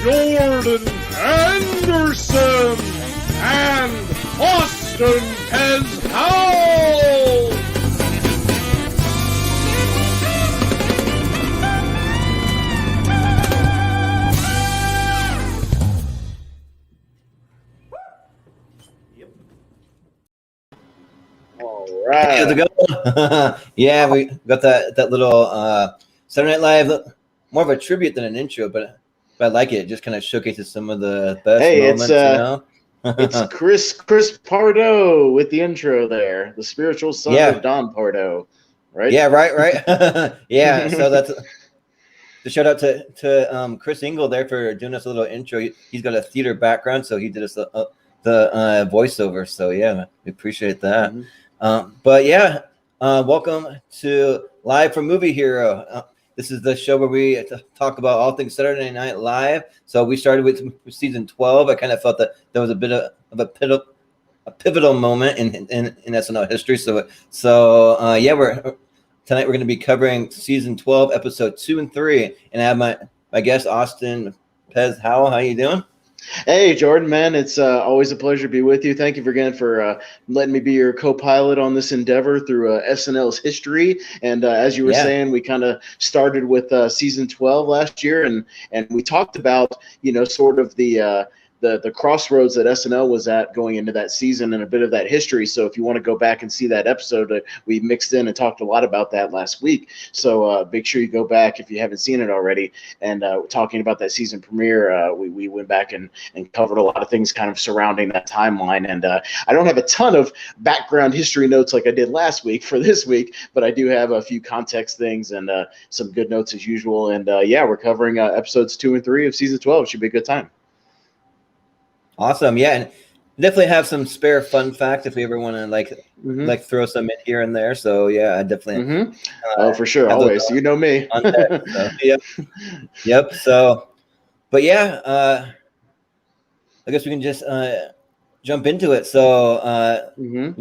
Jordan Anderson and Austin Pez Howell. All right. How's it going? Yeah, we got that little Saturday Night Live, more of a tribute than an intro, but I like it. It just kind of showcases some of the best moments. It's Chris Pardo with the intro there, the spiritual son of Don Pardo, right? Yeah, right. Yeah, so that's the shout out to Chris Engel there for doing us a little intro. He's got a theater background, so he did us the voiceover. So yeah, we appreciate that. Mm-hmm. But yeah, welcome to Live from Movie Hero. This is the show where we talk about all things Saturday Night Live. So we started with season 12. I kind of felt that there was a bit of a pivotal moment in SNL history. So yeah, tonight we're going to be covering season 12, episode 2 and 3, and I have my guest Austin Pez Howell. How you doing? Hey, Jordan, man, it's always a pleasure to be with you. Thank you again for letting me be your co-pilot on this endeavor through SNL's history. And as you were saying, we kind of started with season 12 last year, and we talked about, sort of the crossroads that SNL was at going into that season and a bit of that history. So if you want to go back and see that episode, we mixed in and talked a lot about that last week. So make sure you go back if you haven't seen it already. And talking about that season premiere, we went back and covered a lot of things kind of surrounding that timeline. And I don't have a ton of background history notes like I did last week for this week, but I do have a few context things and some good notes as usual. And yeah, we're covering episodes 2 and 3 of season 12. Should be a good time. Awesome, yeah, and definitely have some spare fun facts if we ever want to like throw some in here and there. So yeah, I definitely. Oh, for sure, always. You know me. On deck, so, yep. So, but yeah, I guess we can just jump into it. So we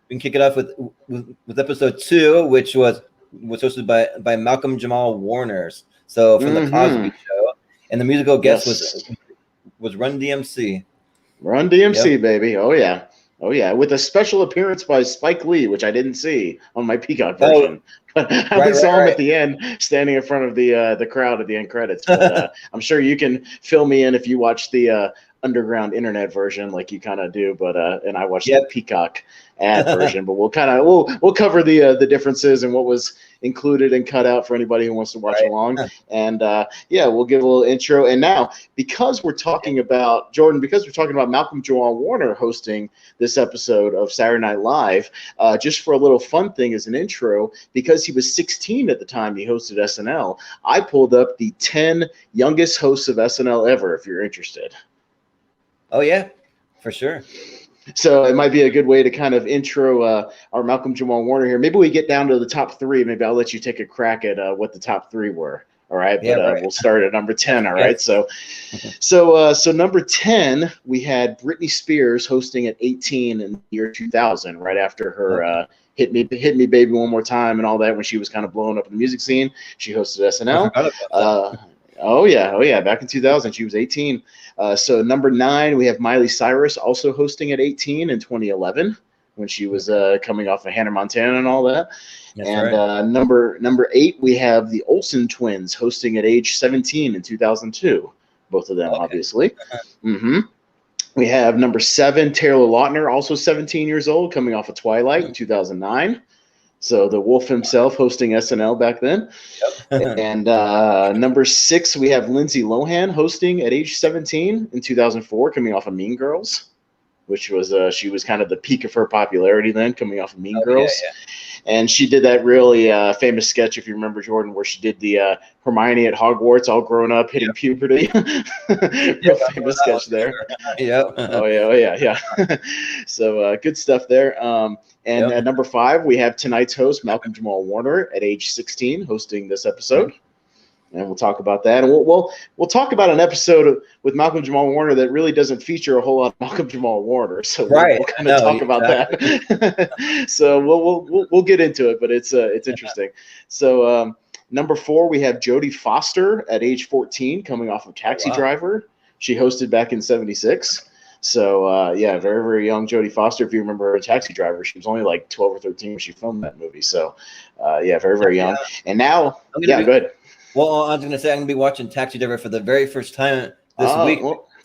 can kick it off with episode 2, which was hosted by Malcolm Jamal Warner's. So from the Cosby Show, and the musical guest was Run DMC. Run DMC, baby. Oh yeah, with a special appearance by Spike Lee, which I didn't see on my Peacock version. But I saw him at the end, standing in front of the crowd at the end credits. But I'm sure you can fill me in if you watch the underground internet version, like you kind of do. But and I watched the Peacock ad version. But we'll cover the differences and what was included and cut out for anybody who wants to watch along. And yeah, we'll give a little intro. And now, because we're talking about Malcolm Jamal Warner hosting this episode of Saturday Night Live, just for a little fun thing as an intro, because he was 16 at the time he hosted SNL, I pulled up the 10 youngest hosts of SNL ever, if you're interested. Oh yeah, for sure. So it might be a good way to kind of intro our Malcolm Jamal Warner here. Maybe we get down to the top 3. Maybe I'll let you take a crack at what the top 3 were. All right, but we'll start at number 10. All right, so number 10, we had Britney Spears hosting at 18 in the year 2000, right after her "Hit Me Baby One More Time" and all that, when she was kind of blowing up in the music scene. She hosted SNL. Oh yeah, back in 2000, she was 18. So number 9, we have Miley Cyrus also hosting at 18 in 2011, when she was coming off of Hannah Montana and all that. Number 8, we have the Olsen Twins hosting at age 17 in 2002. Both of them, obviously. We have number 7, Taylor Lautner, also 17 years old, coming off of Twilight in 2009. So the Wolf himself hosting SNL back then. And number 6, we have Lindsay Lohan hosting at age 17 in 2004, coming off of Mean Girls, which was she was kind of the peak of her popularity then, coming off of Mean Girls. And she did that really famous sketch, if you remember, Jordan, where she did the Hermione at Hogwarts, all grown up, hitting puberty. Real famous sketch there. Oh yeah. So good stuff there. And at number 5, we have tonight's host, Malcolm Jamal Warner, at age 16, hosting this episode. And we'll talk about that. And we'll talk about an episode with Malcolm Jamal Warner that really doesn't feature a whole lot of Malcolm Jamal Warner. So we'll kind of talk about that. So we'll get into it, but it's interesting. So Number 4, we have Jody Foster at age 14, coming off of Taxi Driver. She hosted back in 76. So, very, very young Jody Foster. If you remember her Taxi Driver, she was only like 12 or 13 when she filmed that movie. So, very, very young. And now, go ahead. Well, I was going to say I'm going to be watching Taxi Driver for the very first time this week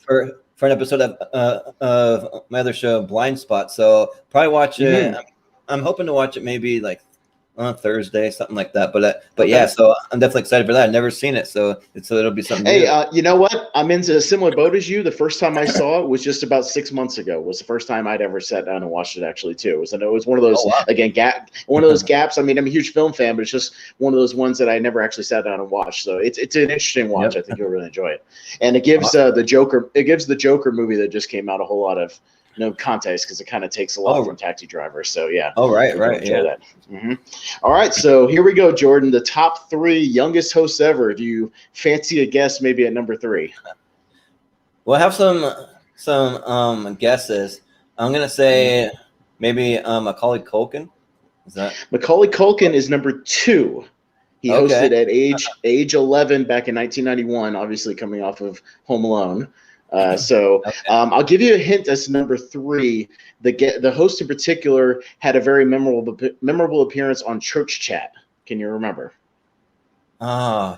for an episode of my other show, Blind Spot. So probably watch it. I'm hoping to watch it maybe like on Thursday, something like that. But yeah, so I'm definitely excited for that. I've never seen it, so it'll be something. Hey, you know what? I'm into a similar boat as you. The first time I saw it was just about 6 months ago. Was the first time I'd ever sat down and watched it actually too. It was one of those one of those gaps. I mean, I'm a huge film fan, but it's just one of those ones that I never actually sat down and watched. So it's an interesting watch. I think you'll really enjoy it. And it gives the Joker movie that just came out a whole lot of context because it kind of takes a lot from Taxi Driver. So yeah. Oh right. Enjoy that. All right, so here we go, Jordan. The top 3 youngest hosts ever. Do you fancy a guess? Maybe at number 3. Well, I have some guesses. I'm gonna say maybe Macaulay Culkin. Is that Macaulay Culkin is number 2. He hosted at age 11 back in 1991. Obviously, coming off of Home Alone. I'll give you a hint as to number 3. The host in particular had a very memorable appearance on Church Chat. Can you remember?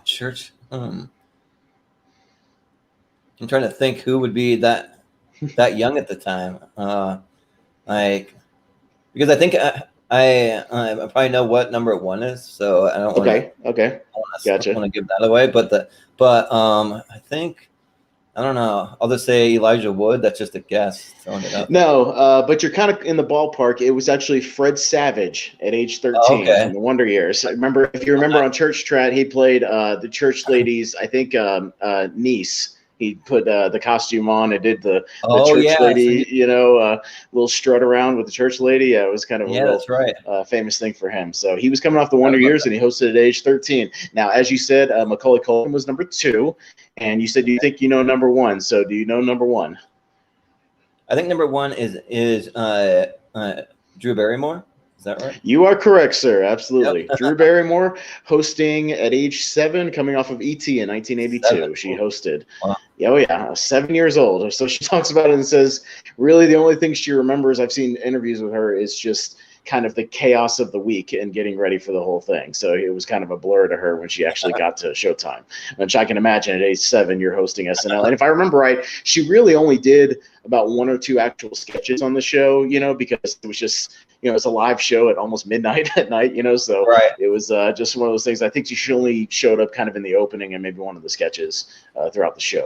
Church. I'm trying to think who would be that young at the time. Because I think I probably know what number 1 is, so I don't want to. Gotcha. I want to give that away, but I think. I don't know. I'll just say Elijah Wood. That's just a guess. No, but you're kind of in the ballpark. It was actually Fred Savage at age 13 from the Wonder Years. If you remember on Church Chat, he played the church lady's, I think, niece. He put the costume on and did the church lady, little strut around with the church lady. Yeah, it was kind of a real famous thing for him. So he was coming off the Wonder Years, and he hosted at age 13. Now, as you said, Macaulay Culkin was number 2, and you said you think you know number 1. So do you know number 1? I think number 1 is Drew Barrymore. Is that right? You are correct, sir. Absolutely. Yep. Drew Barrymore hosting at age 7, coming off of E.T. in 1982. She hosted. Wow. 7 years old. So she talks about it and says, really, the only thing she remembers, I've seen interviews with her, is just kind of the chaos of the week and getting ready for the whole thing. So it was kind of a blur to her when she actually got to Showtime, which I can imagine at age 7, you're hosting SNL. And if I remember right, she really only did about 1 or 2 actual sketches on the show, because it was just, it's a live show at almost midnight at night, so it was just one of those things. I think she only showed up kind of in the opening and maybe one of the sketches throughout the show.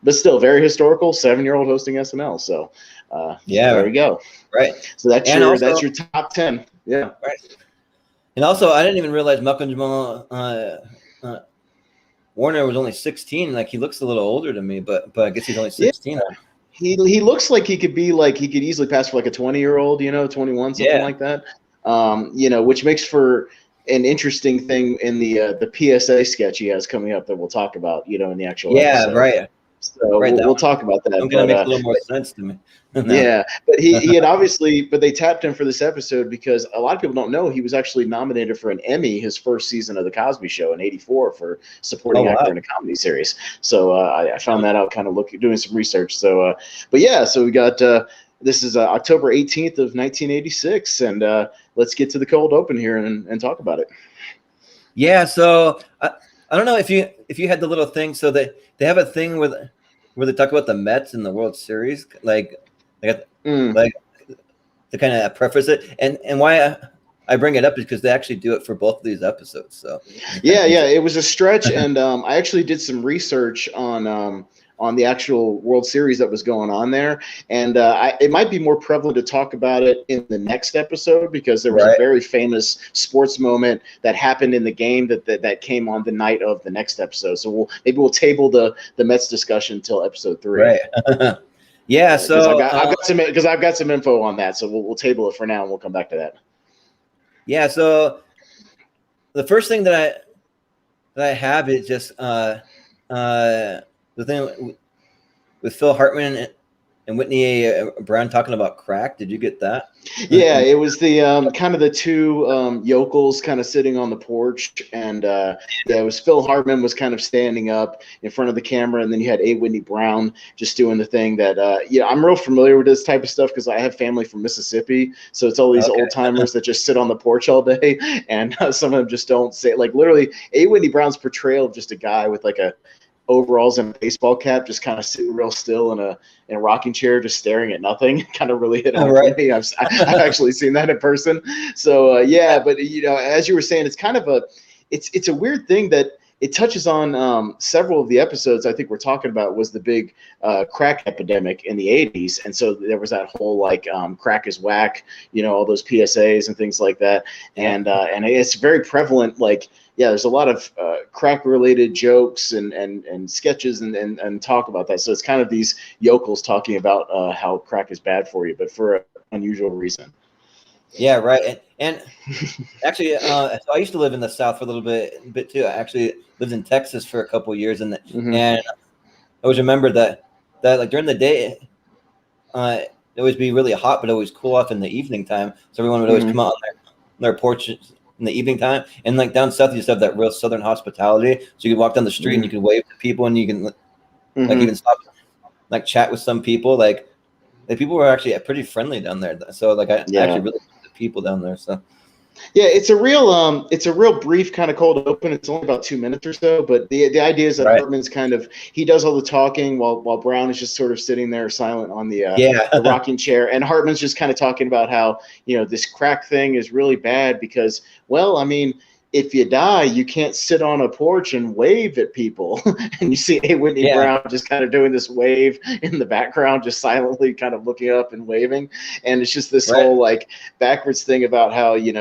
But still very historical, 7-year-old hosting SNL. So there we go. Right. So that's your top 10. Yeah. Right. And also, I didn't even realize Malcolm Jamal Warner was only 16. Like, he looks a little older to me, but I guess he's only 16. Yeah. He looks like he could easily pass for like a 20-year-old, 21, something like that. Which makes for an interesting thing in the PSA sketch he has coming up that we'll talk about, in the actual episode. Right. So we'll talk about that. I'm gonna make a little more sense to me. Yeah, but he had but they tapped him for this episode because a lot of people don't know he was actually nominated for an Emmy his first season of the Cosby Show in '84 for supporting actor in a comedy series. So I found that out kind of doing some research. So so we got this is October 18th of 1986, and let's get to the cold open here and talk about it. Yeah, so I don't know if you had the little thing, so that they have a thing where they talk about the Mets in the World Series, like to kind of preface it, and why I bring it up is because they actually do it for both of these episodes. So it was a stretch, and I actually did some research on the actual World Series that was going on there. And it might be more prevalent to talk about it in the next episode because there was a very famous sports moment that happened in the game that came on the night of the next episode. So we'll table the Mets discussion until episode 3. Right. Yeah. So I've got some info on that. So we'll table it for now and we'll come back to that. Yeah. So the first thing that I have is just the thing with Phil Hartman Whitney Brown talking about crack. Did you get that? Yeah, it was the kind of the two yokels kind of sitting on the porch, and it was Phil Hartman was kind of standing up in front of the camera, and then you had A. Whitney Brown just doing the thing that I'm real familiar with this type of stuff because I have family from Mississippi, so it's all these old timers that just sit on the porch all day, and some of them just don't say, like, literally A. Whitney Brown's portrayal of just a guy with like a overalls and a baseball cap, just kind of sitting real still in a rocking chair, just staring at nothing, kind of really hit home for me. I've actually seen that in person. So but as you were saying, it's kind of it's a weird thing that it touches on several of the episodes I think we're talking about was the big crack epidemic in the 80s. And so there was that whole like crack is whack, all those PSAs and things like that. And it's very prevalent, like, yeah, there's a lot of crack-related jokes and sketches and talk about that. So it's kind of these yokels talking about how crack is bad for you, but for an unusual reason. Yeah, right. And actually, so I used to live in the South for a little bit too. I actually lived in Texas for a couple of years, and I always remember that like during the day, it would always be really hot, but it always cool off in the evening time. So everyone would always come out on their porches in the evening time, and like down south you just have that real southern hospitality, so you can walk down the street and you can wave to people, and you can like even stop like chat with some people. Like the people were actually pretty friendly down there, so like I actually really liked the people down there. So yeah, it's a real brief kind of cold open. It's only about 2 minutes or so, but the idea is that Hartman's kind of, he does all the talking while Brown is just sort of sitting there silent on the rocking chair, and Hartman's just kind of talking about how this crack thing is really bad because, well, I mean, if you die, you can't sit on a porch and wave at people. And you see A. Whitney Brown just kind of doing this wave in the background, just silently kind of looking up and waving. And it's just this whole like backwards thing about how, you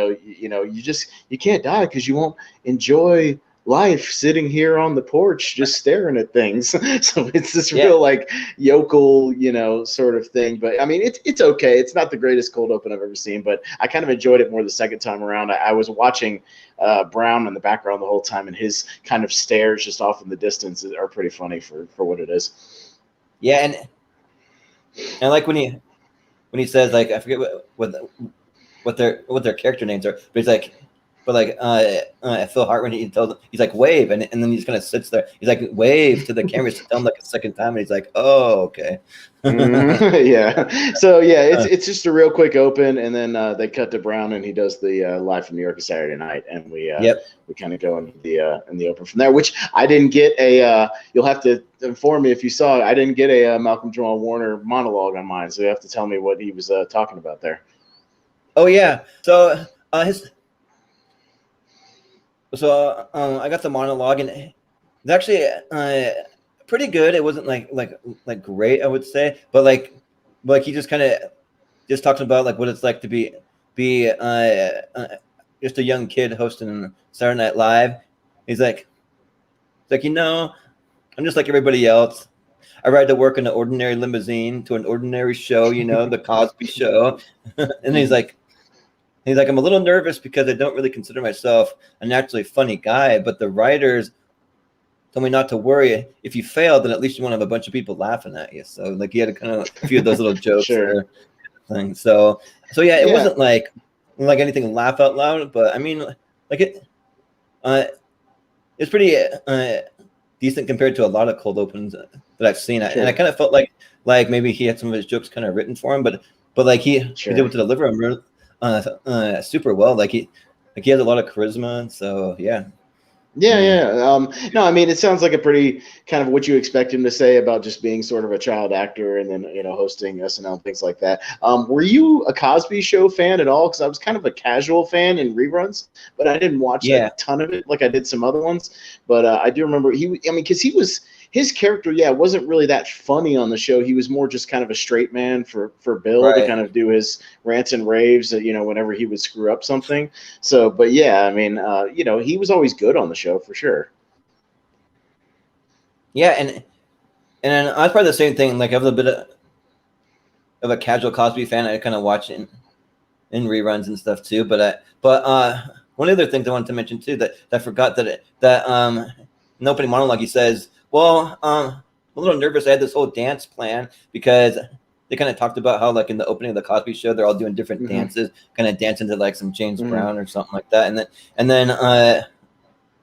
can't die because you won't enjoy life sitting here on the porch just staring at things. So it's this real like yokel sort of thing, but I mean it's okay. It's not the greatest cold open I've ever seen, but I kind of enjoyed it more the second time around. I was watching Brown in the background the whole time, and his kind of stares just off in the distance are pretty funny for what it is. And like when he says, like, I forget what their character names are, but he's like, Phil Hartman, he tells him, he's like, wave, and then he just kind of sits there. He's like, wave to the camera, sit down like a second time, and he's like, oh, okay. Yeah. So it's just a real quick open, and then they cut to Brown, and he does the Live from New York Saturday Night, and we kind of go into the open from there. Which I didn't get a. You'll have to inform me if you saw it. I didn't get a Malcolm Jamal Warner monologue on mine, so you have to tell me what he was talking about there. Oh yeah. So I got the monologue, and it's actually pretty good. It wasn't like great, I would say, but like he just kind of just talks about like what it's like to be just a young kid hosting Saturday Night Live. He's like, I'm just like everybody else. I ride to work in an ordinary limousine to an ordinary show, the Cosby Show, and he's like, I'm a little nervous because I don't really consider myself a naturally funny guy, but the writers told me not to worry. If you fail, then at least you won't have a bunch of people laughing at you. So like he had kind of a few of those little jokes things. So it wasn't like anything laugh out loud, but I mean like it's pretty decent compared to a lot of cold opens that I've seen. And I kind of felt like maybe he had some of his jokes kind of written for him, but like he was able to deliver them super well. Like he has a lot of charisma. So no, I mean, it sounds like a pretty kind of what you expect him to say about just being sort of a child actor and then hosting SNL and things like that. Were you a Cosby Show fan at all? Because I was kind of a casual fan in reruns, but I didn't watch a ton of it like I did some other ones. But I do remember because his character, wasn't really that funny on the show. He was more just kind of a straight man for Bill to kind of do his rants and raves, whenever he would screw up something. So, but I mean, he was always good on the show for sure. Yeah, and I was probably the same thing. Like I was a bit of a casual Cosby fan. I kind of watch it in reruns and stuff too. But one of the other things I wanted to mention too that I forgot that in the opening monologue he says, well, I'm a little nervous. I had this whole dance plan because they kind of talked about how like in the opening of the Cosby Show, they're all doing different dances, kind of dancing to like some James Brown or something like that. And then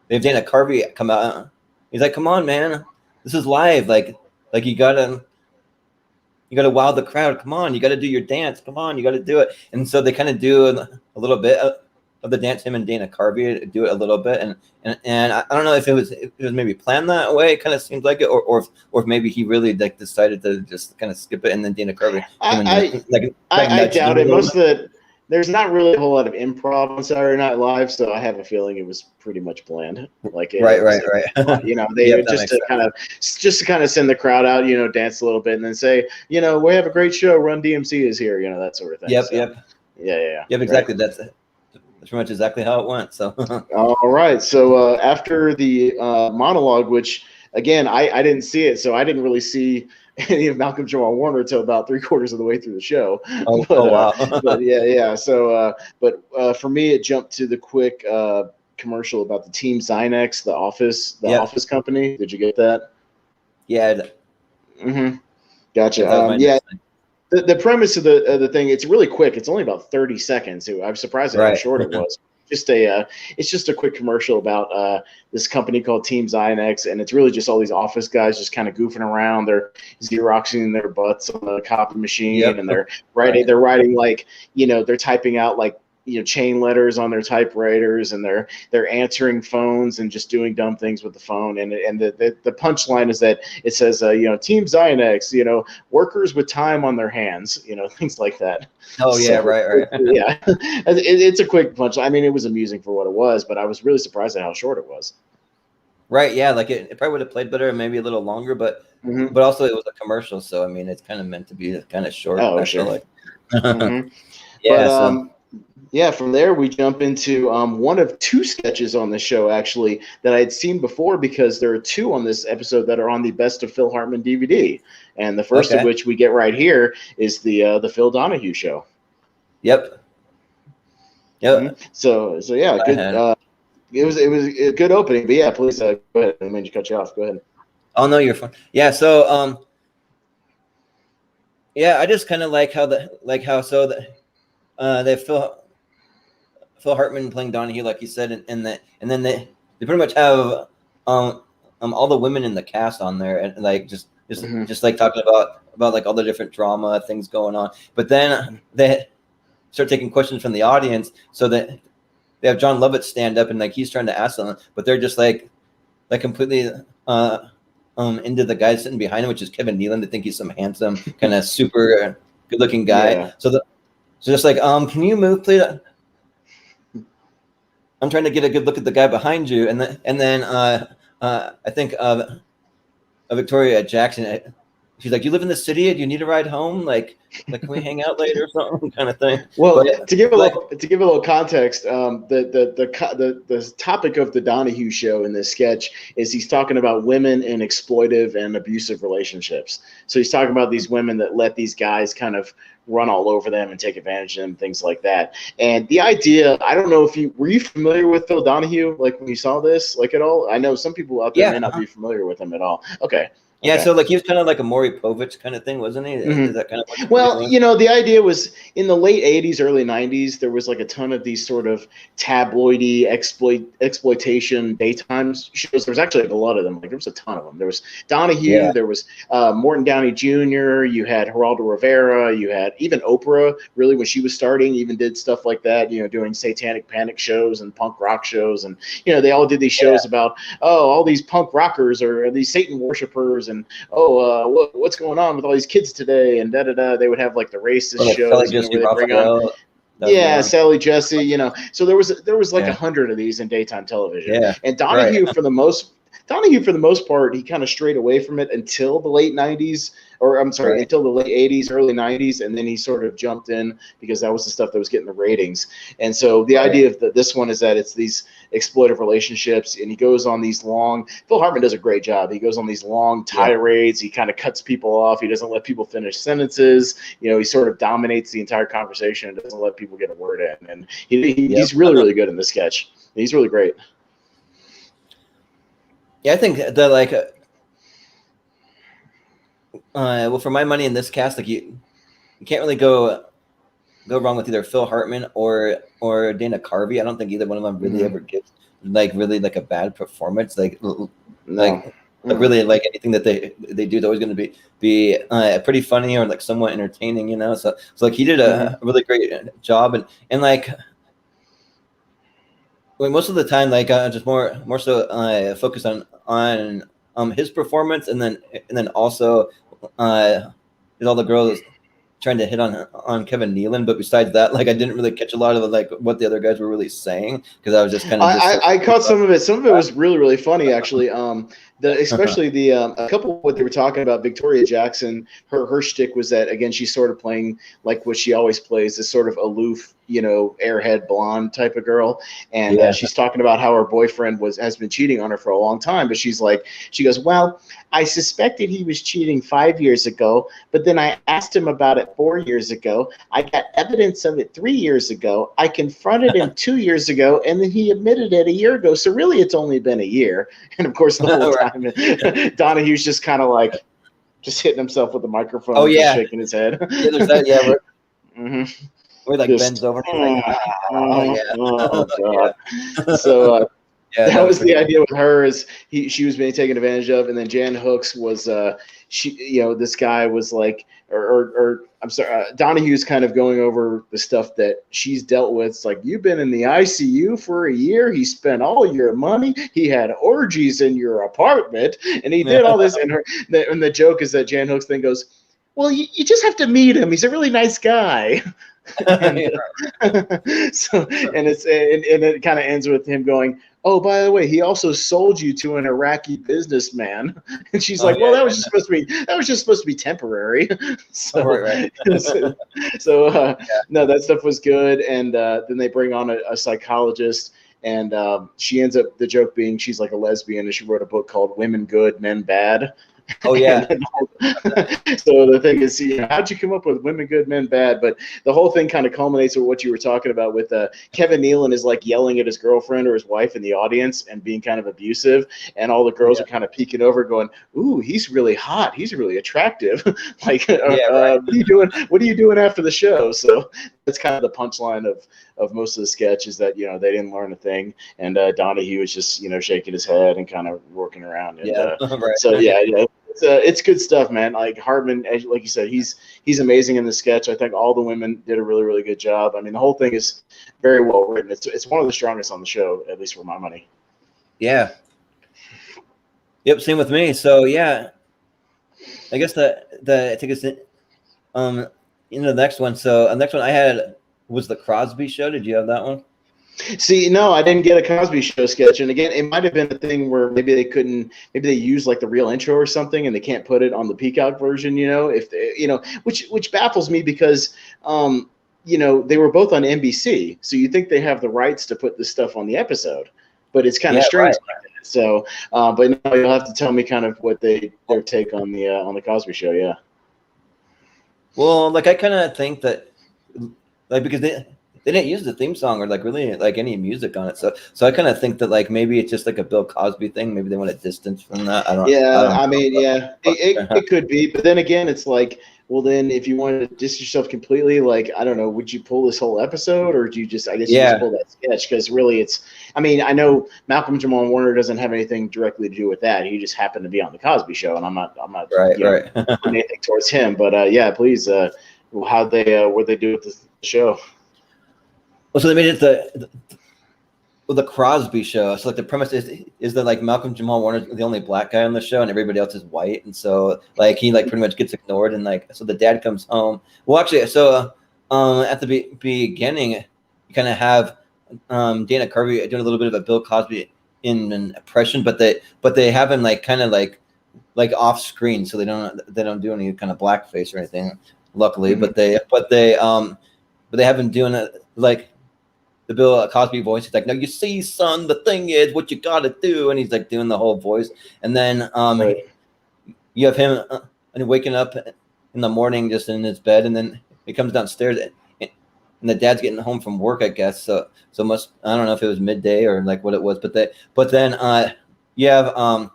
they have Dana Carvey come out. He's like, "Come on, man, this is live. Like you gotta wow the crowd. Come on, you gotta do your dance. Come on, you gotta do it." And so they kind of do a little bit of the dance. Him and Dana Carvey do it a little bit, and I don't know if it was maybe planned that way. It kind of seems like it, or if maybe he really like decided to just kind of skip it, and then Dana Carvey. I doubt it. Most of the there's not really a whole lot of improv on Saturday Night Live, so I have a feeling it was pretty much planned. Like right. You know, they just to kind of send the crowd out, you know, dance a little bit, and then say, you know, we have a great show. Run DMC is here, you know, that sort of thing. Yep. Yeah. Exactly. Right. That's pretty much exactly how it went. So. All right. So after the monologue, which again I didn't see it, so I didn't really see any of Malcolm Jamal Warner until about 3/4 of the way through the show. Wow. But yeah. So, for me, it jumped to the quick commercial about the Team Zynex, the office company. Did you get that? Yeah. Gotcha. The premise of the thing, it's really quick. It's only about 30 seconds. I'm surprised at how short it was. It's just a quick commercial about this company called Team Zynex, and it's really just all these office guys just kind of goofing around. They're Xeroxing their butts on the copy machine, and they're writing like, you know, they're typing out like, you know, chain letters on their typewriters, and they're answering phones and just doing dumb things with the phone. And the punchline is that it says, you know, Team Zynex, you know, workers with time on their hands, you know, things like that. Oh yeah, so, right. Yeah, it's a quick punchline. I mean, it was amusing for what it was, but I was really surprised at how short it was. Right. Yeah, like it probably would have played better, maybe a little longer, but also it was a commercial, so I mean, it's kind of meant to be kind of short. Oh, sure. Yeah. Yeah, from there we jump into one of two sketches on the show, actually, that I had seen before, because there are two on this episode that are on the Best of Phil Hartman DVD. And the first of which we get right here is the Phil Donahue show. Yep. So yeah, good. It was a good opening, but yeah, please go ahead. I made you cut you off. Go ahead. Oh no, you're fine. Yeah, so I just kind of like how they Phil Hartman playing Donahue, like you said, and then they pretty much have all the women in the cast on there, and like just like talking about like all the different drama things going on. But then they start taking questions from the audience, so that they have John Lovitz stand up, and like he's trying to ask them, but they're just like completely into the guy sitting behind him, which is Kevin Nealon. They think he's some handsome, kind of super good looking guy. Yeah. So just like, can you move, please? I'm trying to get a good look at the guy behind you, and then I think Victoria Jackson. She's like, "You live in the city? Do you need a ride home? Like can we hang out later or something?" Kind of thing. Well, to give a little context, the topic of the Donahue show in this sketch is he's talking about women in exploitive and abusive relationships. So he's talking about these women that let these guys kind of run all over them and take advantage of them, things like that. And the idea, I don't know if were you familiar with Phil Donahue, like when you saw this, like at all? I know some people out there may not be familiar with him at all. Okay. Yeah, so like he was kind of like a Maury Povich kind of thing, wasn't he? Is that kind of well, you know, the idea was in the late 80s, early 90s, there was like a ton of these sort of tabloidy exploitation daytime shows. There was actually like a lot of them. Like there was a ton of them. There was Donahue, there was Morton Downey Jr., you had Geraldo Rivera, you had even Oprah, really, when she was starting, even did stuff like that, you know, doing satanic panic shows and punk rock shows. And, you know, they all did these shows about, all these punk rockers or these Satan worshipers, and what's going on with all these kids today, and They would have like the racist shows, where they bring on, Sally Jesse, you know. So there was like 100 of these in daytime television. Yeah. And Donahue for the most part, he kind of strayed away from it until the late 90s, or I'm sorry, until the late 80s, early 90s, and then he sort of jumped in because that was the stuff that was getting the ratings. And so the idea of this one is that it's these exploitive relationships, and he goes on these long, Phil Hartman does a great job. He goes on these long tirades. He kind of cuts people off. He doesn't let people finish sentences. You know, he sort of dominates the entire conversation and doesn't let people get a word in. And he's really, really good in this sketch. He's really great. Yeah, I think that well, for my money in this cast, like you can't really go wrong with either Phil Hartman or Dana Carvey. I don't think either one of them really ever gives like really like a bad performance. Like really like anything that they do is always going to be pretty funny or like somewhat entertaining, you know. So like he did a really great job, and like most of the time like just more so focused on his performance, and then also there's all the girls trying to hit on Kevin Nealon, but besides that, like I didn't really catch a lot of like what the other guys were really saying, because I was just kind of. I caught some of it. Some of it was really, really funny, actually. Especially a couple of what they were talking about. Victoria Jackson, her shtick was that, again, she's sort of playing like what she always plays, this sort of aloof, you know, airhead blonde type of girl, and she's talking about how her boyfriend has been cheating on her for a long time, but she goes, well, I suspected he was cheating 5 years ago, but then I asked him about it 4 years ago. I got evidence of it 3 years ago. I confronted him 2 years ago, and then he admitted it a year ago. So really, it's only been a year. And of course, the whole time, Donahue's just kind of like just hitting himself with the microphone, shaking his head. Yeah, there's that. Where like just, bends over. And like, oh God. So. That was the idea with her, is she was being taken advantage of, and then Jan Hooks was this guy was like, or I'm sorry, Donahue's kind of going over the stuff that she's dealt with. It's like, you've been in the ICU for a year. He spent all your money. He had orgies in your apartment, and he did all this. And the joke is that Jan Hooks then goes, well, you just have to meet him. He's a really nice guy. And it kind of ends with him going, oh, by the way, he also sold you to an Iraqi businessman. And she's like, that was just supposed to be temporary. So, no, that stuff was good. And then they bring on a psychologist, and she ends up, the joke being, she's like a lesbian, and she wrote a book called Women Good, Men Bad. Oh yeah. So the thing is, how'd you come up with Women Good, Men Bad? But the whole thing kind of culminates with what you were talking about with Kevin Nealon is like yelling at his girlfriend or his wife in the audience and being kind of abusive, and all the girls are kind of peeking over, going, "Ooh, he's really hot. He's really attractive." Like, what are you doing? What are you doing after the show? So that's kind of the punchline of most of the sketch, is that they didn't learn a thing, and Donahue was just shaking his head and kind of working around. And, So it's good stuff, man. Like Hartman, like you said, he's amazing in the sketch. I think all the women did a really, really good job. I mean, the whole thing is very well written. It's one of the strongest on the show, at least for my money. Yeah. Yep. Same with me. So yeah, I guess I think it's into the next one. So the next one I had was the Crosby Show. Did you have that one? See, no, I didn't get a Cosby Show sketch, and again, it might have been a thing where maybe they use like the real intro or something, and they can't put it on the Peacock version, if they, which baffles me, because they were both on NBC, so you think they have the rights to put this stuff on the episode, but it's kind of strange. Right. So, but now you'll have to tell me kind of what their take on the Cosby Show. Yeah. Well, like I kind of think that, like, because they didn't use the theme song or like really like any music on it, so I kind of think that like maybe it's just like a Bill Cosby thing. Maybe they want to distance from that. It could be, but then again, it's like, well, then if you wanted to distance yourself completely, like, I don't know, would you pull this whole episode, or do you just, you just pull that sketch? Because really, I know Malcolm Jamal Warner doesn't have anything directly to do with that. He just happened to be on the Cosby Show, and I'm not putting anything towards him. But please, what'd they do with the show? Well, so they made it the Crosby Show. So like the premise is that like Malcolm Jamal Warner is the only black guy on the show, and everybody else is white, and so like he like pretty much gets ignored, and like so the dad comes home. Well, actually, so at the beginning, you kind of have Dana Carvey doing a little bit of a Bill Cosby in an impression, but they have him like kind of like off screen, so they don't do any kind of blackface or anything, luckily. Mm-hmm. But they have him doing it like the Bill Cosby voice. He's like, "No, you see, son, the thing is what you gotta do," and he's like doing the whole voice. And then you have him waking up in the morning just in his bed, and then he comes downstairs, and the dad's getting home from work, I guess. So I don't know if it was midday or like what it was, but then you have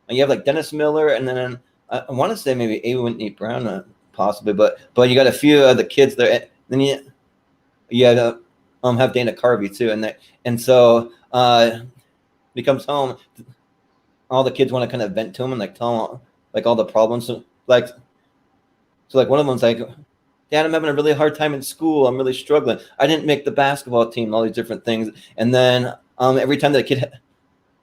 like Dennis Miller, and then I want to say maybe A. Whitney Brown possibly, but you got a few of the kids there. And then you had have Dana Carvey too, and so he comes home. All the kids want to kind of vent to him and like tell him like all the problems. So like one of them's like, Dad, I'm having a really hard time in school. I'm really struggling. I didn't make the basketball team and all these different things. And then every time that a kid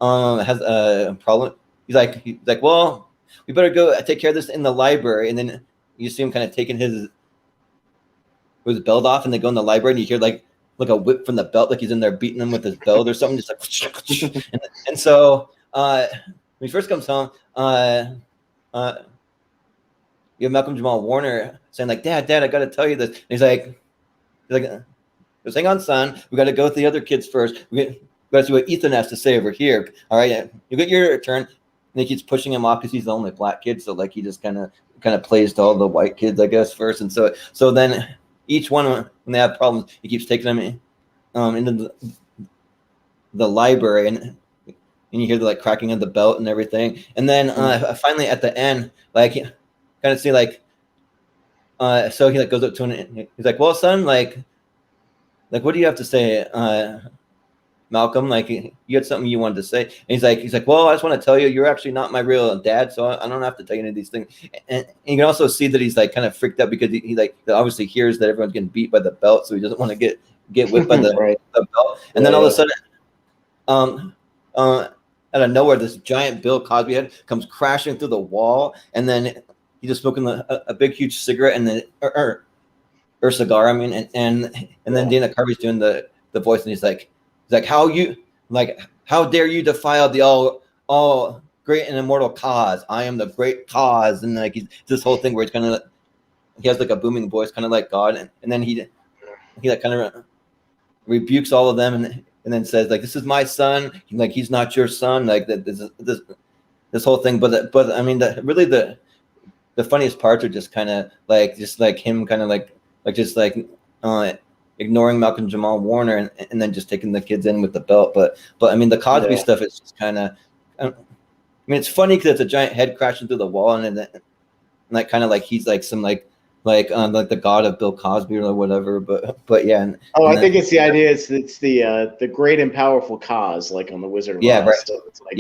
has a problem, he's like, well, we better go take care of this in the library. And then you see him kind of taking his belt off, and they go in the library, and you hear like a whip from the belt, like he's in there beating him with his belt or something, just like. And so when he first comes home, you have Malcolm Jamal Warner saying like, Dad, I got to tell you this. And he's like, just hang on, son. We got to go with the other kids first. We got to see what Ethan has to say over here. All right, you get your turn. And he keeps pushing him off because he's the only black kid. So like he just kind of plays to all the white kids, I guess, first. And so then each one, when they have problems, he keeps taking them into the library, and you hear the like cracking of the belt and everything. And then finally at the end, like kind of see like, so he like goes up to him and he's like, well, son, like what do you have to say, Malcolm? Like you had something you wanted to say. And he's like, well, I just want to tell you, you're actually not my real dad, so I don't have to tell you any of these things. And you can also see that he's like kind of freaked out because he like obviously hears that everyone's getting beat by the belt, so he doesn't want to get whipped by the, right. the belt. And then all of a sudden, out of nowhere, this giant Bill Cosby head comes crashing through the wall, and then he's just smoking a big huge cigarette and then or cigar, I mean, and then Dana Carvey's doing the voice, and he's like how dare you defile the all great and immortal cause? I am the great cause. And like he's this whole thing where he has like a booming voice, kind of like God, and then he like kind of rebukes all of them and then says like, this is my son, like he's not your son, like this whole thing. But I mean the funniest parts are just kind of like him kind of like ignoring Malcolm Jamal Warner and then just taking the kids in with the belt. But I mean the Cosby stuff is just kind of, I mean it's funny because it's a giant head crashing through the wall, and like kind of like he's like some like the god of Bill Cosby or whatever. But yeah. I think it's the idea. It's the great and powerful cause, like on the Wizard of Oz. Right. So it's like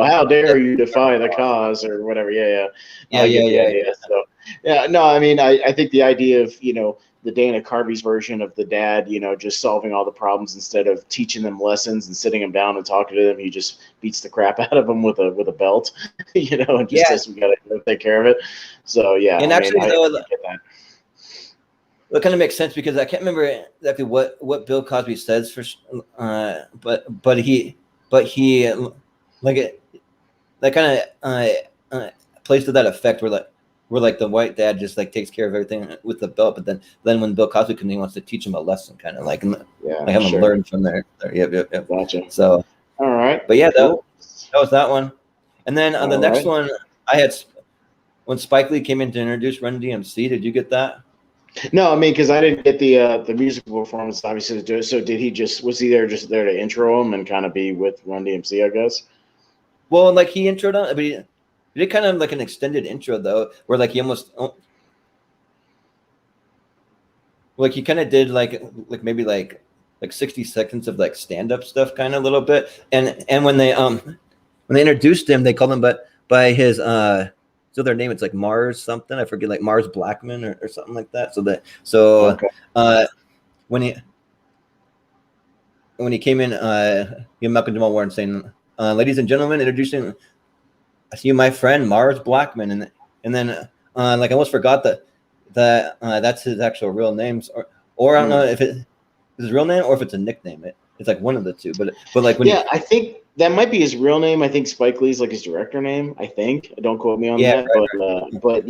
how dare you defy the cause or whatever. Yeah. So no, I mean I think the idea of the Dana Carvey's version of the dad, just solving all the problems instead of teaching them lessons and sitting them down and talking to them, he just beats the crap out of them with a belt, and just says we got to take care of it. So yeah, and I actually, get that. It kind of makes sense because I can't remember exactly what Bill Cosby says but he like it that kind of plays to that effect where like the white dad just like takes care of everything with the belt, but then when Bill Cosby comes in, he wants to teach him a lesson, kind of like have him learn from there. Yep. Gotcha. So all right, but yeah, cool. that was that one. And then on the next one, I had when Spike Lee came in to introduce Run DMC. Did you get that? No, I mean because I didn't get the musical performance obviously to do it. So did he was he there to intro him and kind of be with Run DMC, I guess? Well, like he introed him, but he did kind of like an extended intro though, where like he almost like he kind of did like maybe like 60 seconds of like stand-up stuff, kind of a little bit. And when they introduced him, they called him by his so their name, it's like Mars something, I forget, like Mars Blackman or something like that. When he came in, Malcolm Jamal Warner saying, ladies and gentlemen, introducing I see my friend Mars Blackman, and then like I almost forgot that that's his actual real name, or I don't know if it's his real name or if it's a nickname. It's like one of the two. But like when I think that might be his real name. I think Spike Lee's like his director name. I think. Don't quote me on that. Right. But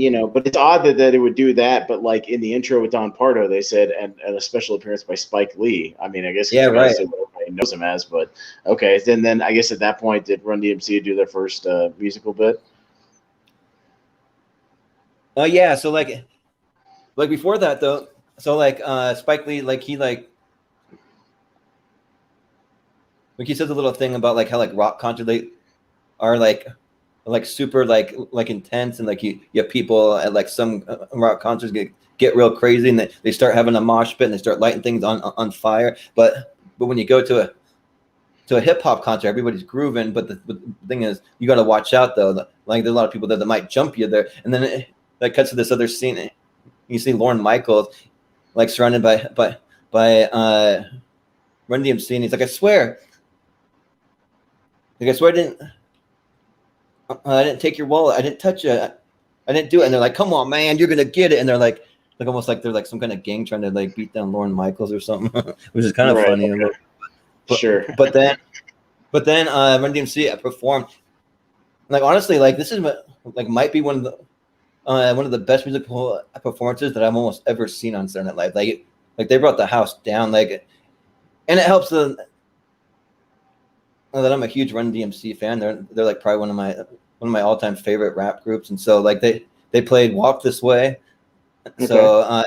it's odd that it would do that. But like in the intro with Don Pardo, they said and a special appearance by Spike Lee. I mean, I guess right. Everybody knows him as, but okay. Then I guess at that point, did Run DMC do their first musical bit? Yeah. So like before that though, so like Spike Lee, like he says a little thing about like how like rock concert are like like super like intense, and like you have people at like some rock concerts get real crazy, and they start having a mosh pit and they start lighting things on fire. But when you go to a hip hop concert, everybody's grooving. But the thing is, you got to watch out though. Like there's a lot of people there that might jump you there, and then that cuts to this other scene. You see Lorne Michaels like surrounded by Run DMC, and he's like, I swear I didn't take your wallet. I didn't touch it. I didn't do it. And they're like, come on, man, you're gonna get it. And they're like almost like they're like some kind of gang trying to like beat down Lorne Michaels or something, which is kind of funny. Okay. Sure. But then Run DMC performed. Like honestly, like this is like might be one of the best musical performances that I've almost ever seen on Saturday Night Live. Like they brought the house down. Like, and it helps that I'm a huge Run DMC fan. They're like probably one of my all-time favorite rap groups, and so like they played Walk This Way. Okay. So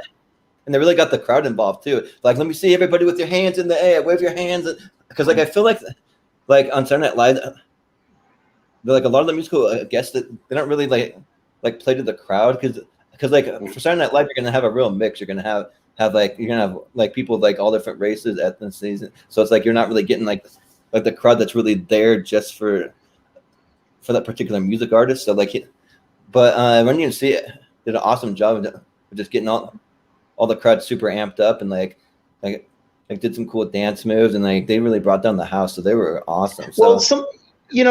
and they really got the crowd involved too. Like, let me see everybody with your hands in the air, wave your hands, because like I feel like on Saturday Night Live, they're like a lot of the musical guests that they don't really like play to the crowd because like for Saturday Night Live you're gonna have a real mix. You're gonna have like people with like all different races, ethnicities. So it's like you're not really getting like the crowd that's really there just for that particular music artist. So like, but Run DMC did an awesome job of just getting all the crowd super amped up and like did some cool dance moves, and like they really brought down the house. So they were awesome. So, well,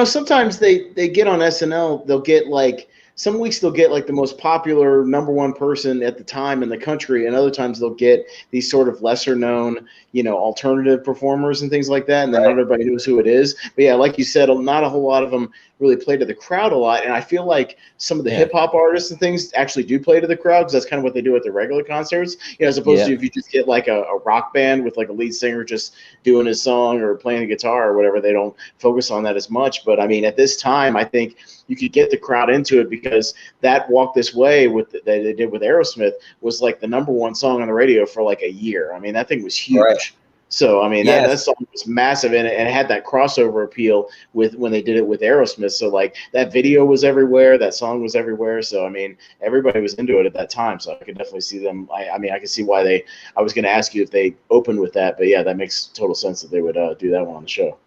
sometimes they get on SNL, they'll get like, some weeks they'll get like the most popular #1 person at the time in the country, and other times they'll get these sort of lesser known, alternative performers and things like that, and then not everybody knows who it is. But yeah, like you said, not a whole lot of them really play to the crowd a lot, and I feel like some of the hip hop artists and things actually do play to the crowd, because that's kind of what they do at the regular concerts, as opposed to if you just get like a rock band with like a lead singer just doing his song or playing the guitar or whatever, they don't focus on that as much. But I mean, at this time, I think you could get the crowd into it, because that Walk This Way that they did with Aerosmith was like the #1 song on the radio for like a year. I mean, that thing was huge. Right. So, I mean, that song was massive, and it had that crossover appeal with when they did it with Aerosmith. So, like, that video was everywhere. That song was everywhere. So, I mean, everybody was into it at that time. So I could definitely see them. I mean, I could see why I was going to ask you if they opened with that. But, yeah, that makes total sense that they would do that one on the show.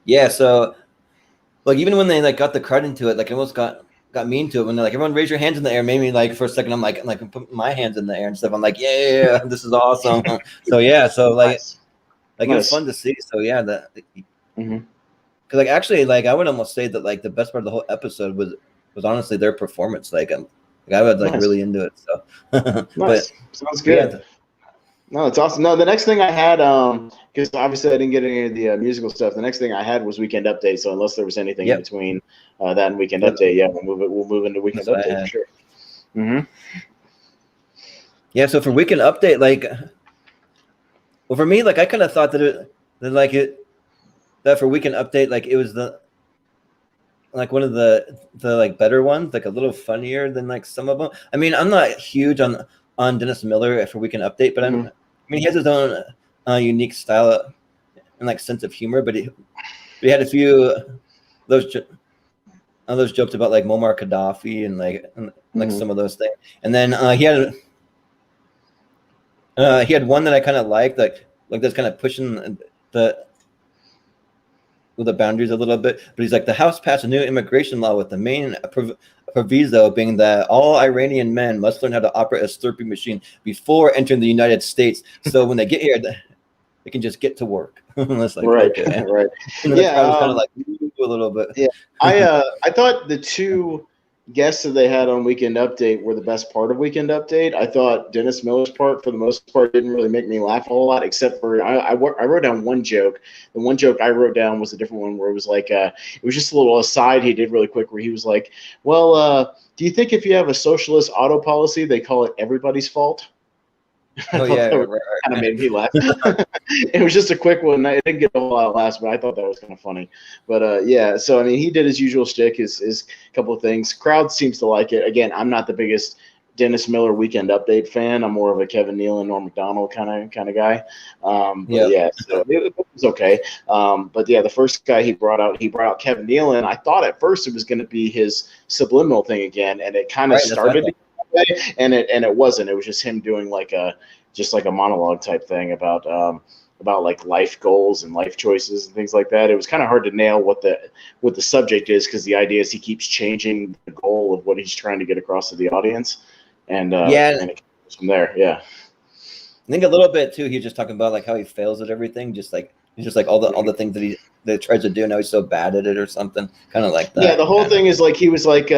Yeah, so, like, even when they, like, got the crowd into it, like, I almost got mean to it when they're like, everyone raise your hands in the air. Made me like, for a second, I'm like put my hands in the air and stuff. I'm like, yeah, this is awesome. So, yeah, so, like. Like it was fun to see. So yeah, because like actually, like I would almost say that like the best part of the whole episode was honestly their performance. Like I was like really into it. So but sounds good. Yeah. No, it's awesome. No, the next thing I had, because obviously I didn't get any of the musical stuff. The next thing I had was Weekend Update. So unless there was anything in between that and Weekend Update, we'll move into Weekend Update for sure. Yeah. So for Weekend Update, like. Well, for me, like I kind of thought that for Weekend Update, like it was one of the like better ones, like a little funnier than like some of them. I mean, I'm not huge on Dennis Miller for Weekend Update, but I mean he has his own unique style and like sense of humor. But he had a few of those jokes about like Muammar Gaddafi and like some of those things, and then he had one that I kind of liked, like that's kind of pushing the boundaries a little bit. But he's like, the House passed a new immigration law with the main proviso being that all Iranian men must learn how to operate a Slurpee machine before entering the United States. So when they get here, they can just get to work. Like, right. Okay. Right. And I was kind of like a little bit. Yeah. I thought the two guests that they had on Weekend Update were the best part of Weekend Update. I thought Dennis Miller's part, for the most part, didn't really make me laugh a whole lot, except for I wrote down one joke. The one joke I wrote down was a different one, where it was like it was just a little aside he did really quick, where he was like, well, do you think if you have a socialist auto policy, they call it everybody's fault? Oh yeah, kind of made me laugh. It was just a quick one. It didn't get a whole lot of laughs, but I thought that was kind of funny. But yeah, so I mean, he did his usual shtick, his couple of things. Crowd seems to like it. Again, I'm not the biggest Dennis Miller Weekend Update fan. I'm more of a Kevin Nealon, Norm Macdonald kind of guy. So it was okay. But yeah, the first guy he brought out Kevin Nealon. I thought at first it was going to be his subliminal thing again, and it kind of started that way, and it wasn't. It was just him doing like a monologue type thing about like life goals and life choices and things like that. It was kind of hard to nail what the subject is, because the idea is he keeps changing the goal of what he's trying to get across to the audience. And and it goes from there. Yeah. I think a little bit too. He's just talking about like how he fails at everything, just like all the things that he tries to do. Now he's so bad at it or something, kind of like that. Yeah, the whole thing is like he was like,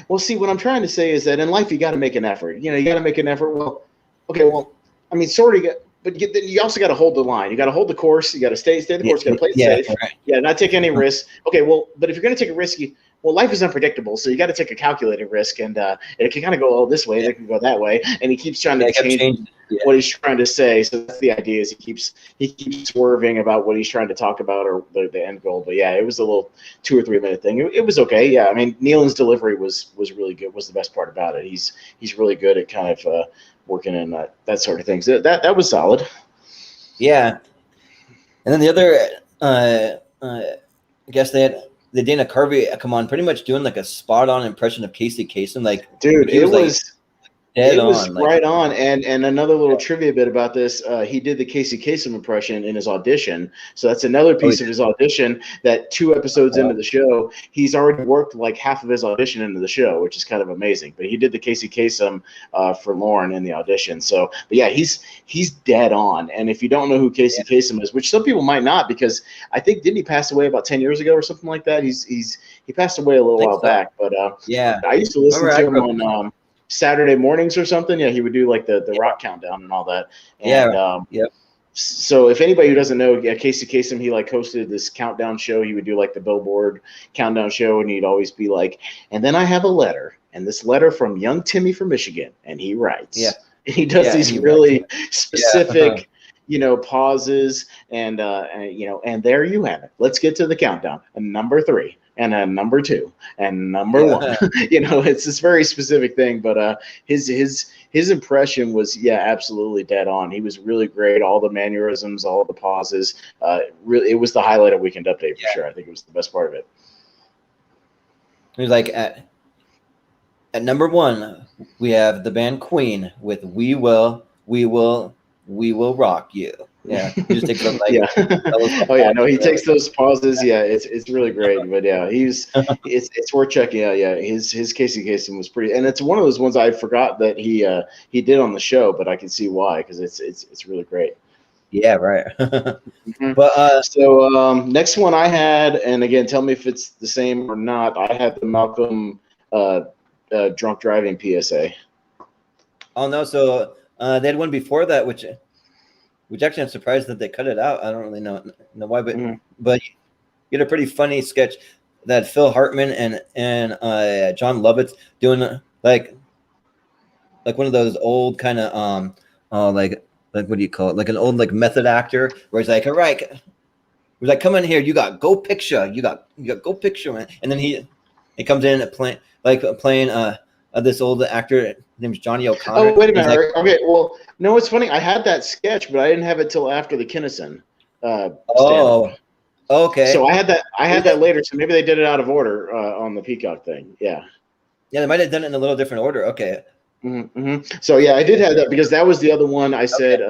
well, see, what I'm trying to say is that in life you got to make an effort. You got to make an effort. Well, okay, well, I mean, sort of. But you also got to hold the line. You got to hold the course. You got to stay the course. You got to play it safe. Right. Yeah, not take any risks. Okay, well, but if you're going to take a risk, life is unpredictable, so you got to take a calculated risk, and it can kind of go this way, and it can go that way, and he keeps trying to change what he's trying to say. So that's the idea, is he keeps swerving about what he's trying to talk about or the end goal. But yeah, it was a little 2 or 3 minute thing. It was okay. Yeah, I mean, Nealon's delivery was really good. Was the best part about it. He's really good at kind of working in that sort of thing. So that was solid. Yeah, and then the other, I guess they had Dana Carvey come on, pretty much doing like a spot on impression of Casey Kasem. Like, dude, it was right on. And another little trivia bit about this, he did the Casey Kasem impression in his audition. So that's another piece of his audition that 2 episodes into the show, he's already worked like half of his audition into the show, which is kind of amazing. But he did the Casey Kasem for Lauren in the audition. So, but yeah, he's dead on. And if you don't know who Casey Kasem is, which some people might not, because I think, didn't he pass away about 10 years ago or something like that? He passed away a little while back. But I used to listen to him on Saturday mornings or something. Yeah, he would do like the rock countdown and all that. And, so if anybody who doesn't know, Casey Kasem, he like hosted this countdown show. He would do like the Billboard countdown show, and he'd always be like, and then I have a letter, and this letter from young Timmy from Michigan, and he writes. Yeah. And he does these really specific, pauses, and and there you have it. Let's get to the countdown. And number 3. And number 2 and number 1, it's this very specific thing, but his impression was absolutely dead on. He was really great. All the mannerisms, all the pauses, really, it was the highlight of Weekend Update for sure. I think it was the best part of it. It was like at number 1, we have the band Queen with "We Will Rock You." Yeah, he just takes them like he takes those pauses. Yeah, it's really great. But yeah, it's worth checking out. Yeah, his Casey Kasem was pretty, and it's one of those ones I forgot that he did on the show, but I can see why, because it's really great. Yeah, right. But so next one I had, and again, tell me if it's the same or not. I had the Malcolm drunk driving PSA. Oh no, so they had one before that, which actually I'm surprised that they cut it out. I don't really know why, but you had a pretty funny sketch that Phil Hartman and John Lovitz doing like one of those old kind of like what do you call it? Like an old like method actor where he's like, all right, he's like, come in here, you got go picture, you got go picture, man. And then he comes in playing this old actor. His name's Johnny O'Connor. Oh, wait a minute. Like, okay, well, no, it's funny. I had that sketch, but I didn't have it till after the Kinnison. Okay. So I had that later. So maybe they did it out of order on the Peacock thing. Yeah. Yeah, they might have done it in a little different order. Okay. Mm-hmm. So yeah, I did have that because that was the other one I said.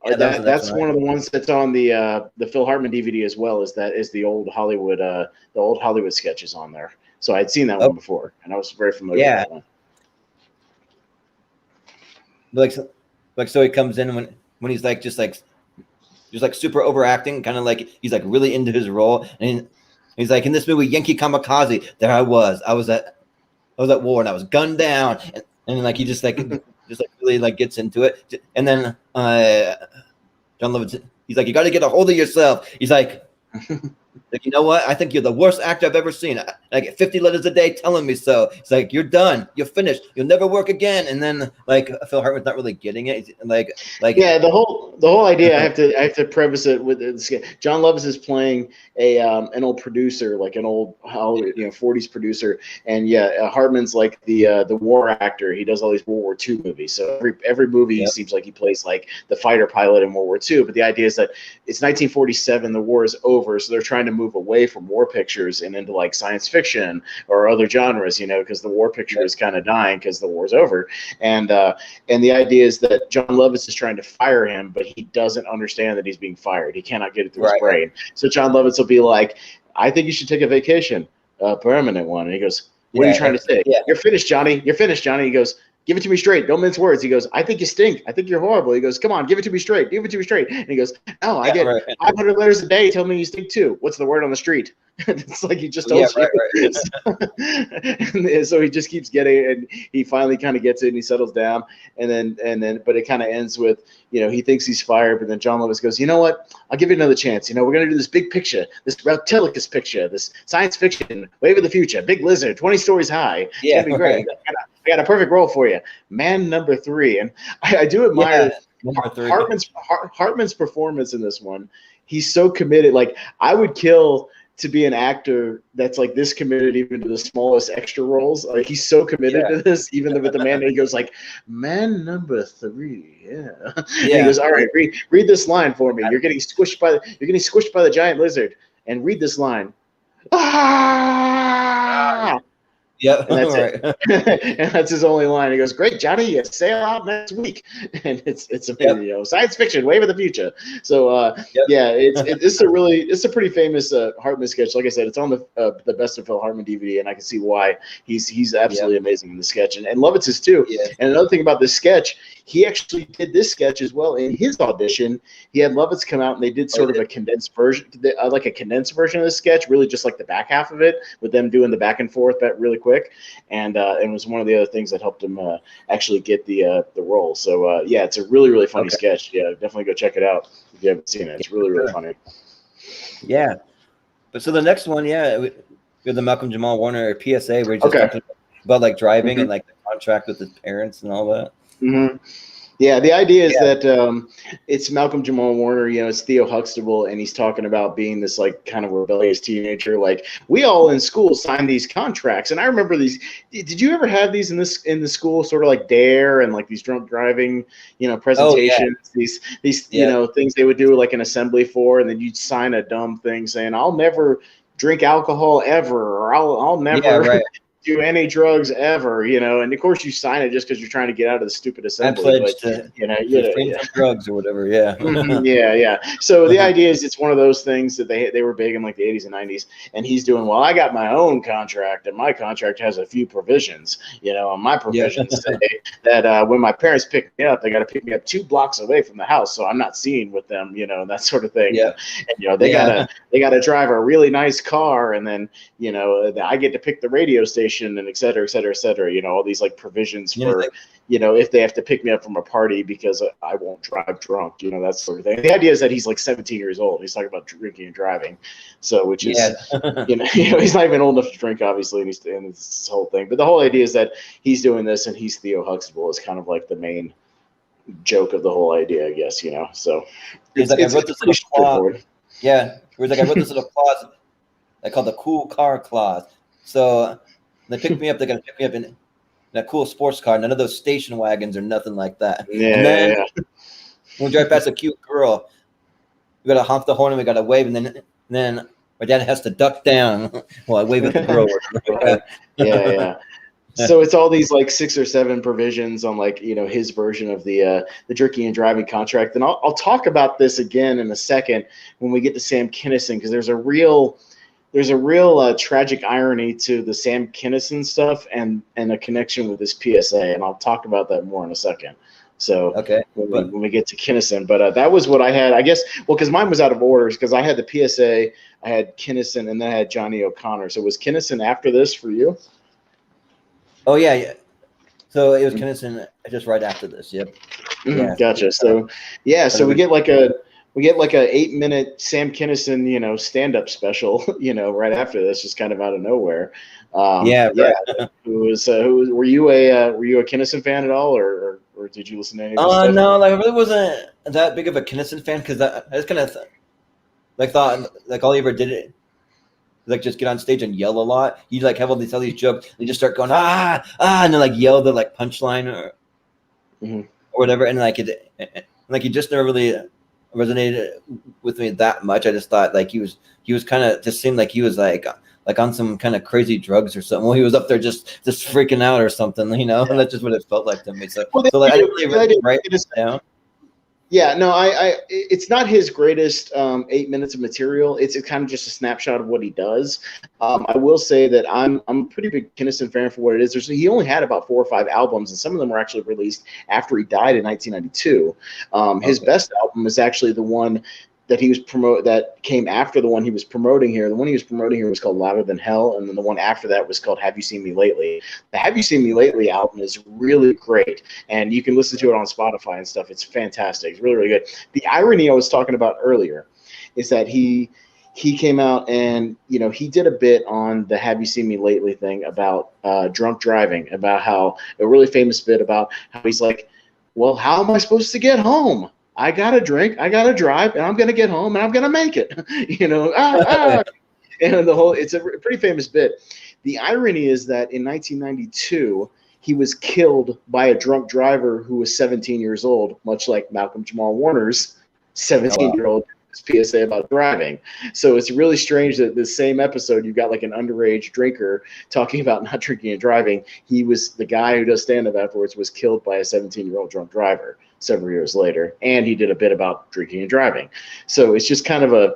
That's one of the ones that's on the Phil Hartman DVD as well. Is the old Hollywood sketches on there. So I had seen that one before, and I was very familiar with that one. Like so he comes in when he's like just like super overacting, kind of like he's like really into his role, and he's like, in this movie Yankee Kamikaze, there I was at war and I was gunned down, and like he just like really like gets into it, and then John Lovitz, he's like, you got to get a hold of yourself. He's like Like, you know what? I think you're the worst actor I've ever seen. I get 50 letters a day telling me so. It's like, you're done. You're finished. You'll never work again. And then, like, Phil Hartman's not really getting it. Like yeah, the whole idea. I have to preface it with this. John Lovitz is playing an old producer, like an old 40s producer, and Hartman's like the war actor. He does all these World War II movies. So every movie seems like he plays like the fighter pilot in World War II. But the idea is that it's 1947. The war is over, so they're trying to move away from war pictures and into like science fiction or other genres, because the war picture is kind of dying because the war's over. And the idea is that John Lovitz is trying to fire him, but he doesn't understand that he's being fired. He cannot get it through his brain. So John Lovitz will be like, I think you should take a vacation, a permanent one. And he goes, what are you trying to say? Yeah. You're finished, Johnny. You're finished, Johnny. He goes, give it to me straight. Don't mince words. He goes, I think you stink. I think you're horrible. He goes, come on, give it to me straight. Give it to me straight. And he goes, no, I get 500 letters a day. Tell me you stink too. What's the word on the street? It's like he just told you. And so he just keeps getting it, and he finally kind of gets it, and he settles down, and then, but it kind of ends with, he thinks he's fired, but then John Lovitz goes, you know what? I'll give you another chance. We're gonna do this big picture, this Reptilicus picture, this science fiction, wave of the future, big lizard, 20 stories high. It's gonna be great. I got a perfect role for you, man number 3. And I do admire Hartman's performance in this one. He's so committed. Like, I would kill to be an actor that's like this committed even to the smallest extra roles. Like, he's so committed to this, even with the man, he goes like, man number 3. And he goes, all right, read this line for me. You're getting squished by the giant lizard, and read this line. Ah! Yep. And that's it. And that's his only line. He goes, great, Johnny, you sail out next week. And it's amazing, science fiction, wave of the future. So it's a pretty famous Hartman sketch. Like I said, it's on the Best of Phil Hartman DVD, and I can see why he's absolutely amazing in the sketch. And Lovitz is too. Yeah. And another thing about this sketch, he actually did this sketch as well in his audition. He had Lovitz come out, and they did sort of a condensed version, like a condensed version of the sketch, really just like the back half of it, with them doing the back and forth that really quick. And it was one of the other things that helped him actually get the role. So it's a really, really funny sketch. Yeah, definitely go check it out if you haven't seen it. It's really, really funny. Yeah, but so the next one, we have the Malcolm Jamal Warner PSA, where he's just talking about like driving and like the contract with his parents and all that. Mm-hmm. Yeah, the idea is that it's Malcolm Jamal Warner, it's Theo Huxtable, and he's talking about being this like kind of rebellious teenager. Like, we all in school signed these contracts, and I remember these. Did you ever have these in the school, sort of like DARE and like these drunk driving, presentations? These things they would do like an assembly for, and then you'd sign a dumb thing saying, "I'll never drink alcohol ever," or "I'll never." Do any drugs ever, and of course you sign it just because you're trying to get out of the stupid assembly. I pledge to drugs or whatever. So the idea is it's one of those things that they were big in like the 80s and 90s, and he's doing, well, I got my own contract, and my contract has a few provisions, and my provisions say that when my parents pick me up, they got to pick me up 2 blocks away from the house, so I'm not seen with them, that sort of thing. And they gotta drive a really nice car, and then I get to pick the radio station, and et cetera, et cetera, et cetera. All these like provisions for, if they have to pick me up from a party because I won't drive drunk, that sort of thing. The idea is that he's like 17 years old. He's talking about drinking and driving. So, which is, he's not even old enough to drink, obviously, and this whole thing. But the whole idea is that he's doing this, and he's Theo Huxtable is kind of like the main joke of the whole idea, I guess, So I wrote this little clause. Yeah. I wrote this little clause I call the cool car clause. So they pick me up. They're gonna pick me up in a cool sports car. None of those station wagons or nothing like that. And then when we drive past a cute girl, we gotta honk the horn and we gotta wave. And then my dad has to duck down while I wave at the girl. So it's all these like 6 or 7 provisions on like his version of the drinking and driving contract. And I'll talk about this again in a second when we get to Sam Kinison, because there's a real tragic irony to the Sam Kinison stuff and a connection with this PSA, and I'll talk about that more in a second. So when we get to Kinison, but that was what I had, I guess. Well, because mine was out of order, because I had the PSA, I had Kinison, and then I had Johnny O'Connor. So was Kinison after this for you? Oh yeah. So it was Kinison just right after this. Yep. Gotcha. So so we get like a We get like a 8-minute Sam Kinison, stand-up special, right after this, just kind of out of nowhere. Yeah. Were you a Kinison fan at all, or did you listen to any of his stuff? No, like I really wasn't that big of a Kinison fan because I just kind of thought like all he ever did it like just get on stage and yell a lot. He'd like have all these jokes and just start going and then like yell the like punchline or whatever, and like he just never really resonated with me that much. I just thought like he was kind of just seemed like he was like on some kind of crazy drugs or something. Well, he was up there just freaking out or something, and that's just what it felt like to me. So like I didn't really write it down. Yeah, no, it's not his greatest 8 minutes of material. It's kind of just a snapshot of what he does. I will say that I'm a pretty big Kinison fan for what it is. He only had about 4 or 5 albums, and some of them were actually released after he died in 1992. His best album is actually the one that he was that came after the one he was promoting here. The one he was promoting here was called Louder Than Hell, and then the one after that was called Have You Seen Me Lately? The Have You Seen Me Lately album is really great, and you can listen to it on Spotify and stuff. It's fantastic. It's really, really good. The irony I was talking about earlier is that he came out and, he did a bit on the Have You Seen Me Lately thing about drunk driving, about how a really famous bit about how he's like, well, how am I supposed to get home? I got to drink, I got to drive, and I'm going to get home, and I'm going to make it, And it's a pretty famous bit. The irony is that in 1992, he was killed by a drunk driver who was 17 years old, much like Malcolm Jamal Warner's 17-year-old PSA about driving. So it's really strange that the same episode, you've got like an underage drinker talking about not drinking and driving. He was the guy who does stand-up afterwards was killed by a 17-year-old drunk driver several years later, and he did a bit about drinking and driving. So it's just kind of a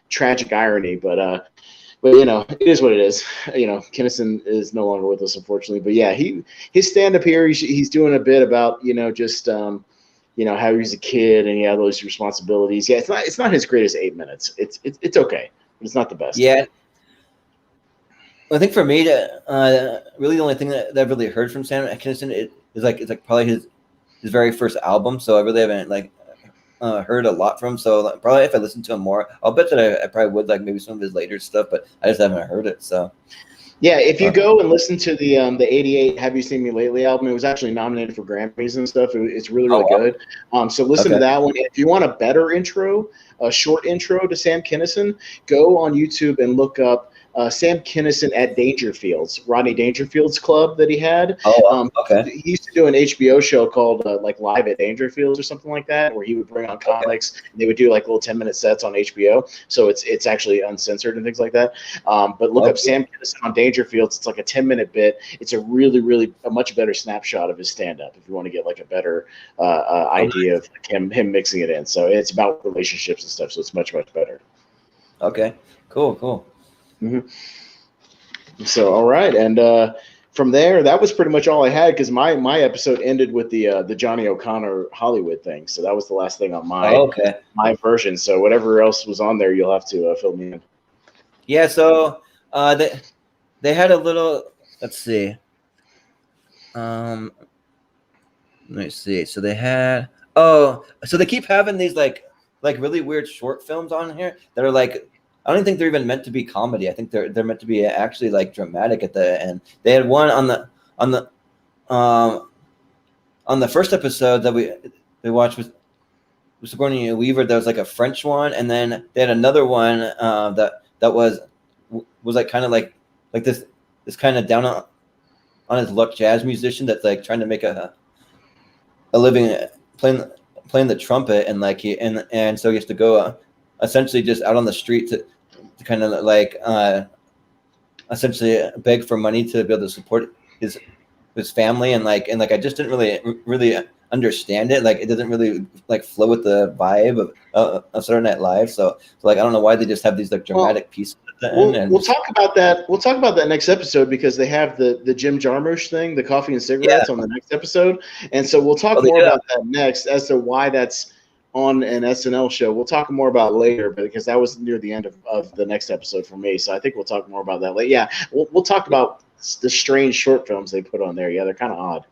tragic irony, but it is what it is. Kinison is no longer with us, unfortunately. But yeah, his stand-up here, he's doing a bit about just how he's a kid and he had all these responsibilities. Yeah, it's not his greatest 8 minutes. It's okay, but it's not the best. Yeah. I think for me, really the only thing that I've really heard from Sam Kinison is like probably his very first album. So I really haven't heard a lot from him. So probably if I listen to him more, I'll bet that I probably would like maybe some of his later stuff, but I just haven't heard it. So yeah, if you go and listen to the '88 Have You Seen Me Lately album, it was actually nominated for Grammys and stuff. It's really, really good. So listen to that one. If you want a better intro, a short intro to Sam Kinison, go on YouTube and look up Sam Kinison at Dangerfields, Rodney Dangerfield's club that he had. Okay. He used to do an HBO show called Live at Dangerfields or something like that, where he would bring on comics and they would do like little 10-minute sets on HBO. So it's actually uncensored and things like that. But look up Sam Kinison on Dangerfields. It's like a 10-minute bit. It's a really, really a much better snapshot of his stand-up if you want to get like a better idea of him mixing it in. So it's about relationships and stuff. So it's much, much better. Okay. Cool. Mm-hmm. So all right, and from there, that was pretty much all I had because my episode ended with the Johnny O'Connor Hollywood thing. So that was the last thing on my version. So whatever else was on there, you'll have to fill me in. Yeah. So they had a little. Let's see. Let me see. So they had. So they keep having these like really weird short films on here that are like. I don't think they're even meant to be comedy. I think they're meant to be actually like dramatic at the end. They had one on the first episode that we watched with Sigourney Weaver. There was like a French one, and then they had another one that was like kind of like this kind of down on his luck jazz musician that's like trying to make a living playing the trumpet, and like and so he has to go. Essentially just out on the street to kind of like essentially beg for money to be able to support his family and like I just didn't really understand it. Like it doesn't really like flow with the vibe of Saturday Night Live. So like I don't know why they just have these like dramatic pieces at the end. We'll talk about that. We'll talk about that next episode because they have the Jim Jarmusch thing, the coffee and cigarettes on the next episode, and so we'll talk more about that next as to why that's on an SNL show. We'll talk more about later, but because that was near the end of the next episode for me, so I think we'll talk more about that later. Yeah, we'll talk about the strange short films they put on there. Yeah, they're kind of odd.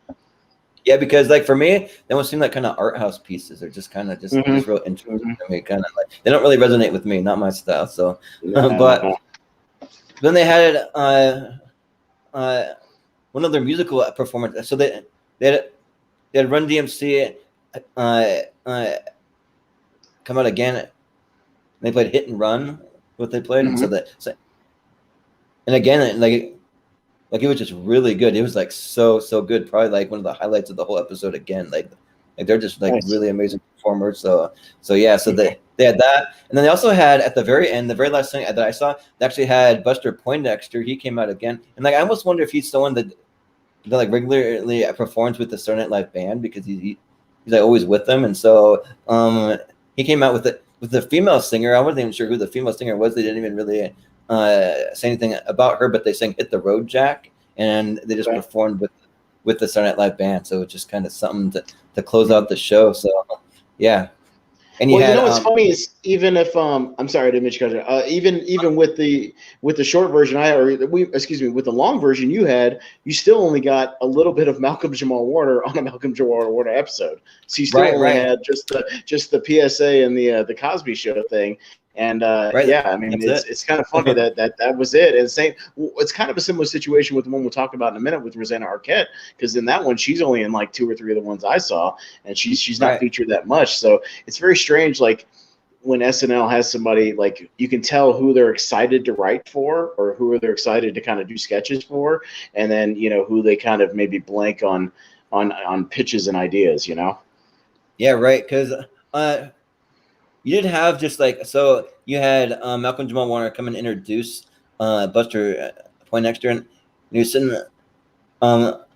Yeah, because like for me, they almost seem like kind of art house pieces. They're just kind of just real interesting to me. Kind of like they don't really resonate with me, not my style. So, but then they had one of their musical performances. So they had Run DMC come out again. They played Hit and Run. What they played, and and again, like it was just really good. It was like so good. Probably like one of the highlights of the whole episode. Again, like they're just like really amazing performers. So yeah. So they had that, and then they also had at the very end, the very last thing that I saw, they actually had Buster Poindexter. He came out again, and like I almost wonder if he's someone that like regularly performs with the Saturday Night Live band because he's like always with them, and so he came out with the female singer. I wasn't even sure who the female singer was. They didn't even really say anything about her, but they sang "Hit the Road, Jack," and they just performed with the Saturday Night Live band. So it's just kind of something to close out the show. So yeah. And you know what's funny is even if I'm sorry I didn't mention even with the short version with the long version you still only got a little bit of Malcolm Jamal Warner on a Malcolm Jamal Warner episode. So you still only had just the PSA and the Cosby Show thing. And I mean it's kind of funny that was it. And it's kind of a similar situation with the one we'll talk about in a minute with Rosanna Arquette, because in that one she's only in like 2 or 3 of the ones I saw, and she's not featured that much. So it's very strange, like when SNL has somebody, like you can tell who they're excited to write for or who they're excited to kind of do sketches for, and then who they kind of maybe blank on pitches and ideas. Yeah, right. Because you did have just like, so you had Malcolm Jamal Warner come and introduce Buster Poindexter, and he was sitting up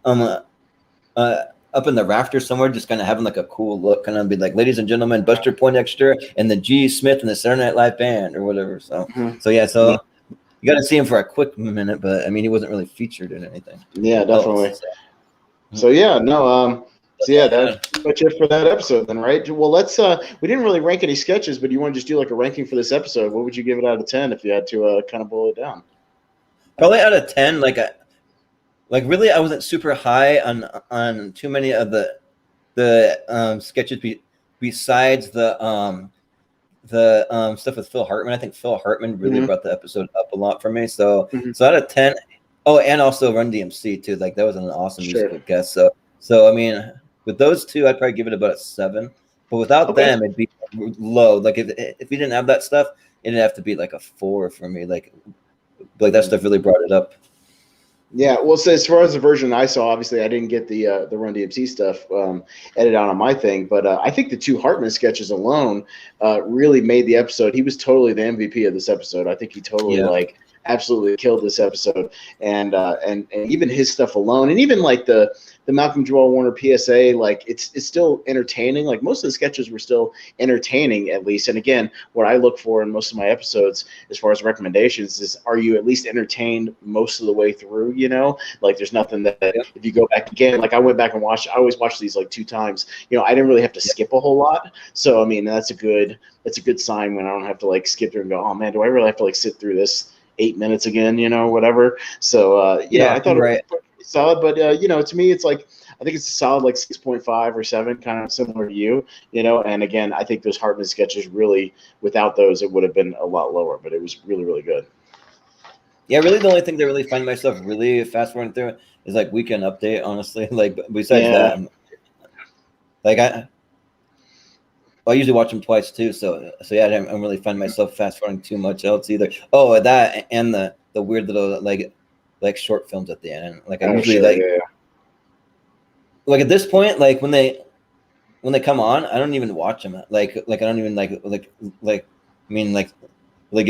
in the rafters somewhere, just kind of having like a cool look, kind of be like, "Ladies and gentlemen, Buster Poindexter and the G. Smith and the Saturday Night Live Band," or whatever. So you got to see him for a quick minute, but I mean, he wasn't really featured in anything. Yeah, definitely. So that's pretty much it for that episode then, right? Well, let's we didn't really rank any sketches, but you want to just do like a ranking for this episode. What would you give it out of 10 if you had to kind of boil it down? Probably out of 10. Like really, I wasn't super high on too many of the sketches besides the stuff with Phil Hartman. I think Phil Hartman really brought the episode up a lot for me. So out of 10. Oh, and also Run DMC too. Like that was an awesome musical guest. So I mean, with those two, I'd probably give it about a 7. But without them, it'd be low. Like if you didn't have that stuff, it'd have to be like a 4 for me. Like that stuff really brought it up. Yeah, well, so as far as the version I saw, obviously I didn't get the Run DMC stuff edited out on my thing, but I think the 2 Hartman sketches alone really made the episode. He was totally the MVP of this episode. I think he totally absolutely killed this episode, and even his stuff alone, and even like the Malcolm Jamal Warner PSA, like it's still entertaining. Like most of the sketches were still entertaining, at least. And again, what I look for in most of my episodes as far as recommendations is, are you at least entertained most of the way through? Like there's nothing that if you go back again, like I went back and watched, I always watch these like 2 times. I didn't really have to skip a whole lot. So I mean, that's a good sign when I don't have to like skip through and go, oh man, do I really have to like sit through this 8 minutes again, whatever. So I thought it was pretty solid, but to me it's like, I think it's a solid like 6.5 or 7, kind of similar to you, and again, I think those Hartman sketches really, without those it would have been a lot lower, but it was really, really good. Yeah, really the only thing that really find myself really fast forwarding through is like Weekend Update, honestly. Like besides that, like I usually watch them twice too, so yeah, I don't really find myself fast forwarding too much else either. Oh, that and the weird little like short films at the end. Like I usually like at this point, like when they come on, I don't even watch them. Like I don't even like give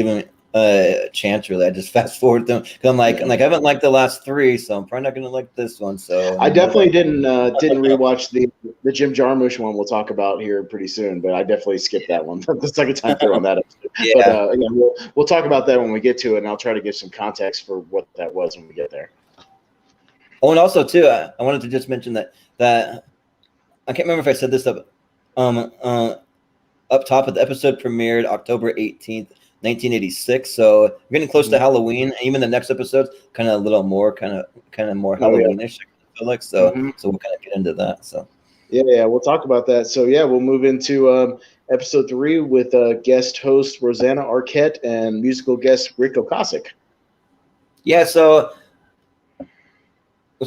them a chance really. I just fast forward them because I'm like I haven't liked the last 3, so I'm probably not gonna like this one. So I definitely didn't rewatch the Jim Jarmusch one we'll talk about here pretty soon, but I definitely skipped that one the second time through on that episode. But again, we'll talk about that when we get to it, and I'll try to give some context for what that was when we get there. Oh, and also too, I wanted to just mention that I can't remember if I said this up top, of the episode premiered October 18th, 1986. So we're getting close to Halloween. Even the next episode's kind of a little more kind of more Halloweenish. pedophilic. So so we'll kind of get into that. So yeah, we'll talk about that. So yeah, we'll move into episode 3 with guest host Rosanna Arquette and musical guest Rick Ocasek. Yeah, so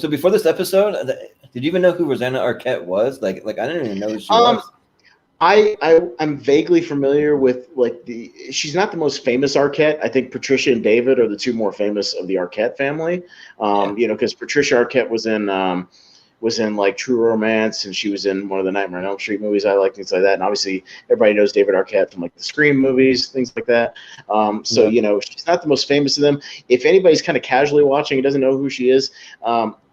before this episode, did you even know who Rosanna Arquette was? Like I didn't even know who she was. I'm vaguely familiar with she's not the most famous Arquette. I think Patricia and David are the two more famous of the Arquette family. You know, because Patricia Arquette was in like True Romance, and she was in one of the Nightmare on Elm Street movies I like, things like that. And obviously everybody knows David Arquette from like the Scream movies, things like that. So, you know, she's not the most famous of them. If anybody's kind of casually watching and doesn't know who she is,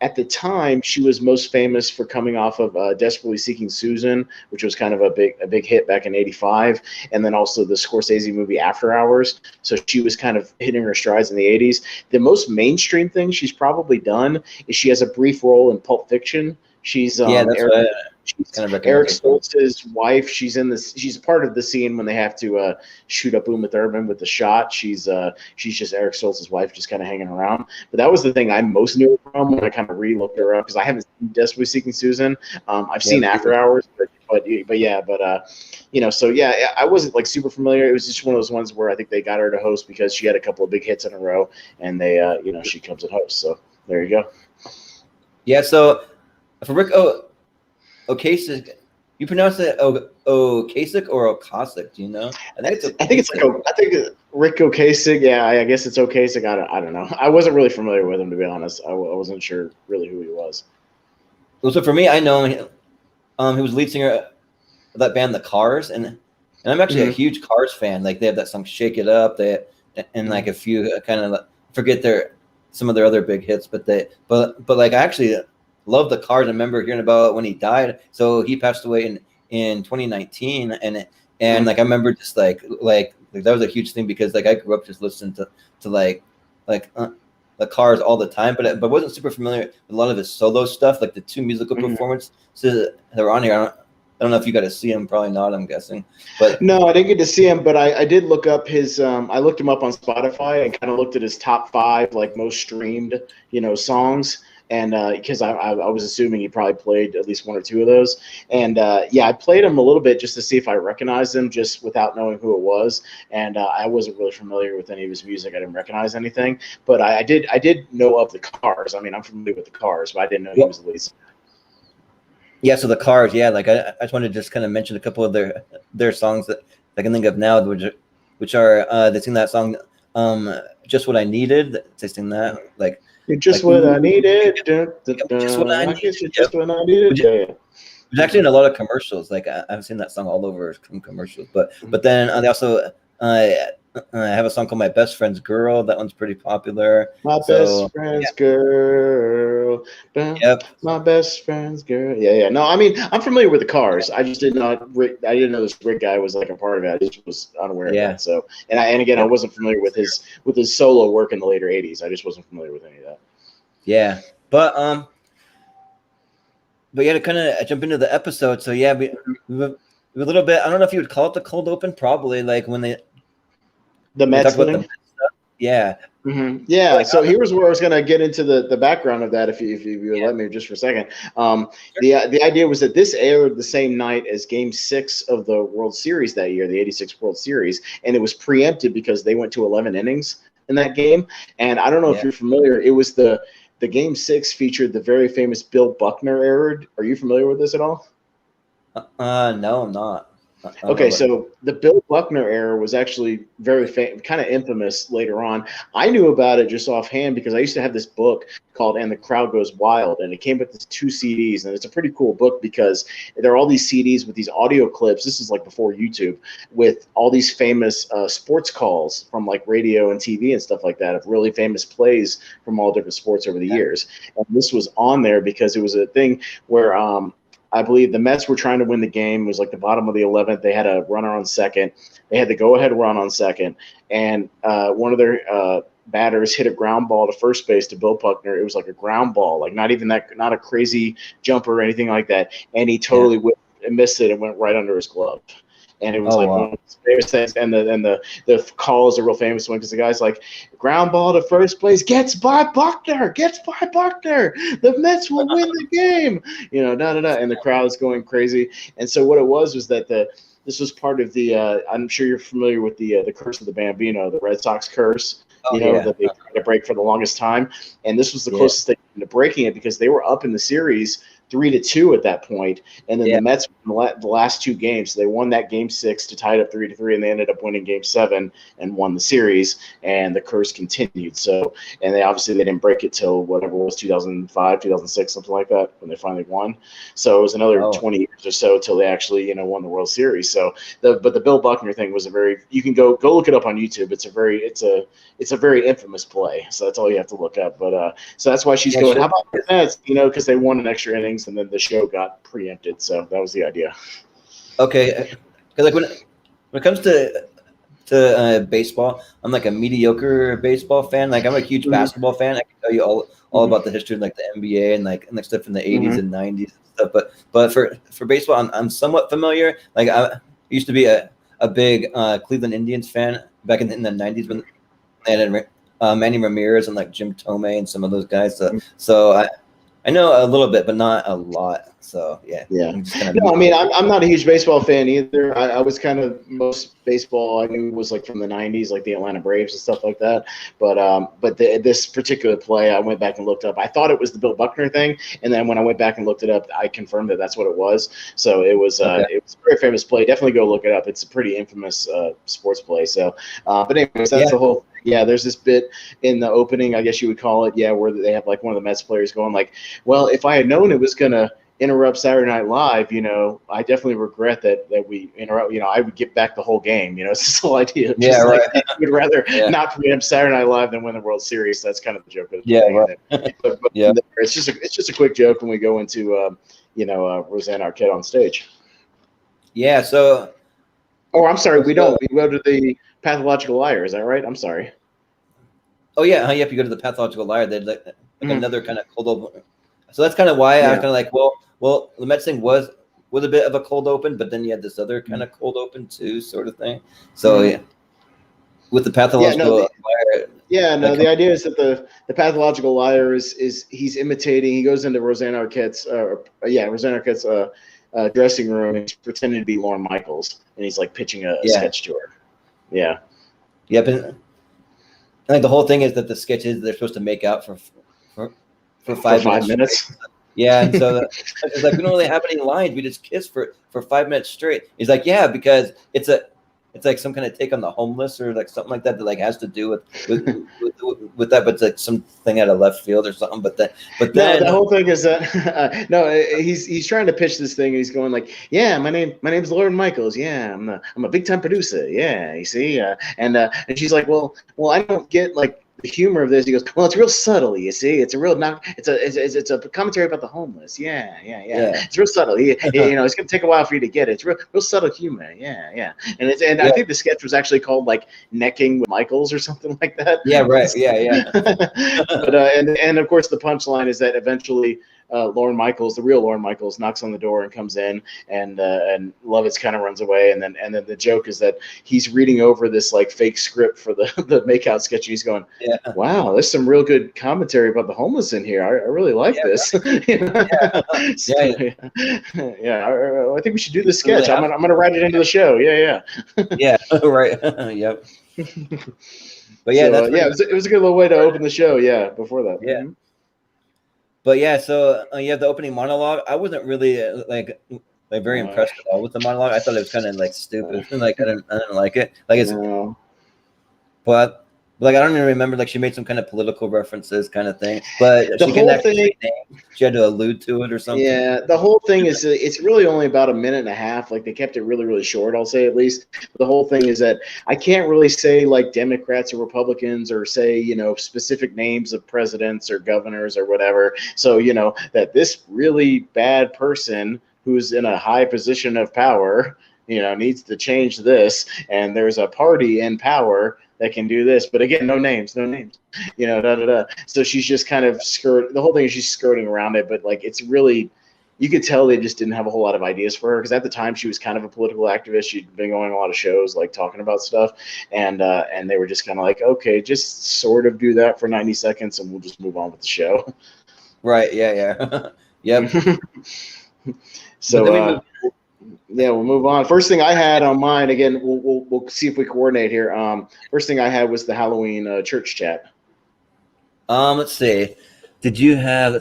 at the time she was most famous for coming off of Desperately Seeking Susan, which was kind of a big hit back in '85. And then also the Scorsese movie After Hours. So she was kind of hitting her strides in the '80s. The most mainstream thing she's probably done is she has a brief role in Pulp Fiction. She's she's kind of Eric Stoltz's wife. She's in this. She's part of the scene when they have to shoot up Uma Thurman with the shot. She's just Eric Stoltz's wife, just kind of hanging around. But that was the thing I most knew her from when I kind of re-looked her up, because I haven't seen Desperately Seeking Susan. I've seen After Hours, but you know, so yeah, I wasn't like super familiar. It was just one of those ones where I think they got her to host because she had a couple of big hits in a row, and they you know, she comes and hosts. So there you go. Yeah, so for Rick Ocasek, you pronounce it Ocasek or Ocasek? Do you know? I think Rick Ocasek. Yeah, I guess it's Ocasek. I don't know. I wasn't really familiar with him, to be honest. I wasn't sure really who he was. Well, so for me, I know him. He was lead singer of that band, The Cars, and I'm actually a huge Cars fan. Like they have that song "Shake It Up," and like a few kind of forget some of their other big hits, but like I actually love The Cars. I remember hearing about it when he died. So he passed away in 2019, and like I remember just like that was a huge thing, because like I grew up just listening to like The Cars all the time, but wasn't super familiar with a lot of his solo stuff, like the 2 musical performances that were on here. I don't know if you got to see him. Probably not, I'm guessing. But no, I didn't get to see him, but I did look up his. I looked him up on Spotify and kind of looked at his top 5 like most streamed, you know, songs. And because I was assuming he probably played at least 1 or 2 of those. And yeah, I played him a little bit just to see if I recognized him, just without knowing who it was. And I wasn't really familiar with any of his music. I didn't recognize anything, but I did know of The Cars. I mean, I'm familiar with The Cars, but I didn't know he was the lead singer. Yeah, so The Cars, yeah, like I just wanted to just kind of mention a couple of their songs that I can think of now, which are they sing that song, Just What I Needed. They sing that, like you're just what I needed. Just what I needed. Just what I needed. Yeah. It's actually in a lot of commercials. Like I've seen that song all over commercials. But then they also I have a song called My Best Friend's Girl. That one's pretty popular. Best friend's girl. My best friend's girl. Yeah. No, I mean, I'm familiar with The Cars. I just didn't know this Rick guy was like a part of it. I just was unaware of that. So, and again, I wasn't familiar with his solo work in the later '80s. I just wasn't familiar with any of that. Yeah, but yeah, to kind of jump into the episode. So yeah, we a little bit. I don't know if you would call it the cold open. Probably like when the Mets thing. Yeah. Mm-hmm. Yeah. Like, so here's where I was going to get into the background of that, if you let me just for a second. The idea was that this aired the same night as Game 6 of the World Series that year, the '86 World Series, and it was preempted because they went to 11 innings in that game. And I don't know if you're familiar. It was the Game 6 featured the very famous Bill Buckner error. Are you familiar with this at all? No, I'm not. Okay, so the Bill Buckner error was actually very kind of infamous later on. I knew about it just offhand because I used to have this book called And the Crowd Goes Wild, and it came with 2 CDs, and it's a pretty cool book because there are all these CDs with these audio clips. This is like before YouTube, with all these famous sports calls from like radio and TV and stuff like that, of really famous plays from all different sports over the years. And this was on there because it was a thing where I believe the Mets were trying to win the game. It was like the bottom of the 11th. They had a runner on second. They had the go-ahead run on second, and one of their batters hit a ground ball to first base to Bill Buckner. It was like a ground ball, like not a crazy jumper or anything like that. And he totally missed it and went right under his glove. And it was one of the famous things, and the call is a real famous one because the guy's like, ground ball to first place, gets by Buckner. The Mets will win the game. And the crowd's going crazy. And so what it was that this was part of the I'm sure you're familiar with the curse of the Bambino, the Red Sox curse. That they tried to break for the longest time, and this was the closest they came to breaking it because they were up in the series 3-2 at that point, and then the Mets won the last two games. So they won that game 6 to tie it up 3-3, and they ended up winning game 7 and won the series. And the curse continued. So, and they didn't break it till whatever it was, 2005, 2006, something like that, when they finally won. So it was another 20 years or so till they actually won the World Series. So but the Bill Buckner thing was you can go look it up on YouTube. It's a very infamous play. So that's all you have to look up. But so that's why she's going. How about the Mets? Because they won an extra innings, and then the show got preempted. So that was the idea. Okay, because when it comes to baseball, I'm like a mediocre baseball fan. Like I'm a huge basketball fan. I can tell you all about the history of like the NBA and like stuff in the 80s and 90s and stuff. But for baseball, I'm somewhat familiar. Like I used to be a big Cleveland Indians fan back in the 90s when they had Manny Ramirez and like Jim Tomei and some of those guys. So I know a little bit, but not a lot. So yeah. I'm not a huge baseball fan either. I was kind of most baseball I knew was like from the 90s, like the Atlanta Braves and stuff like that. But this particular play, I went back and looked up. I thought it was the Bill Buckner thing, and then when I went back and looked it up, I confirmed that that's what it was. So it was a very famous play. Definitely go look it up. It's a pretty infamous sports play. So, but anyways, that's the whole. Yeah, there's this bit in the opening, I guess you would call it, where they have like one of the Mets players going like, well, if I had known it was going to interrupt Saturday Night Live, I definitely regret that we interrupt, I would get back the whole game, it's this whole idea. We'd rather not preempt Saturday Night Live than win the World Series. That's kind of the joke of the play. But it's just a quick joke when we go into, Roseanne Arquette on stage. Yeah, so. Oh, I'm sorry, we don't. We go to the Pathological Liar. Is that right? I'm sorry. Oh yeah, you have to go to the Pathological Liar. They like another kind of cold open. So that's kind of why I was kind of like, well, the Mets thing was a bit of a cold open, but then you had this other kind of cold open too, sort of thing. So with the Pathological Liar. The idea is that the Pathological Liar is he's imitating. He goes into Roseanne Arquette's dressing room, and he's pretending to be Lorne Michaels, and he's like pitching a sketch to her. Yeah. Yep. And like the whole thing is that the sketch is they're supposed to make out for 5 minutes. Yeah, and so it's like we don't really have any lines. We just kiss for 5 minutes straight. He's like, yeah, because it's like some kind of take on the homeless or like something like that like has to do with that, but it's like something out of left field or something. But then the whole thing is that he's trying to pitch this thing, and he's going like, yeah, my name's Lorne Michaels. Yeah, I'm a big time producer. Yeah, you see, and she's like, well, I don't get like the humor of this. He goes, well, it's real subtle. You see, it's a real it's a commentary about the homeless. Yeah. It's real subtle. It's going to take a while for you to get it. It's real subtle humor. Yeah. And I think the sketch was actually called like Necking with Michaels or something like that. Yeah, right. Yeah. But and of course the punchline is that eventually Lorne Michaels, the real Lorne Michaels, knocks on the door and comes in, and Lovitz kind of runs away, and then the joke is that he's reading over this like fake script for the makeout sketch. And he's going, wow, there's some real good commentary about the homeless in here. I really like this. Right. I think we should do this sketch. I'm gonna write it into the show. Yeah. Yeah. Right. Yep. But yeah, it was a good little way to open the show. Yeah, before that. Yeah. Mm-hmm. But yeah, so you have the opening monologue. I wasn't really like very impressed at all with the monologue. I thought it was kind of like stupid. Like I didn't like it. Like it's, but like I don't even remember. Like she made some kind of political references, kind of thing. But she couldn't actually say names. She had to allude to it or something. Yeah, the whole thing is it's really only about a minute and a half. Like they kept it really, really short. I'll say at least. But the whole thing is that I can't really say like Democrats or Republicans or say specific names of presidents or governors or whatever. So that this really bad person who's in a high position of power, needs to change this, and there's a party in power that can do this, but again, no names. So she's just kind of the whole thing is she's skirting around it, but like it's really, you could tell they just didn't have a whole lot of ideas for her, because at the time she was kind of a political activist. She'd been going on a lot of shows like talking about stuff, and they were just kind of like, okay, just sort of do that for 90 seconds and we'll just move on with the show. Right. Yeah. Yep. So yeah, we'll move on. First thing I had on mine, again, we'll see if we coordinate here. First thing I had was the Halloween church chat. Let's see. Did you have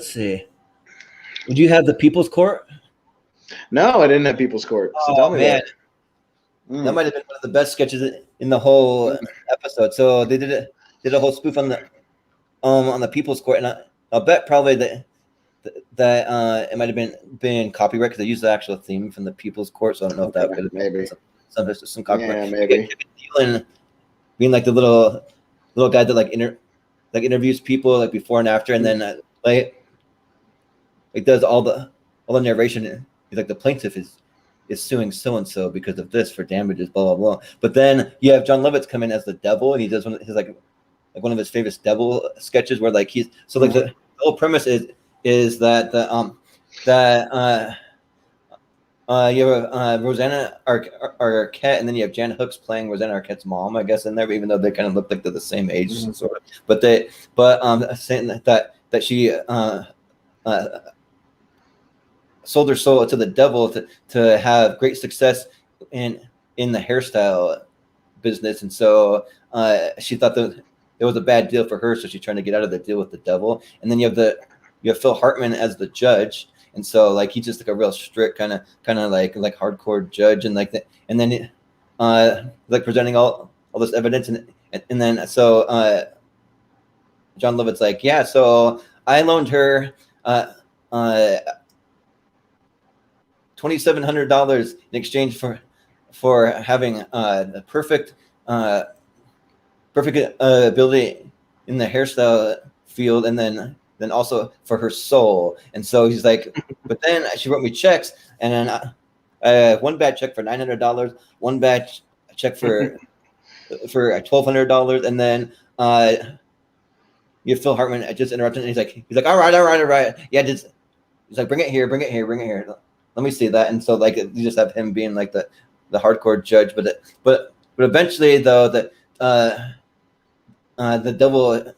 the People's Court? No, I didn't have People's Court. So tell me man. that. That might have been one of the best sketches in the whole episode. So they did a whole spoof on the People's Court, and I'll bet probably that it might have been copyright because they used the actual theme from the People's Court. So I don't know if that could have maybe some copyright. Yeah, maybe. Kevin being like the little guy that interviews people like before and after, and then like does all the narration. He's like, the plaintiff is suing so and so because of this for damages, blah blah blah. But then you have John Lovitz come in as the devil, and he does one of his famous devil sketches where like he's so like the whole premise is that you have Rosanna Arquette, and then you have Jan Hooks playing Rosanna Arquette's mom, I guess, in there, even though they kind of look like they're the same age, sort of. But saying that she sold her soul to the devil to have great success in the hairstyle business, and so she thought that it was a bad deal for her, so she's trying to get out of the deal with the devil. And then you have Phil Hartman as the judge. And so like he's just like a real strict kind of like hardcore judge, and like that, and then like presenting all this evidence, and then so John Lovett's like, yeah, so I loaned her $2,700 in exchange for having a perfect ability in the hairstyle field, and then also for her soul. And so he's like, but then she wrote me checks, and then one bad check for $900, one bad check for $1,200, and then you have Phil Hartman just interrupted, and he's like, all right, yeah, he's like, bring it here, let me see that. And so like you just have him being like the hardcore judge, but eventually though that the devil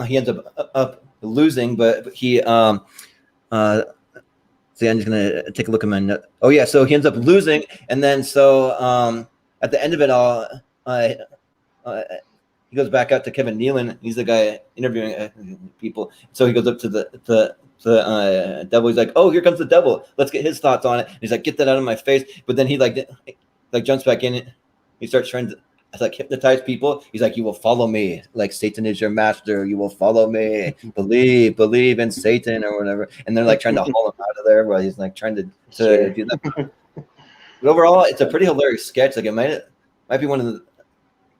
he ends up losing, but he see, I'm just gonna take a look at my note. Oh yeah, so he ends up losing, and then so at the end of it all, he goes back out to Kevin Nealon. He's the guy interviewing people. So he goes up to the devil. He's like, "Oh, here comes the devil. Let's get his thoughts on it." And he's like, "Get that out of my face!" But then he like jumps back in. He starts trying to like hypnotize people. He's like, "You will follow me. Like Satan is your master. You will follow me. Believe in Satan or whatever." And they're like trying to haul him out of there while he's like trying to do that. But overall, it's a pretty hilarious sketch. Like it might be one of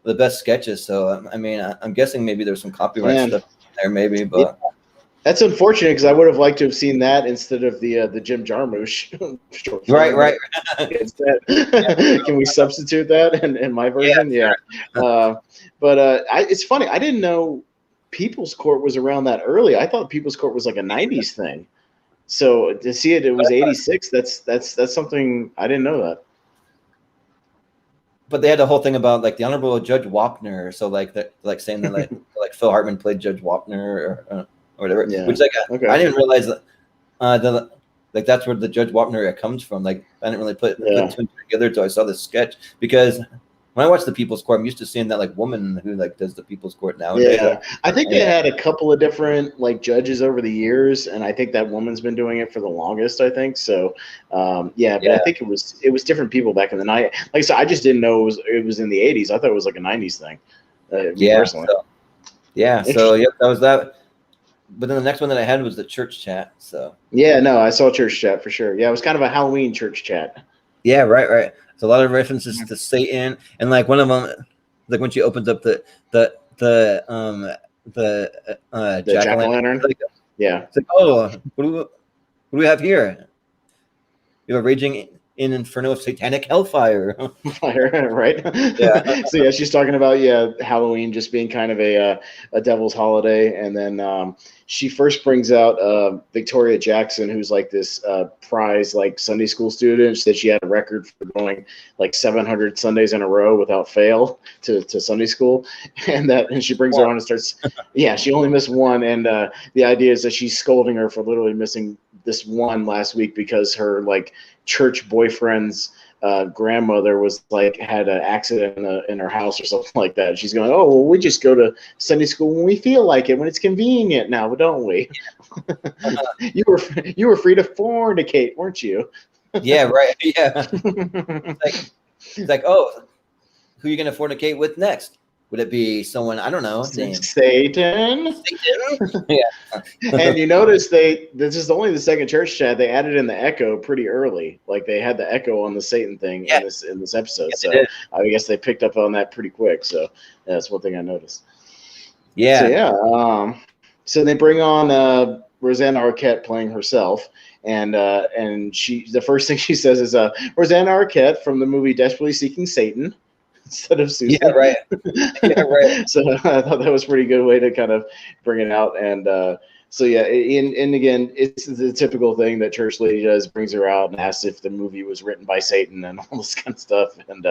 the best sketches. So I mean, I'm guessing maybe there's some copyright stuff in there, maybe, but. Yeah. That's unfortunate because I would have liked to have seen that instead of the Jim Jarmusch short film. Right. Can we substitute that in my version? Yeah. But it's funny. I didn't know People's Court was around that early. I thought People's Court was like a '90s thing. So to see it was '86. That's something I didn't know that. But they had the whole thing about like the Honorable Judge Wapner. So like saying that like Phil Hartman played Judge Wapner or whatever, which like I didn't realize that like that's where the Judge Wapner comes from. Like I didn't really put two and two together until I saw this sketch, because when I watch the People's Court, I'm used to seeing that like woman who like does the People's Court nowadays. Yeah, I think they had a couple of different like judges over the years, and I think that woman's been doing it for the longest. I think so. But I think it was different people back in the night. Like I said, I just didn't know it was in the '80s. I thought it was like a '90s thing. Personally. So yep, that was that. But then the next one that I had was the church chat. So I saw church chat for sure. Yeah, it was kind of a Halloween church chat. Yeah, right. So a lot of references to Satan, and like one of them, like when she opens up the jack-o'-lantern. Like, it's like, oh, what do we have here? You have a raging in Inferno, satanic hellfire. Right? Yeah. So yeah, she's talking about Halloween just being kind of a devil's holiday, and then she first brings out Victoria Jackson, who's like this prize like Sunday school student. She said she had a record for going like 700 Sundays in a row without fail to Sunday school, and she brings her on and starts. Yeah, she only missed one, and the idea is that she's scolding her for literally missing this one last week because her like church boyfriend's grandmother was like had an accident in her house or something like that. She's going, oh well, we just go to Sunday school when we feel like it, when it's convenient now, don't we? You were free to fornicate, weren't you? Yeah, right. Yeah. It's like, oh, who are you gonna fornicate with next? Would it be someone, I don't know, Satan? Satan? Yeah. And you notice this is only the second church chat. They added in the echo pretty early. Like they had the echo on the Satan thing in this episode. Yes, so I guess they picked up on that pretty quick. So that's one thing I noticed. Yeah. So yeah. So they bring on Rosanna Arquette playing herself. And the first thing she says is Rosanna Arquette from the movie Desperately Seeking Satan. Instead of Susan. Yeah, right. Yeah, right. So I thought that was a pretty good way to kind of bring it out. And so yeah, and again, it's the typical thing that church lady does, brings her out and asks if the movie was written by Satan and all this kind of stuff. And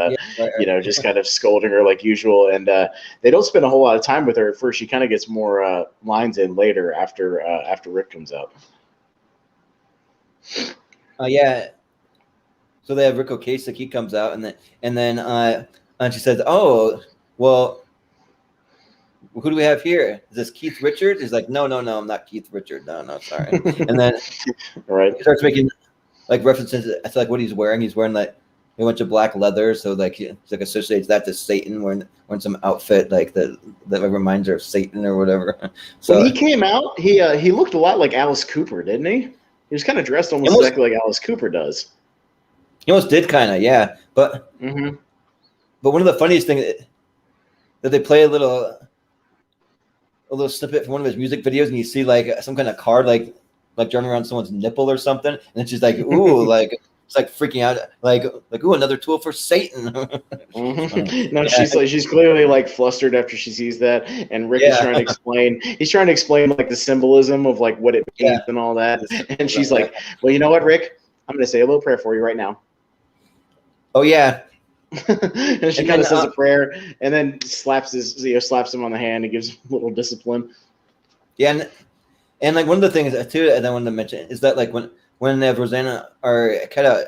just kind of scolding her like usual. And they don't spend a whole lot of time with her at first. She kind of gets more lines in later after Rick comes out. Yeah. So they have Rick Ocasek. He comes out, and then she says, "Oh, well, who do we have here? Is this Keith Richards?" He's like, "No, I'm not Keith Richards. No, sorry." And then right, he starts making like references to like what he's wearing. He's wearing like a bunch of black leather, so like he like associates that to Satan, wearing some outfit like that reminds her of Satan or whatever. So when he came out, he looked a lot like Alice Cooper, didn't he? He was kind of dressed almost exactly like Alice Cooper does. He almost did kind of, yeah, but. Mm-hmm. But one of the funniest things that they play a little snippet from one of his music videos, and you see like some kind of card like driving around someone's nipple or something, and it's just like ooh, like it's like freaking out, like ooh, another tool for Satan. Mm-hmm. No, she's clearly like flustered after she sees that, and Rick is trying to explain. He's trying to explain like the symbolism of like what it means and all that, and she's like, "Well, you know what, Rick? I'm going to say a little prayer for you right now." Oh yeah. And she kind of says a prayer and then slaps him on the hand and gives him a little discipline. Yeah, and like one of the things too that I wanted to mention is that like when Rosanna are kind of,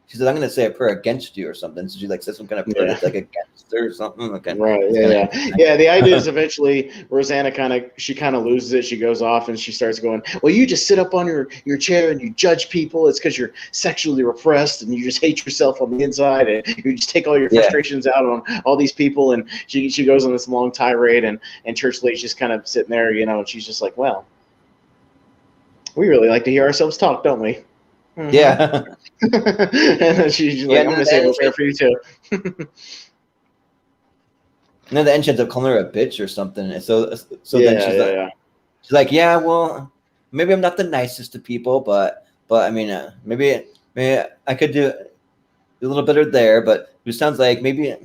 she said, "I'm going to say a prayer against you" or something. So she like says some kind of prayer that's like against her or something. Okay. Right. Yeah. The idea is eventually Rosanna kind of loses it. She goes off and she starts going, "Well, you just sit up on your chair and you judge people. It's because you're sexually repressed and you just hate yourself on the inside and you just take all your frustrations out on all these people." And she goes on this long tirade and church lady's just kind of sitting there, and she's just like, "Well, we really like to hear ourselves talk, don't we?" Mm-hmm. Yeah. And she's like, "I'm going to say a prayer for you too." And then the end she ends up calling her a bitch or something. And so then she's like, "Yeah, well, maybe I'm not the nicest to people, but I mean, maybe I could do a little better there. But it sounds like maybe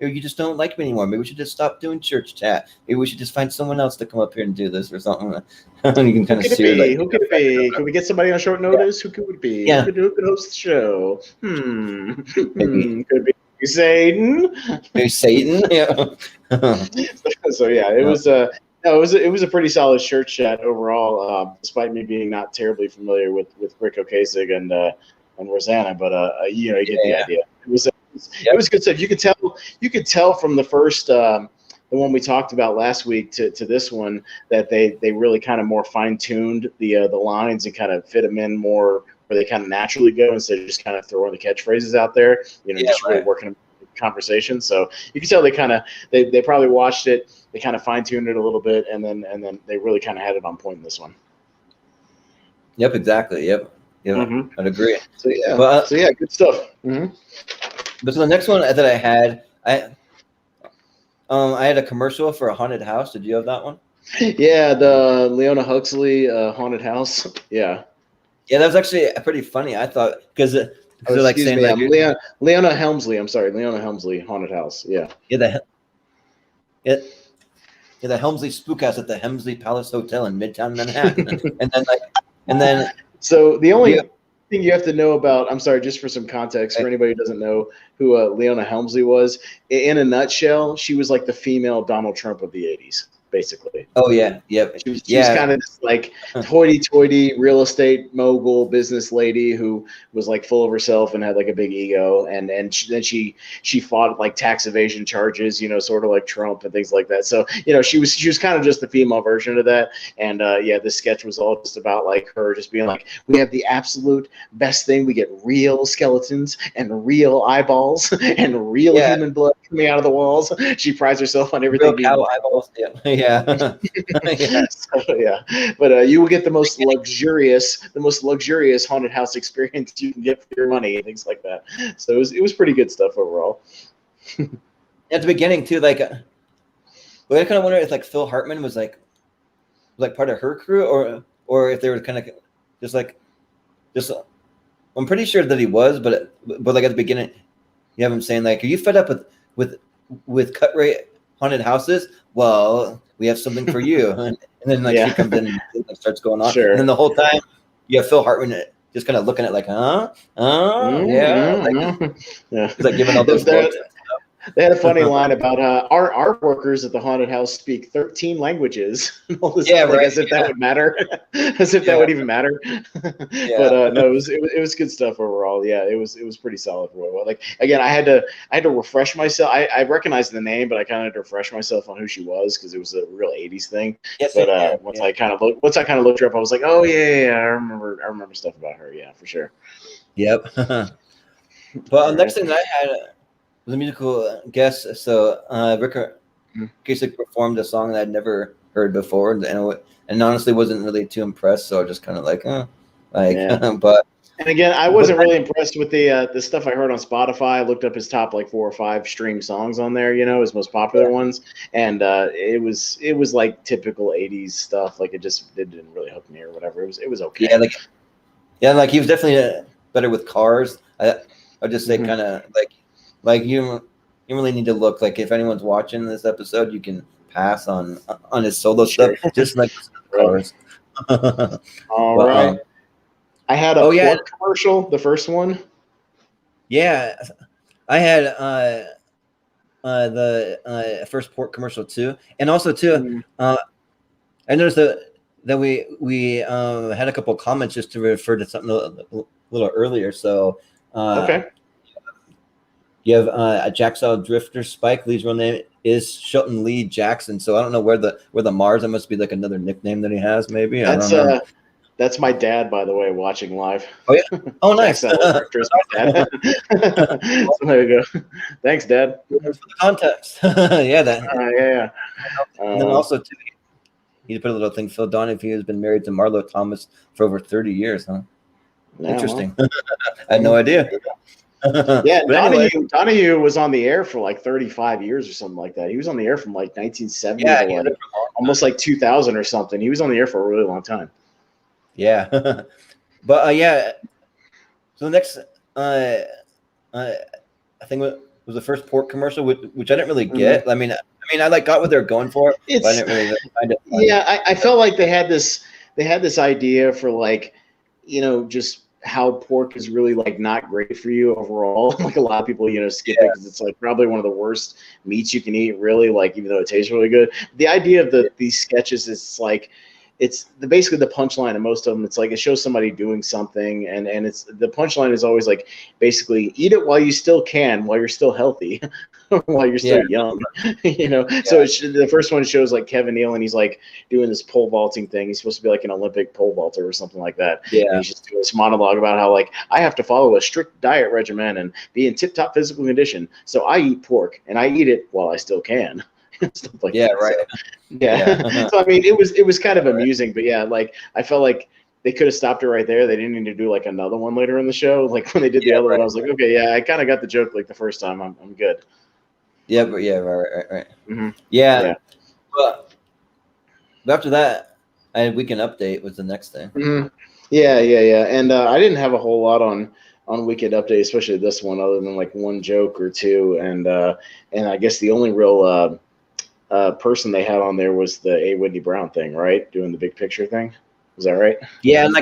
you just don't like me anymore. Maybe we should just stop doing church chat. Maybe we should just find someone else to come up here and do this or something." You can kind of see her, like, who could it be? Could we get somebody on short notice? Who could it be? Yeah. Who could host the show? Could be Satan. Maybe Satan. Yeah. So yeah, it was it was a pretty solid church chat overall, despite me being not terribly familiar with Rick Ocasek and Rosanna, but you get the idea. It was good stuff. You could tell from the first the one we talked about last week to this one that they really kind of more fine-tuned the lines and kind of fit them in more where they kind of naturally go instead of just kind of throwing the catchphrases out there, really working conversation. So you can tell they probably watched it, they kind of fine-tuned it a little bit, and then they really kind of had it on point in this one. Yep, exactly. Yep. Mm-hmm. I'd agree. So yeah, good stuff. Mm-hmm. But so the next one that I had, I had a commercial for a haunted house. Did you have that one? Yeah, the Leona Huxley haunted house. Yeah. Yeah, that was actually pretty funny, I thought, because Oh, So like excuse saying me, like Leona Helmsley. I'm sorry, Leona Helmsley, Haunted House. Yeah. yeah, it yeah, the Helmsley Spook House at the Helmsley Palace Hotel in Midtown Manhattan, and then So the only yeah, thing you have to know about, I'm sorry, just for some context for anybody who doesn't know who Leona Helmsley was, in a nutshell, she was like the female Donald Trump of the '80s, basically. oh yeah, yep, She was kind yeah, of this like hoity-toity real estate mogul business lady who was like full of herself and had like a big ego, and then she fought like tax evasion charges, sort of like Trump and things like that. So she was kind of just the female version of that. And yeah, this sketch was all just about like her just being like, we have the absolute best thing. We get real skeletons and real eyeballs and real yeah, human blood coming out of the walls. She prides herself on everything real being cow eyeballs, yeah, yeah, yeah. so, yeah, but you will get the most luxurious haunted house experience you can get for your money and things like that. So it was pretty good stuff overall. At the beginning too, like, well, I kind of wonder if like Phil Hartman was like part of her crew, or if they were kind of just. I'm pretty sure that he was, but like at the beginning, you have him saying like, "Are you fed up with cut rate haunted houses? Well, we have something for you." And then like she comes in and starts going on, Sure. and then the whole time you have Phil Hartman just kind of looking at like, yeah, yeah. he's like giving all those looks. They had a funny line about our workers at the haunted house speak 13 languages. All this stuff, like, as if that would matter, as if that would even matter. But no, it was good stuff overall. Yeah, it was pretty solid for a while. Like again, I had to refresh myself. I recognized the name, but I kind of had to refresh myself on who she was because it was a real '80s thing. Yes, but once I kind of looked her up, I was like, oh yeah, I remember stuff about her. Yeah, for sure. Yep. But next thing that I had was a musical guest. So Rick Kasem performed a song that I'd never heard before, and honestly wasn't really too impressed. So I just kind of like, but. And again, I wasn't really impressed with the stuff I heard on Spotify. I looked up his top like 4 or 5 stream songs on there, his most popular ones, and it was like typical '80s stuff. Like it didn't really hook me or whatever. It was okay. Like he was definitely better with cars. I'd just say kind of like you really need to look, like if anyone's watching this episode, you can pass on his solo stuff, just like cars. All right. I had a pork commercial, the first one. Yeah, I had the first pork commercial too, and also too, I noticed that we had a couple of comments just to refer to something a little earlier. So okay. You have a Jacksaw Drifter. Spike Lee's real name is Shelton Lee Jackson. So I don't know where the Mars. That must be like another nickname that he has. Maybe I don't know. That's my dad, by the way, watching live. Oh yeah. Oh nice. Drifter is my dad. So there you go. Thanks, Dad. For the context. Yeah. Yeah. And then also too, he put a little thing. Phil Donahue has been married to Marlo Thomas for over 30 years. Huh? Yeah, interesting. Well. I had no idea. Yeah, Donahue was on the air for like 35 years or something like that. He was on the air from like 1970 to like almost like 2000 or something. He was on the air for a really long time. Yeah. But yeah. So the next I think was the first pork commercial, which I didn't really get. I mean I like got what they're going for, but I didn't really find it. Yeah, I felt like they had this idea for like, just how pork is really like not great for you overall. Like a lot of people, skip it because it's like probably one of the worst meats you can eat, really, like even though it tastes really good. The idea of these sketches is like, it's basically the punchline of most of them. It's like it shows somebody doing something, and it's the punchline is always like basically eat it while you still can, while you're still healthy, while you're still young, So the first one shows like Kevin Neal, and he's like doing this pole vaulting thing. He's supposed to be like an Olympic pole vaulter or something like that. Yeah, and he's just doing this monologue about how like I have to follow a strict diet regimen and be in tip-top physical condition, so I eat pork and I eat it while I still can. Stuff like that. Right. So, yeah. So I mean, it was kind of amusing, but yeah, like I felt like they could have stopped it right there. They didn't need to do like another one later in the show. Like when they did the other one, I was like, okay, yeah, I kind of got the joke like the first time. I'm good. Yeah, but yeah, right. Mm-hmm. Yeah. But after that, Weekend Update was the next thing. Mm-hmm. Yeah. And I didn't have a whole lot on on Weekend Update, especially this one, other than like one joke or two, and I guess the only real person they had on there was the A. Whitney Brown thing, right? Doing the big picture thing. Is that right? Yeah, and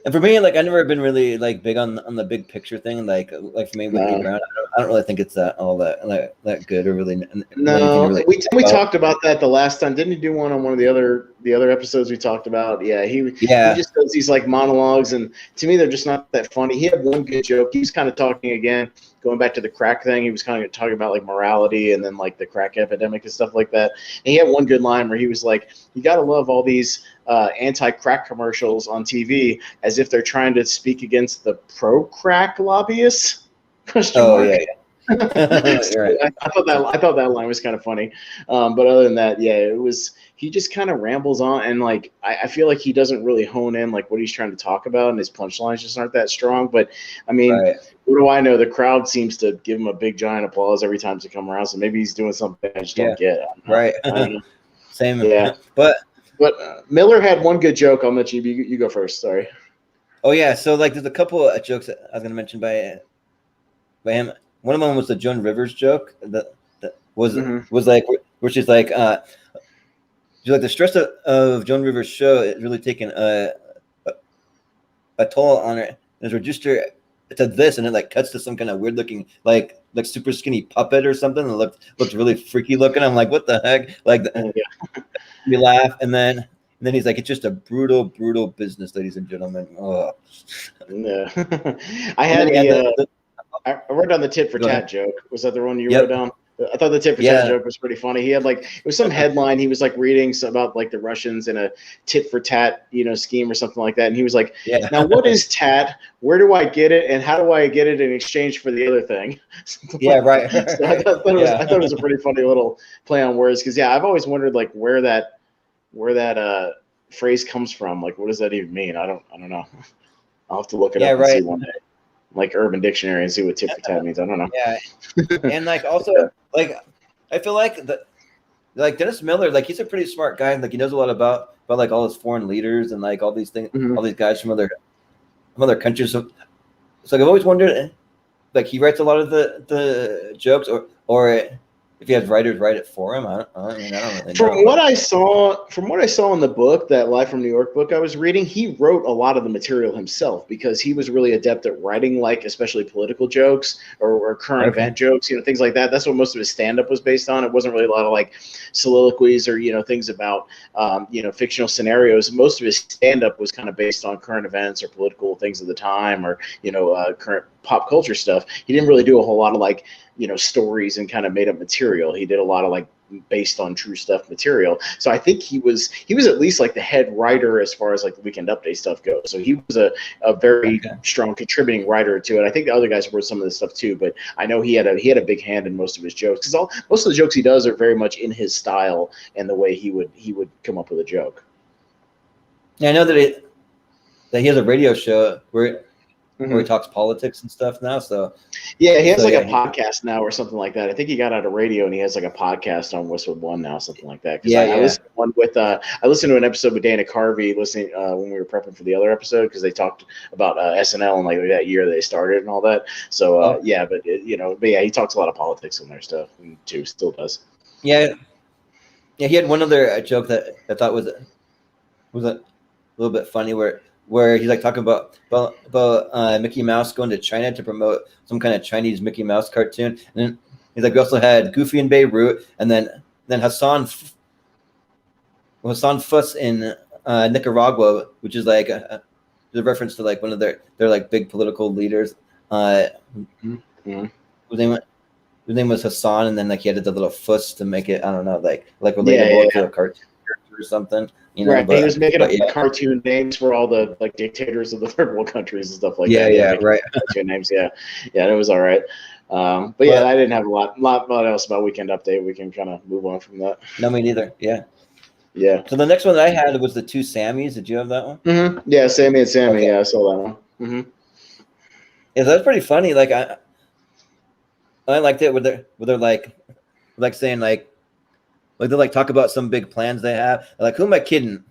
and for me, like I've never been really like big on the big picture thing. Like for me, Whitney Brown, I don't really think it's all that good or really. No, really we talked about that the last time. Didn't he do one on one of the other episodes we talked about? Yeah, he just does these like monologues, and to me, they're just not that funny. He had one good joke. He was kind of talking again, going back to the crack thing. He was kind of talking about like morality and then like the crack epidemic and stuff like that. And he had one good line where he was like, "You got to love all these anti-crack commercials on TV as if they're trying to speak against the pro-crack lobbyists." Yeah. So Right. I thought that line was kind of funny, but other than that, yeah, it was. He just kind of rambles on, and like I feel like he doesn't really hone in like what he's trying to talk about, and his punchlines just aren't that strong. But I mean, what do I know? The crowd seems to give him a big giant applause every time they come around, so maybe he's doing something I just don't get. Right. I don't know. Same. Yeah, but Miller had one good joke. I'll let you go first. Sorry. Oh yeah, so like there's a couple of jokes that I was gonna mention by him. One of them was the Joan Rivers joke that was like where she's like the stress of Joan Rivers' show is really taking a toll on her. There's reduced her to this, and it like cuts to some kind of weird looking like super skinny puppet or something that looked really freaky looking. I'm like, what the heck? Like we laugh, and then he's like, it's just a brutal business, ladies and gentlemen. Oh. Yeah. I wrote down the tit for tat joke. Was that the one you wrote down? I thought the tit for tat joke was pretty funny. He had like, it was some headline. He was like reading about like the Russians in a tit for tat, scheme or something like that. And he was like, now what is tat? Where do I get it? And how do I get it in exchange for the other thing? Yeah, right. So I thought it was a pretty funny little play on words. Cause I've always wondered like where that phrase comes from. Like, what does that even mean? I don't know. I'll have to look it up and see one day. Like Urban Dictionary and see what tit for tat means. I don't know. Yeah, and like also like I feel like like Dennis Miller, like he's a pretty smart guy, and like he knows a lot about like all his foreign leaders and like all these things, all these guys from other countries. So like I've always wondered, like he writes a lot of the jokes, or if he has writers write it for him. I don't really know. From what I saw in the book, that Live from New York book I was reading, he wrote a lot of the material himself because he was really adept at writing, like especially political jokes or current event jokes, things like that. That's what most of his stand-up was based on. It wasn't really a lot of like soliloquies or things about fictional scenarios. Most of his stand-up was kind of based on current events or political things of the time or current pop culture stuff. He didn't really do a whole lot of like stories and kind of made up material. He did a lot of like based on true stuff material. So I think he was at least like the head writer as far as like the Weekend Update stuff goes. So he was a very strong contributing writer to it. I think the other guys wrote some of this stuff too, but I know he had a big hand in most of his jokes because most of the jokes he does are very much in his style and the way he would come up with a joke. Yeah, I know that he has a radio show where he talks politics and stuff now. So yeah, he has a podcast now or something like that. I think he got out of radio and he has like a podcast on Westwood One now, something like that. I listened to an episode with Dana Carvey when we were prepping for the other episode because they talked about SNL and like that year they started and all that. So he talks a lot of politics in their stuff too. Still does. Yeah. He had one other joke that I thought was a little bit funny where he's like talking about Mickey Mouse going to China to promote some kind of Chinese Mickey Mouse cartoon, and then he's like, we also had Goofy in Beirut, and then Hassan Fuss in Nicaragua, which is like a reference to like one of their like big political leaders. Whose name was Hassan, and then like he added the little fuss to make it, I don't know, like relatable to a cartoon or something. Right, he was making up cartoon names for all the like dictators of the third world countries and stuff like that. Yeah, right. Cartoon names, yeah, it was all right. I didn't have a lot else about Weekend Update. We can kind of move on from that. No, me neither. Yeah. So the next one that I had was the two Sammys. Did you have that one? Mm-hmm. Yeah, Sammy and Sammy. Okay. Yeah, I saw that one. Mm-hmm. Yeah, that's pretty funny. Like I liked it. Where they're like saying like they like talk about some big plans they have. They're like, who am I kidding?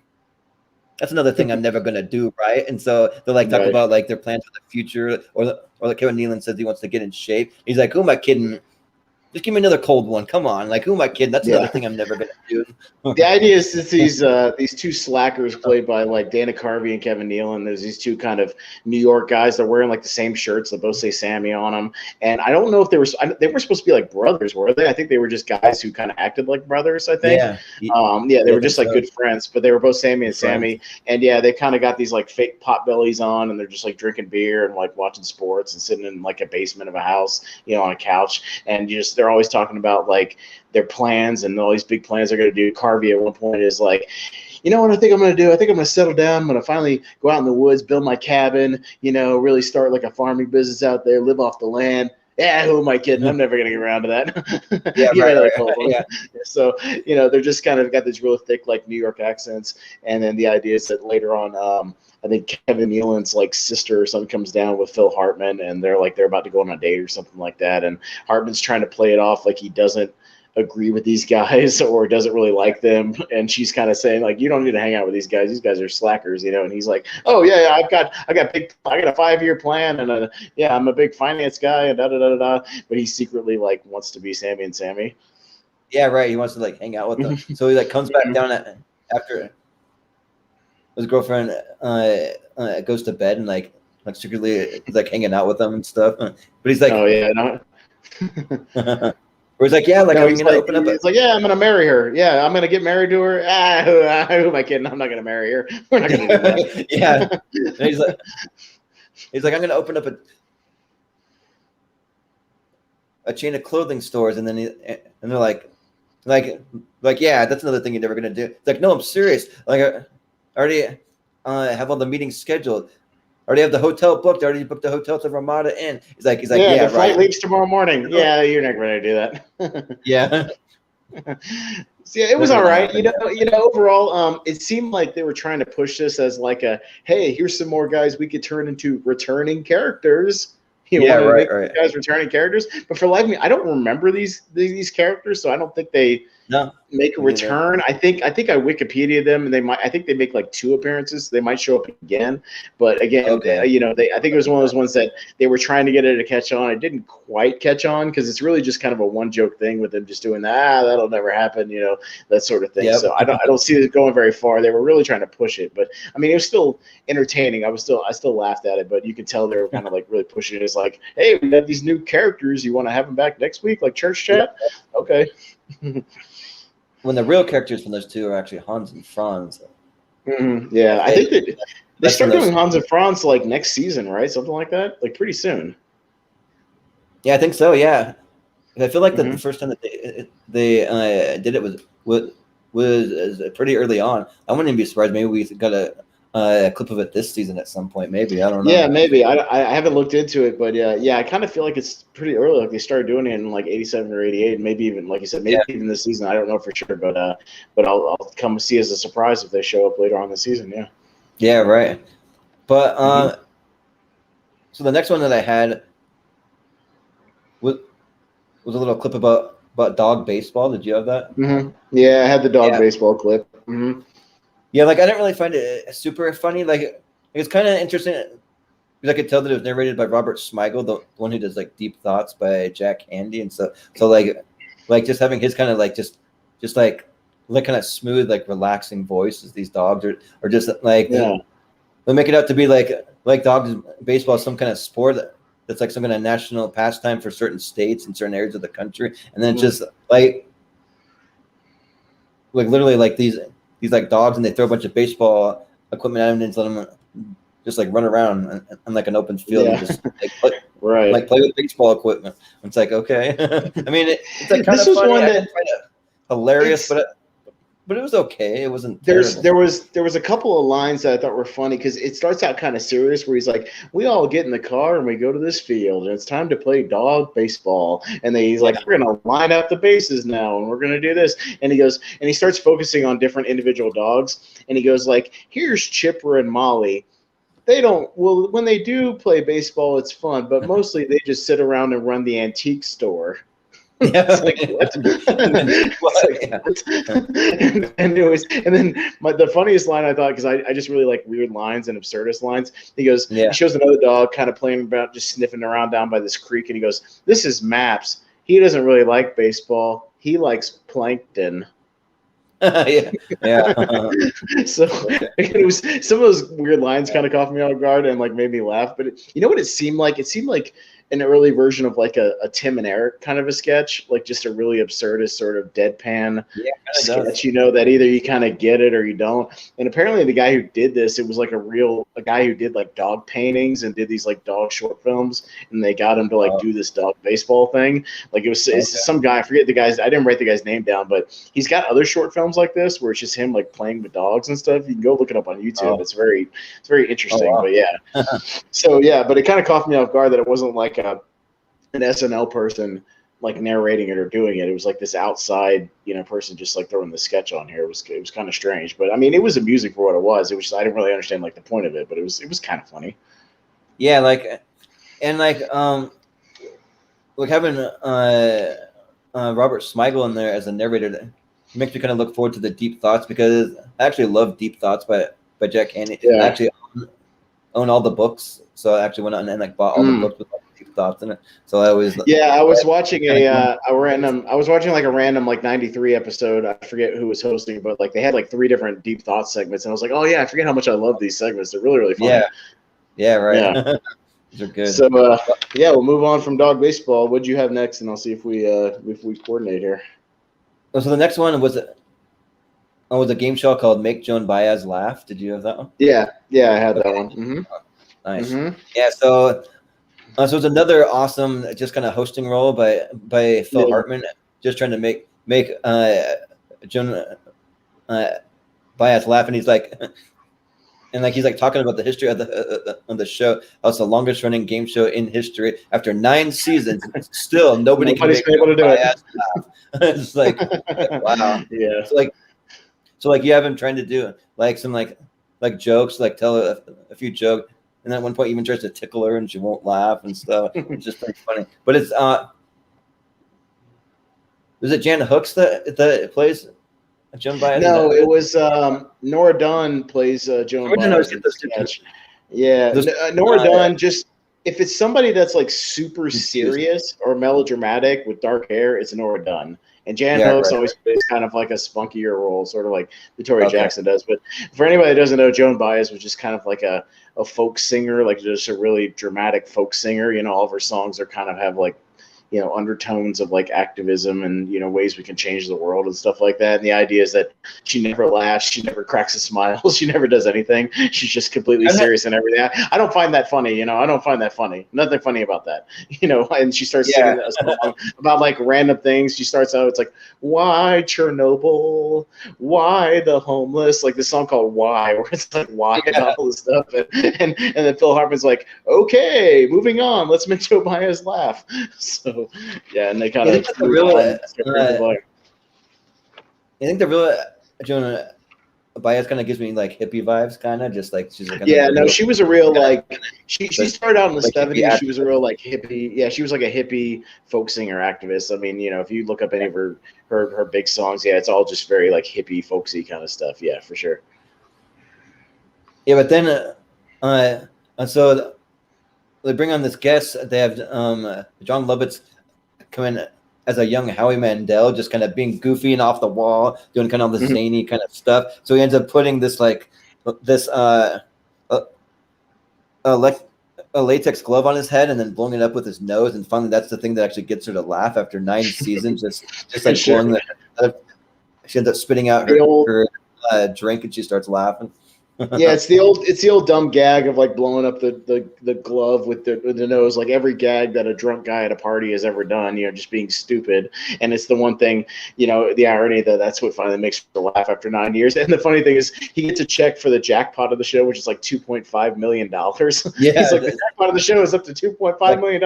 that's another thing I'm never gonna do, right? And so they'll like talk about like their plans for the future, or like Kevin Nealon says he wants to get in shape. He's like, who am I kidding? Just give me another cold one. Come on. Like, who am I kidding? That's another thing I'm never going to do. The idea is that these two slackers played by like Dana Carvey and Kevin Nealon. There's these two kind of New York guys. They're wearing like the same shirts. They both say Sammy on them. And I don't know if they were supposed to be like brothers, were they? I think they were just guys who kind of acted like brothers, I think. They were just like good friends, but they were both Sammy and Sammy. And yeah, they kind of got these like fake pot bellies on, and they're just like drinking beer and like watching sports and sitting in like a basement of a house, on a couch. And they're always talking about like their plans and all these big plans they're going to do. Carvey at one point is like, you know what I think I'm going to do? I think I'm going to settle down. I'm going to finally go out in the woods, build my cabin, really start like a farming business out there, live off the land. Yeah, who am I kidding? I'm never going to get around to that. Yeah. So, they're just kind of got these real thick, like New York accents. And then the idea is that later on, I think Kevin Nealon's like sister or something comes down with Phil Hartman, and they're about to go on a date or something like that. And Hartman's trying to play it off like he doesn't agree with these guys or doesn't really like them, and she's kind of saying like, you don't need to hang out with these guys are slackers, and he's like, oh yeah, I got a 5-year plan, and I'm a big finance guy, and but he secretly like wants to be Sammy and Sammy. Yeah, right. He wants to like hang out with them. So he like comes back down after his girlfriend goes to bed, and like secretly he's like hanging out with them and stuff, but he's like, oh yeah, no. Where he's like, yeah, like, I'm gonna open up. It's like, yeah, I'm gonna marry her. Yeah, I'm gonna get married to her. Who am I kidding? I'm not gonna marry her. We're not gonna do that. Yeah. And he's like, I'm gonna open up a chain of clothing stores, and then they're like, yeah, that's another thing you're never gonna do. It's like, no, I'm serious. Like, I already have all the meetings scheduled. Already have the hotel booked. I already booked the hotel to Ramada Inn. He's like, yeah, the flight leaves tomorrow morning. Yeah, you're not going to do that. Yeah. So, yeah, it was all right. Overall, it seemed like they were trying to push this as like hey, here's some more guys we could turn into returning characters. Right. Guys returning characters, but for life of me, I don't remember these characters, so I don't think they make a return. I think I Wikipedia them, and I think they make like 2 appearances. They might show up again, but again, I think it was one of those ones that they were trying to get it to catch on. It didn't quite catch on because it's really just kind of a one joke thing with them just doing that. That'll never happen, that sort of thing. Yep. So I don't see it going very far. They were really trying to push it, but I mean, it was still entertaining. I still laughed at it, but you could tell they were kind of like really pushing it. It's like, hey, we have these new characters. You want to have them back next week, like Church Chat? Yeah. Okay. When the real characters from those two are actually Hans and Franz. Mm-hmm. Yeah, I think they start doing Hans and Franz like next season, right? Something like that, like pretty soon. Yeah, I think so. Yeah, I feel like the first time that they did it was pretty early on. I wouldn't even be surprised. Maybe we got a clip of it this season at some point. Maybe, I don't know. Yeah, maybe. I haven't looked into it, but yeah, I kind of feel like it's pretty early. Like they started doing it in like 87 or 88, maybe even like you said, even this season. I don't know for sure, but I'll come see as a surprise if they show up later on this season. Yeah. Yeah. Right. But so the next one that I had was a little clip about dog baseball. Did you have that? Mm-hmm. Yeah, I had the dog baseball clip. Mm-hmm. Yeah, like I didn't really find it super funny. Like it's kind of interesting because I could tell that it was narrated by Robert Smigel, the one who does like Deep Thoughts by Jack Handy, and so like just having his kind of like just like kind of smooth, like relaxing voice as these dogs are just like they make it out to be like dogs baseball is some kind of sport that's like some kind of national pastime for certain states and certain areas of the country, and then just like literally like these like dogs, and they throw a bunch of baseball equipment at them and just let them just like run around on like an open field and just like play with baseball equipment. It's like, okay. I mean, it's like kind of funny. I didn't find it hilarious, but it was okay. It wasn't terrible. There was a couple of lines that I thought were funny because it starts out kind of serious where he's like, we all get in the car and we go to this field and it's time to play dog baseball. And then he's like, we're going to line up the bases now and we're going to do this. And he goes, and he starts focusing on different individual dogs. And he goes like, here's Chipper and Molly. When they do play baseball, it's fun, but mostly they just sit around and run the antique store. It's like, what? And then the funniest line I thought, because I just really like weird lines and absurdist lines. He goes, he shows another dog kind of playing about, just sniffing around down by this creek, and he goes, "This is Maps. He doesn't really like baseball. He likes plankton." Yeah. So it was, some of those weird lines kind of caught me off guard and like made me laugh. But you know what it seemed like? It seemed like an early version of like a Tim and Eric kind of a sketch, like just a really absurdist sort of deadpan sketch, you know, that either you kind of get it or you don't. And apparently the guy who did this, it was like a guy who did like dog paintings and did these like dog short films, and they got him to like do this dog baseball thing. Like it's some guy, I forget the guy's, I didn't write the guy's name down, but he's got other short films like this where it's just him like playing with dogs and stuff. You can go look it up on YouTube. It's very interesting. But yeah. So yeah, but it kind of caught me off guard that it wasn't like an SNL person like narrating it or doing it. It was like this outside, you know, person just like throwing the sketch on here. It was kind of strange, but I mean, it was amusing for what it was. It was just, I didn't really understand like the point of it, but it was kind of funny. Yeah, like having Robert Smigel in there as a narrator makes me kind of look forward to the Deep Thoughts, because I actually love Deep Thoughts by Jack Haney. I actually own all the books, so I actually went out and like bought all the books with like Deep Thoughts in it. So I always I was watching like a random like 93 episode. I forget who was hosting, but like they had like 3 different Deep Thoughts segments, and I was like, oh yeah, I forget how much I love these segments. They're really funny. Yeah, right. Yeah. These are good. So we'll move on from dog baseball. What'd you have next? And I'll see if we coordinate here. So the next one was a game show called Make Joan Baez Laugh. Did you have that one? Yeah, I had that one. Mm-hmm. Nice. Mm-hmm. Yeah, so it's another awesome just kind of hosting role by Phil Hartman, just trying to make Joan Baez laugh, and he's like talking about the history of the show. It's the longest running game show in history. After 9 seasons, still nobody's can make able to do it. Laugh. It's like, wow. Yeah. So you have him trying to do like some like jokes, like tell a few jokes, and at one point even tries to tickle her and she won't laugh and stuff. It's just pretty funny. But it's is it Jan Hooks that plays Joan Baez? No, it was Nora Dunn plays Joan Baez. Yeah, Nora Dunn, just if it's somebody that's like super serious or melodramatic with dark hair, it's Nora Dunn. And Jan Hooks always plays kind of like a spunkier role, sort of like Victoria Jackson does. But for anybody that doesn't know, Joan Baez was just kind of like a folk singer, like just a really dramatic folk singer. You know, all of her songs are kind of have like, you know, undertones of like activism and, you know, ways we can change the world and stuff like that. And the idea is that she never laughs, she never cracks a smile, she never does anything. She's just completely serious and everything. I don't find that funny, you know. I don't find that funny. Nothing funny about that, you know. And she starts singing a song about like random things. She starts out, it's like, why Chernobyl? Why the homeless? Like this song called Why, where it's like why and all this stuff. And then Phil Hartman's like, okay, moving on, let's make Joe Baez laugh. So yeah, and they kind of. I think the real Joan Baez kind of gives me like hippie vibes, kind of just like she's like. She was a real like she started out in the 70s. She was a real like hippie. Yeah, she was like a hippie folk singer activist. I mean, you know, if you look up any of her big songs, it's all just very like hippie folksy kind of stuff. Yeah, for sure. Yeah, but then so they bring on this guest. They have John Lovitz come in as a young Howie Mandel, just kind of being goofy and off the wall, doing kind of the zany kind of stuff. So he ends up putting this like this a latex glove on his head and then blowing it up with his nose. And finally, that's the thing that actually gets her to laugh after 9 seasons. Just like blowing she ends up spitting out her drink and she starts laughing. Yeah, it's the old dumb gag of like blowing up the glove with the nose, like every gag that a drunk guy at a party has ever done, you know, just being stupid. And it's the one thing, you know, the irony that's what finally makes her laugh after 9 years. And the funny thing is he gets a check for the jackpot of the show, which is like $2.5 million. Yeah, he's like, the jackpot of the show is up to $2.5 million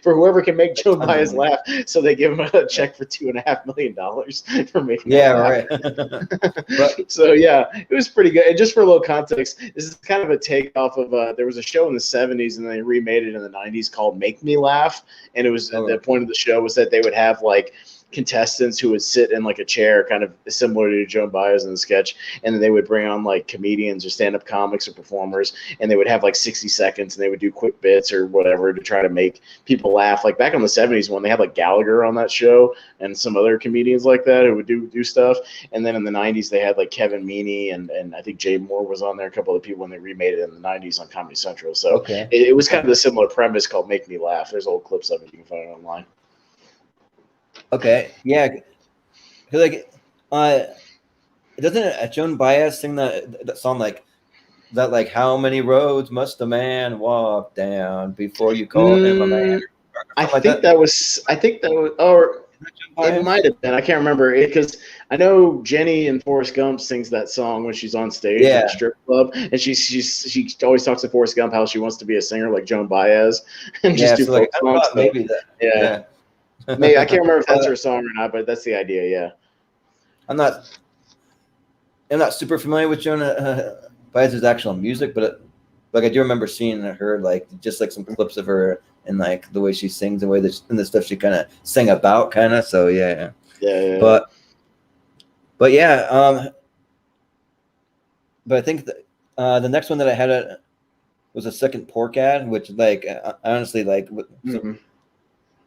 for whoever can make Joan Baez laugh. So they give him a check for $2.5 million for making. Yeah, right. So yeah, it was pretty good. And just for a little context, this is kind of a takeoff of there was a show in the 70s and they remade it in the 90s called Make Me Laugh, and it was the point of the show was that they would have like contestants who would sit in like a chair, kind of similar to Joan Baez in the sketch, and then they would bring on like comedians or stand-up comics or performers, and they would have like 60 seconds and they would do quick bits or whatever to try to make people laugh. Like back in the 70s when they had like Gallagher on that show and some other comedians like that who would do stuff, and then in the 90s they had like Kevin Meaney and I think Jay Moore was on there, a couple of people when they remade it in the 90s on Comedy Central. So it was kind of a similar premise called Make Me Laugh. There's old clips of it, you can find it online. Okay, yeah, like, doesn't Joan Baez sing that song like that? Like, how many roads must a man walk down before you call him a man? I think that was, or it might have been. I can't remember it because I know Jenny in Forrest Gump sings that song when she's on stage at the strip club, and she always talks to Forrest Gump how she wants to be a singer like Joan Baez and just do folk songs. Maybe that. Yeah. Maybe I can't remember if that's her song or not, but that's the idea. Yeah, I'm not super familiar with Joan Baez's actual music, but like I do remember seeing her like just like some clips of her and like the way she sings, the way that and the stuff she kind of sang about, kind of. So yeah. But yeah, but I think the next one that I had was a second pork ad, which like I honestly like.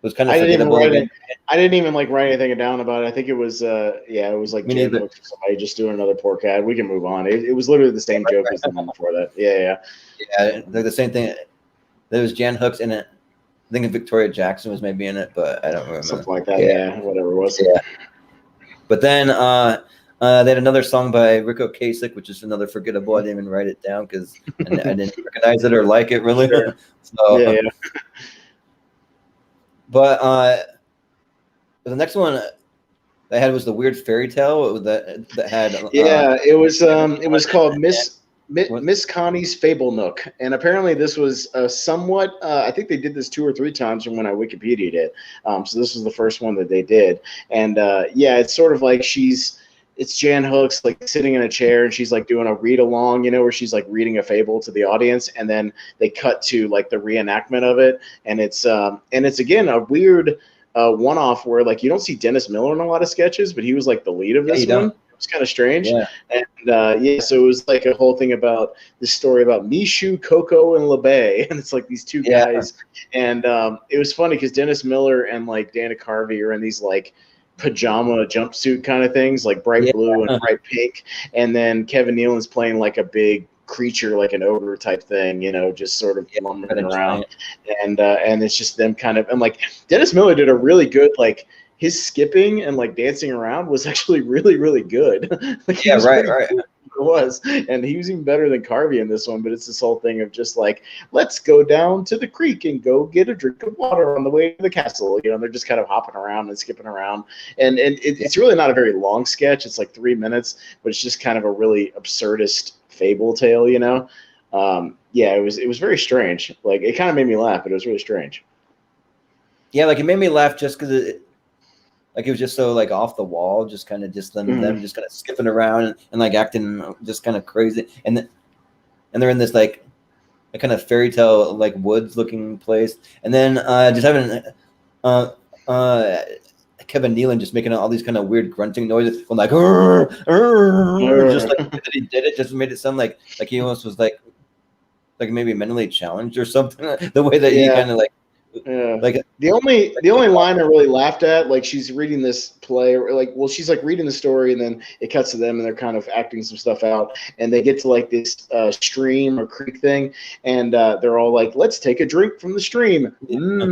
Was kind of I didn't even like write anything down about it. I think it was it was like somebody just doing another pork ad. We can move on. It was literally the same joke as the one before that. Yeah, like the same thing. There was Jan Hooks in it. I think Victoria Jackson was maybe in it, but I don't remember. Something like that. Yeah, whatever it was. Yeah. But then they had another song by Rico Kasich, which is another forgettable. I didn't even write it down because I didn't recognize it or like it really. Sure. So But the next one I had was the weird fairy tale that had. It was called Miss Connie's Fable Nook, and apparently this was somewhat. I think they did this 2 or 3 times from when I Wikipedia'd it. So this was the first one that they did, and it's sort of like it's Jan Hooks like sitting in a chair and she's like doing a read along, where she's like reading a fable to the audience, and then they cut to like the reenactment of it, and it's again a weird one-off where like you don't see Dennis Miller in a lot of sketches, but he was like the lead of this one. It was kind of strange, and so it was like a whole thing about this story about Mishu, Coco, and LeBay, and it's like these 2 guys, and it was funny because Dennis Miller and like Dana Carvey are in these like pajama jumpsuit kind of things, like bright blue and bright pink, and then Kevin Nealon's playing like a big creature, like an ogre type thing, just sort of lumbering around, and it's just them kind of, and like Dennis Miller did a really good, like his skipping and like dancing around was actually really, really good. Like, right. It was, and he was even better than Carvey in this one. But it's this whole thing of just like, let's go down to the creek and go get a drink of water on the way to the castle. They're just kind of hopping around and skipping around, and it's really not a very long sketch. It's like 3 minutes, but it's just kind of a really absurdist fable tale. It was very strange. Like it kind of made me laugh, but it was really strange. Yeah, like it made me laugh just because it was just so like off the wall, just them just kind of skipping around and like acting just kind of crazy, and they're in this like a kind of fairy tale like woods looking place, and then just having Kevin Nealon just making all these kind of weird grunting noises, from like just like that he did it, just made it sound like he almost was like maybe mentally challenged or something. The way that he kind of like. Yeah. Like the only line I really laughed at, like she's reading this play, or she's like reading the story, and then it cuts to them and they're kind of acting some stuff out, and they get to like this stream or creek thing, and they're all like, let's take a drink from the stream, and then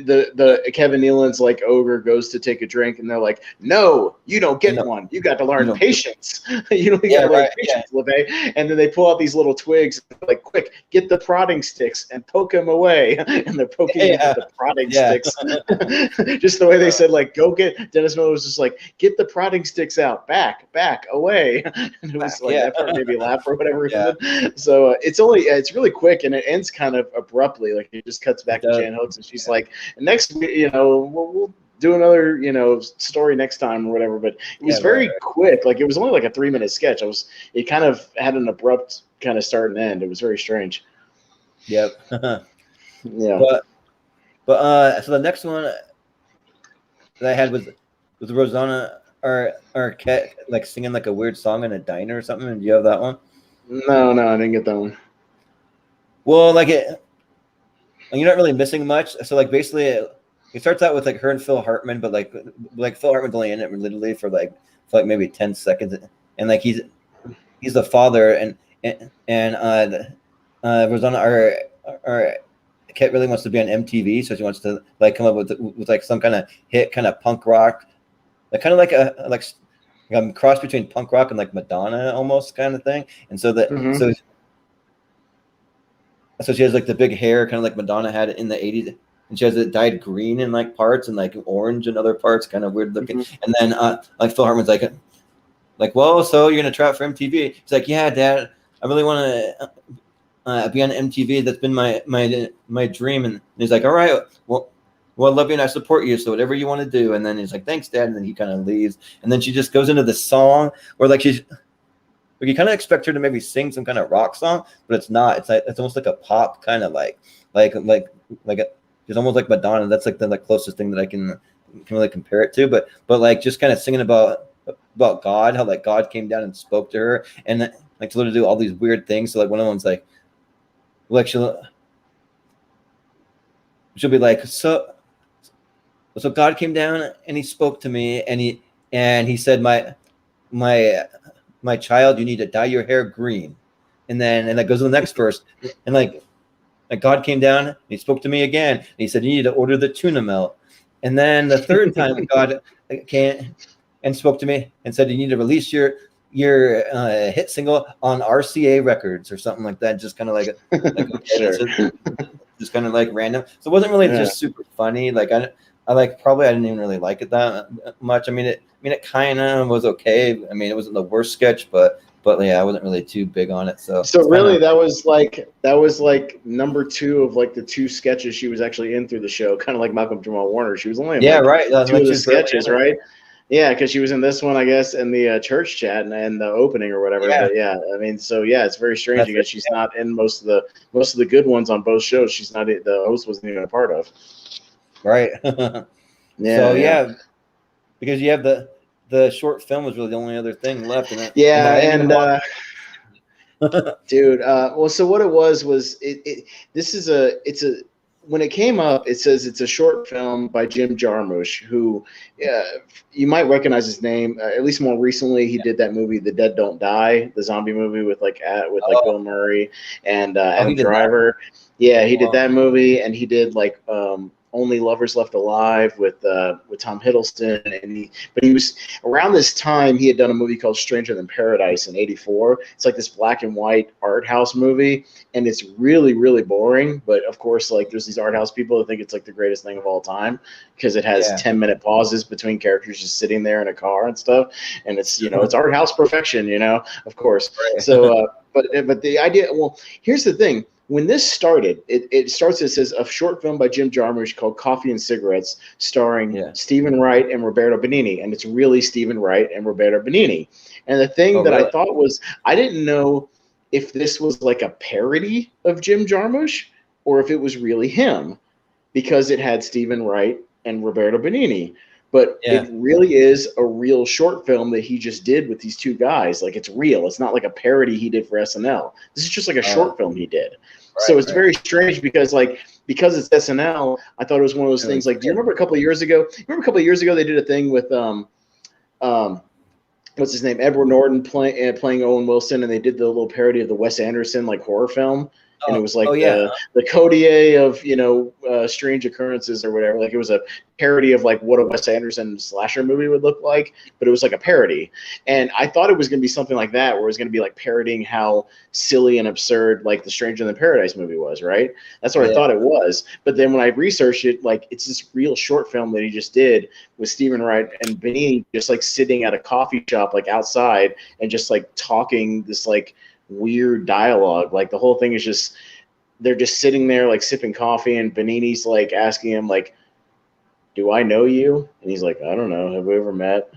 the Kevin Nealon's like ogre goes to take a drink, and they're like, no, you don't get one, you got to learn patience. You got to learn patience, LeVay. And then they pull out these little twigs, like, quick, get the prodding sticks and poke him away. And they're poking him with the prodding sticks. Just the way they said, like, go get. Dennis Miller was just like, get the prodding sticks out, back, away. And it was like that part made me laugh for whatever reason. So it's really quick, and it ends kind of abruptly. Like it just cuts back to Jan Hooks, and she's like, next week, we'll do another, story next time or whatever. But it was very quick. Like, it was only like a 3-minute sketch. It kind of had an abrupt kind of start and end. It was very strange. Yep. Yeah. But so the next one that I had was Rosanna Arquette, like singing like a weird song in a diner or something. Do you have that one? No, I didn't get that one. Well, like you're not really missing much. So like basically it starts out with like her and Phil Hartman, but like Phil Hartman's only in it literally for maybe 10 seconds, and like he's the father, and Rosanna Arquette really wants to be on MTV, so she wants to like come up with like some kind of hit, kind of punk rock, like kind of like a cross between punk rock and like Madonna almost kind of thing, and so that so she has like the big hair, kind of like Madonna had in the 80s. And she has it dyed green in like parts and like orange in other parts, kind of weird looking. And then like Phil Hartman's like, well, so you're going to try out for MTV? He's like, yeah, Dad, I really want to be on MTV. That's been my dream. And he's like, all right, well, I love you and I support you. So whatever you want to do. And then he's like, thanks, Dad. And then he kind of leaves. And then she just goes into the song where like you kind of expect her to maybe sing some kind of rock song, but it's not. It's almost like a pop kind of like it's almost like Madonna. That's like the closest thing that I can really compare it to. But like just kind of singing about God, how like God came down and spoke to her, and like to let her do all these weird things. So like one of them's like she'll be like, so God came down and he spoke to me, and he said, my child, you need to dye your hair green. And that goes to the next verse. And like God came down and he spoke to me again. And he said, you need to order the tuna melt. And then the third time God came and spoke to me and said, you need to release your hit single on RCA Records or something like that. Just kind of like sure. Just kind of like random. So it wasn't really just super funny. Like I didn't even really like it that much. I mean, it kind of was okay. I mean, it wasn't the worst sketch, but yeah, I wasn't really too big on it. So really, that was like number 2 of like the 2 sketches she was actually in through the show, kind of like Malcolm Jamal Warner. She was only in 2 of the sketches, right? Yeah, because she was in this one, I guess, in the church chat and the opening or whatever. Yeah. But yeah, I mean, so yeah, it's very strange because she's not in most of the good ones on both shows. She's not. The host wasn't even a part of. Right. Yeah. Because you have the short film was really the only other thing left. Dude. Well, so what it was when it came up, it says it's a short film by Jim Jarmusch, who you might recognize his name. At least more recently, he did that movie, The Dead Don't Die, the zombie movie with Bill Murray and Adam Driver. Yeah, he did that movie, and he did like Only Lovers Left Alive with Tom Hiddleston, but he was around this time he had done a movie called Stranger Than Paradise in '84. It's like this black and white art house movie, and it's really, really boring. But of course, like there's these art house people that think it's like the greatest thing of all time because it has 10-minute pauses between characters just sitting there in a car and stuff, and it's it's art house perfection, of course. Right. So, but the idea. Well, here's the thing. When this started, it starts as a short film by Jim Jarmusch called Coffee and Cigarettes, starring Stephen Wright and Roberto Benigni. And it's really Stephen Wright and Roberto Benigni. And the thing I thought was, I didn't know if this was like a parody of Jim Jarmusch or if it was really him, because it had Stephen Wright and Roberto Benigni. But it really is a real short film that he just did with these 2 guys. Like, it's real. It's not like a parody he did for SNL. This is just like a short film he did. So it's very strange because it's SNL. I thought it was one of those things. Like, do you remember a couple of years ago? They did a thing with what's his name, Edward Norton playing Owen Wilson, and they did the little parody of the Wes Anderson like horror film. And it was like the Codier of Strange Occurrences or whatever. Like, it was a parody of like what a Wes Anderson slasher movie would look like, but it was like a parody. And I thought it was going to be something like that, where it was going to be like parodying how silly and absurd like the Stranger Than Paradise movie was, right? That's what I thought it was. But then when I researched it, like, it's this real short film that he just did with Stephen Wright and Benigni, just like sitting at a coffee shop like outside and just like talking this like weird dialogue. Like, the whole thing is just they're just sitting there like sipping coffee, and Benigni's like asking him like, do I know you? And he's like, I don't know. Have we ever met?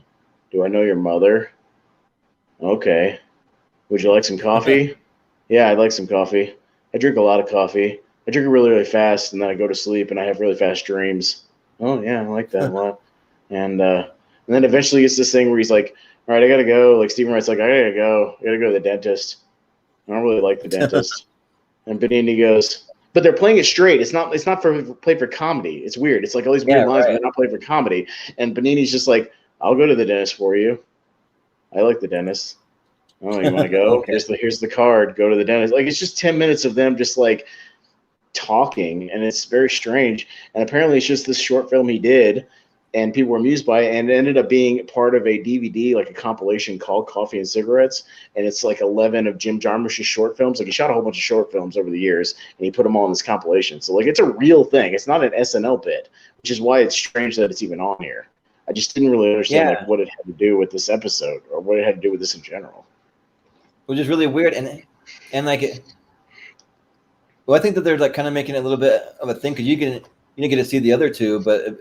Do I know your mother? Okay. Would you like some coffee? Yeah, I'd like some coffee. I drink a lot of coffee. I drink it really, really fast, and then I go to sleep, and I have really fast dreams. Oh, yeah, I like that a lot. And then eventually it's this thing where he's like, all right, I got to go. Like, Stephen Wright's like, I got to go. I got to go to the dentist. I don't really like the dentist. And Benigni goes, but they're playing it straight. It's not played for comedy. It's weird. It's like all these weird lines, but they're not played for comedy. And Benigni's just like, I'll go to the dentist for you. I like the dentist. Oh, you want to go? Okay. Here's the card. Go to the dentist. Like, it's just 10 minutes of them just like talking, and it's very strange. And apparently it's just this short film he did, and people were amused by it, and it ended up being part of a DVD, like a compilation called Coffee and Cigarettes. And it's like 11 of Jim Jarmusch's short films. Like, he shot a whole bunch of short films over the years, and he put them all in this compilation. So like, it's a real thing. It's not an SNL bit, which is why it's strange that it's even on here. I just didn't really understand like what it had to do with this episode, or what it had to do with this in general. Which is really weird, and like, well, I think that they're like kind of making it a little bit of a thing because you didn't get to see the other two, but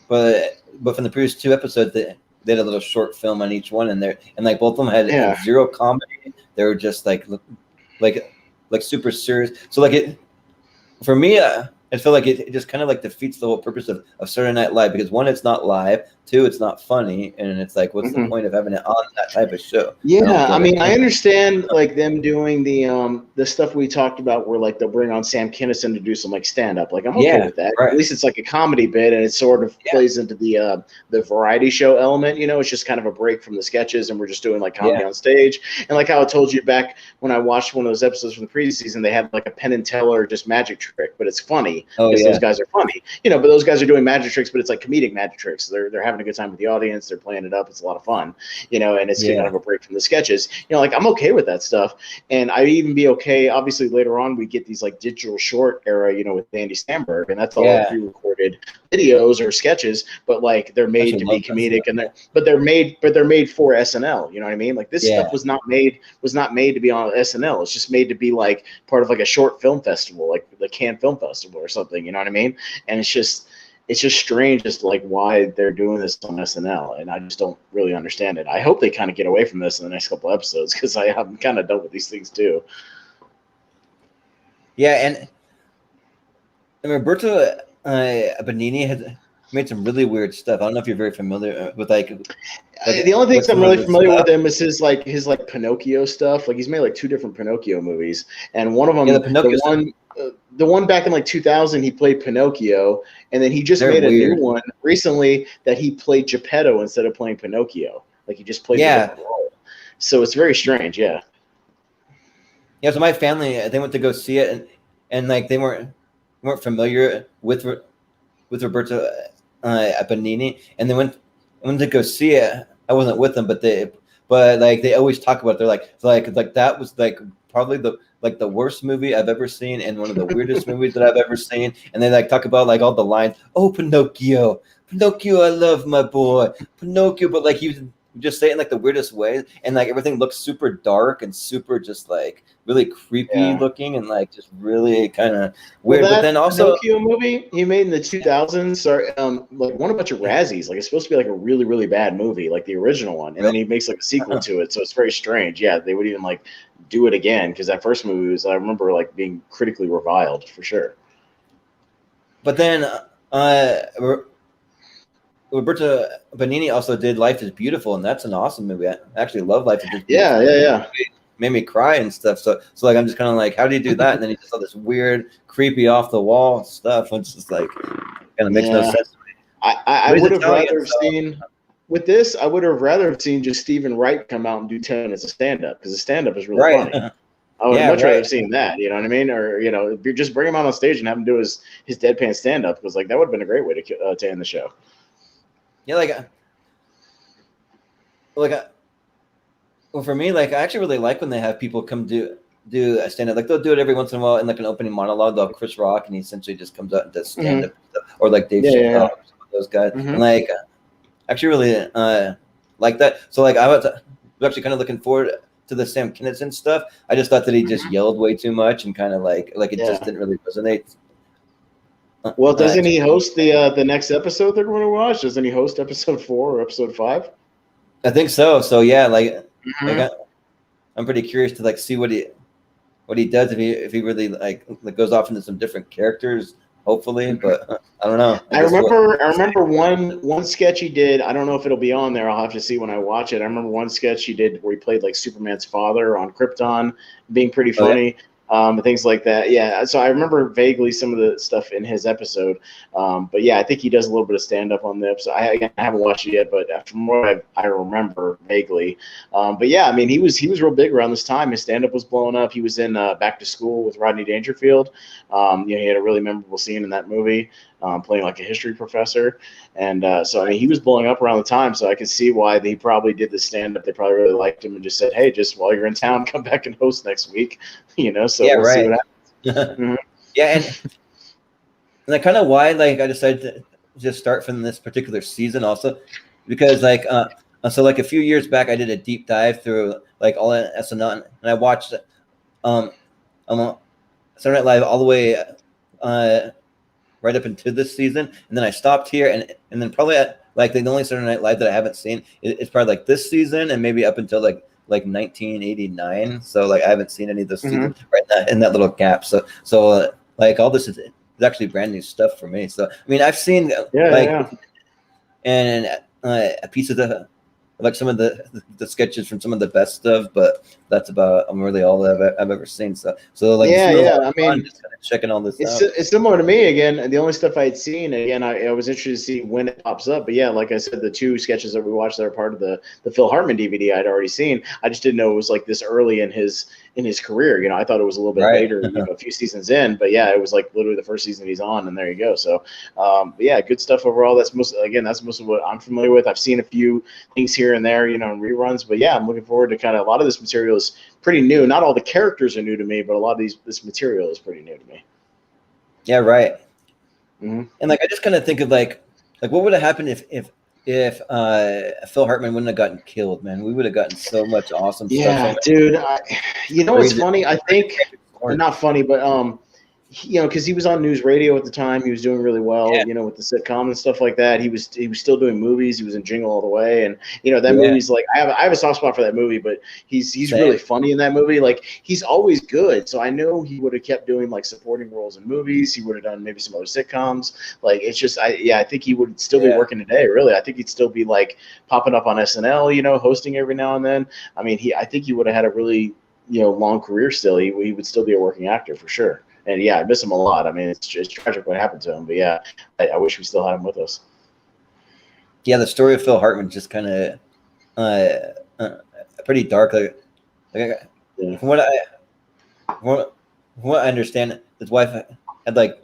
from the previous two episodes, they had a little short film on each one, and like both of them had zero comedy. They were just like super serious. So like for me, I feel like it just kind of like defeats the whole purpose of Saturday Night Live, because one, it's not live, two, it's not funny, and it's like, what's the point of having it on that type of show? Yeah, I mean, I understand like them doing the stuff we talked about where like they'll bring on Sam Kinison to do some like stand up. Like, I'm okay with that. Right. At least it's like a comedy bit, and it sort of plays into the variety show element. You know, it's just kind of a break from the sketches, and we're just doing like comedy on stage. And like how I told you back when I watched one of those episodes from the previous season, they had like a Penn and Teller just magic trick, but it's funny because those guys are funny. You know, but those guys are doing magic tricks, but it's like comedic magic tricks. They're having a good time with the audience. They're playing it up. It's a lot of fun. You know, and it's kind of a break from the sketches. You know, like, I'm okay with that stuff, and I'd even be okay. Obviously, later on we get these like digital short era, you know, with Andy Samberg, and that's all pre-recorded videos or sketches, but like they're made to be comedic, and they're made for SNL. You know what I mean? Like, this stuff was not made to be on SNL. It's just made to be like part of like a short film festival, like the Cannes Film Festival or something. You know what I mean? And it's just strange as to like why they're doing this on SNL, and I just don't really understand it. I hope they kind of get away from this in the next couple episodes, because I'm kind of done with these things too. Yeah, and Roberto Benigni has made some really weird stuff. I don't know if you're very familiar with like the only things I'm really familiar with him is his Pinocchio stuff. Like, he's made like 2 different Pinocchio movies, and one of them, the one back in like 2000, he played Pinocchio, and then he just made a new one recently that he played Geppetto instead of playing Pinocchio. Like, he just played a different role. So it's very strange, Yeah, so my family, they went to go see it, and like they weren't familiar with Roberto Benigni, and they went to go see it. I wasn't with them, but like they always talk about it. They're like that was like probably the worst movie I've ever seen, and one of the weirdest movies that I've ever seen. And they like talk about like all the lines. Oh, Pinocchio, I love my boy, Pinocchio. But like, he was just say it in like the weirdest way, and like everything looks super dark and super just like really creepy looking, and like just really kind of weird. But then also Pinocchio movie he made in the 2000s, like won a bunch of Razzies. Like, it's supposed to be like a really, really bad movie, like the original one, and then he makes like a sequel to it. So it's very strange. Yeah, they would even like do it again, because that first movie was, I remember, like being critically reviled for sure. But then Roberto Benigni also did Life is Beautiful, and that's an awesome movie. I actually love Life is Beautiful. Yeah. Made me cry and stuff. So like, I'm just kind of like, how do you do that? And then he just all this weird, creepy, off the wall stuff. It's just like, kind of makes no sense to me. I would have rather seen with this. I would have rather seen just Stephen Wright come out and do 10 minutes of stand up, because the stand up is really funny. I would much rather have seen that. You know what I mean? Or, you know, just bring him out on stage and have him do his deadpan stand up, because like that would have been a great way to end the show. Yeah, well, for me, like, I actually really like when they have people come do a stand-up. Like, they'll do it every once in a while in like an opening monologue. They'll have Chris Rock, and he essentially just comes out and does stand-up stuff. Or like Dave Chappelle, or some of those guys. And like, actually really like that. So like, I was actually kind of looking forward to the Sam Kinison stuff. I just thought that he just yelled way too much, and kind of like it just didn't really resonate Well, doesn't he host the next episode they're going to watch? Doesn't he host episode 4 or episode 5? I think so. So yeah, Mm-hmm. I'm pretty curious to like see what he does if he really like goes off into some different characters. Hopefully, but I don't know. I remember one sketch he did. I don't know if it'll be on there. I'll have to see when I watch it. I remember one sketch he did where he played like Superman's father on Krypton, being pretty funny. And things like that. Yeah, so I remember vaguely some of the stuff in his episode. But yeah, I think he does a little bit of stand-up on the episode. I haven't watched it yet, but from what I remember vaguely. But yeah, I mean, he was real big around this time. His stand-up was blowing up. He was in Back to School with Rodney Dangerfield. He had a really memorable scene in that movie, playing like a history professor. And so, I mean, he was blowing up around the time, so I could see why they probably did the stand-up. They probably really liked him and just said, hey, just while you're in town, come back and host next week, So yeah, we'll right. see what happens. Mm-hmm. Yeah, and like kind of why like I decided to just start from this particular season also, because like so like a few years back I did a deep dive through like all of SNL, and I watched Saturday Night Live all the way right up into this season, and then I stopped here, and then probably like the only Saturday Night Live that I haven't seen is probably like this season and maybe up until like 1989. So like I haven't seen any of those seasons right in that little gap. So like all this is actually brand new stuff for me. So I mean I've seen and a piece of the like some of the sketches from some of the best stuff, but that's about really all I've ever seen. So like I mean, just kind of checking all this out. It's similar to me again. The only stuff I had seen again, I was interested to see when it pops up. But yeah, like I said, the 2 sketches that we watched that are part of the Phil Hartman DVD I'd already seen. I just didn't know it was like this early in his career. I thought it was a little bit later, a few seasons in. But yeah, it was like literally the first season he's on, and there you go. So but yeah, good stuff overall. That's most of what I'm familiar with. I've seen a few things here and there, in reruns. But yeah, I'm looking forward to kind of a lot of this material is pretty new. Not all the characters are new to me, but a lot of this material is pretty new to me. Yeah, right. Mm-hmm. And like I just kind of think of like what would have happened if Phil Hartman wouldn't have gotten killed, man. We would have gotten so much awesome stuff. Yeah, dude. What's funny? I think not funny, but because he was on news radio at the time, he was doing really well. With the sitcom and stuff like that. He was still doing movies. He was in Jingle All the Way, and that movie's like I have a soft spot for that movie. But he's really funny in that movie. Like he's always good. So I know he would have kept doing like supporting roles in movies. He would have done maybe some other sitcoms. Like it's just I think he would still be working today. Really, I think he'd still be like popping up on SNL. Hosting every now and then. I mean, I think he would have had a really long career still. He would still be a working actor for sure. And yeah, I miss him a lot. I mean, it's tragic what happened to him. But yeah, I wish we still had him with us. Yeah, the story of Phil Hartman just kind of pretty dark. From what I understand, his wife had like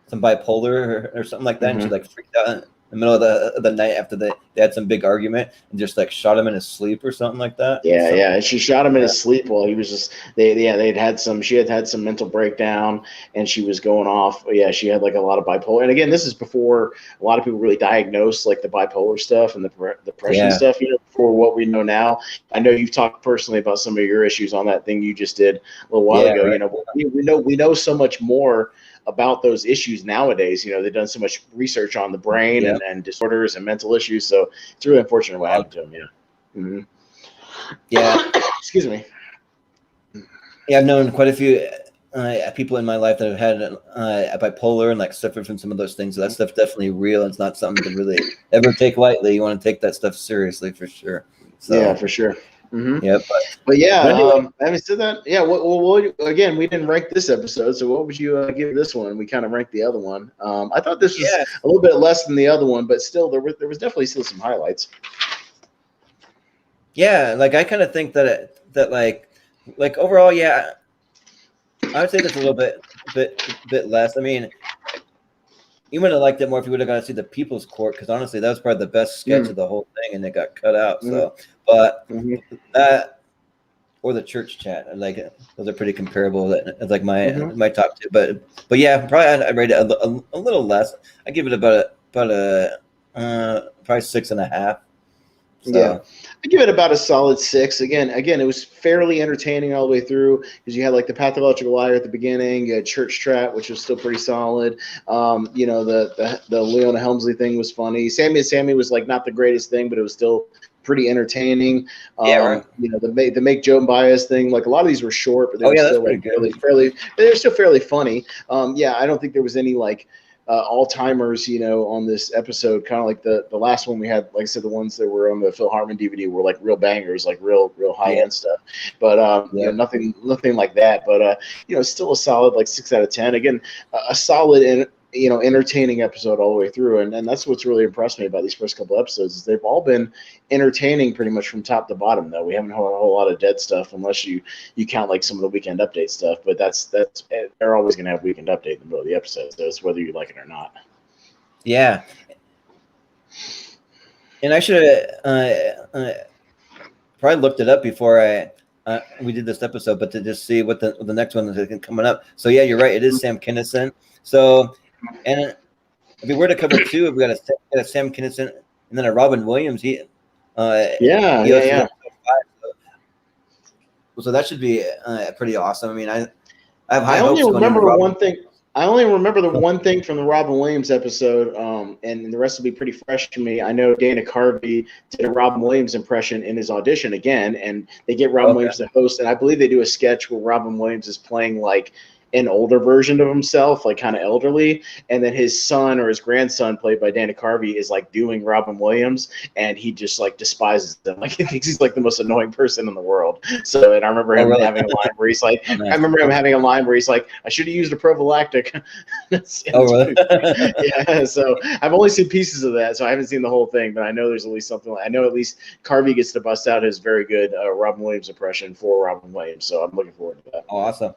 some bipolar or something like that, and she like freaked out in the middle of the night after they had some big argument and just like shot him in his sleep or something like that. Yeah. And she shot him in his sleep while he was just she had some mental breakdown and she was going off. Yeah, she had like a lot of bipolar. And again, this is before a lot of people really diagnosed like the bipolar stuff and the depression stuff, for what we know now. I know you've talked personally about some of your issues on that thing you just did a little while ago. Right. We know so much more about those issues nowadays. They've done so much research on the brain and disorders and mental issues. So it's really unfortunate what happened to him. Yeah. Mm-hmm. Yeah. Excuse me. Yeah, I've known quite a few people in my life that have had a bipolar and like suffered from some of those things. So that stuff's definitely real. It's not something to really ever take lightly. You want to take that stuff seriously for sure. So, yeah, for sure. Mm-hmm. Yeah, but yeah, having said that, yeah. Well, again, we didn't rank this episode, so what would you give this one? We kind of ranked the other one. I thought this was a little bit less than the other one, but still, there was definitely still some highlights. Yeah, like I kind of think that like overall, yeah, I would say that's a little bit less. I mean, you would have liked it more if you would have got to see the People's Court, because honestly, that was probably the best sketch of the whole thing, and it got cut out. So, but that or the Church Chat, like those are pretty comparable. That's like my top 2. But yeah, probably I rate it a little less. I give it about a probably 6.5. So. Yeah, I give it about a solid 6. Again, it was fairly entertaining all the way through because you had like the pathological liar at the beginning, you had Church Trap, which was still pretty solid. The Leona Helmsley thing was funny. Sammy was like not the greatest thing, but it was still pretty entertaining. Yeah, right. The make Joan Baez thing, like a lot of these were short, but they were still like they were still fairly funny. I don't think there was any like all-timers, on this episode, kind of like the last one we had. Like I said, the ones that were on the Phil Hartman DVD were like real bangers, like real high-end stuff. But nothing like that. But still a solid like 6 out of 10. Again, a solid and entertaining episode all the way through. And that's what's really impressed me about these first couple episodes is they've all been entertaining pretty much from top to bottom, though. We haven't had a whole lot of dead stuff unless you count like some of the weekend update stuff. But that's they're always going to have weekend update in the middle of the episode. So it's whether you like it or not. Yeah. And I should have probably looked it up before we did this episode, but to just see what the next one is coming up. So yeah, you're right. It is Sam Kinison. So, and if we were to cover 2, we got a Sam Kinison and then a Robin Williams. So that should be pretty awesome. I mean, I have high hopes. I only remember the one thing from the Robin Williams episode, and the rest will be pretty fresh to me. I know Dana Carvey did a Robin Williams impression in his audition again, and they get Robin Williams to host, and I believe they do a sketch where Robin Williams is playing like an older version of himself, like kind of elderly, and then his son or his grandson, played by Dana Carvey, is like doing Robin Williams, and he just like despises him, like he thinks he's like the most annoying person in the world. So, and I remember him having a line where he's like, I should have used a prophylactic. Really? Yeah. So I've only seen pieces of that, so I haven't seen the whole thing, but I know there's at least something. I know at least Carvey gets to bust out his very good Robin Williams impression for Robin Williams, so I'm looking forward to that. Oh, awesome.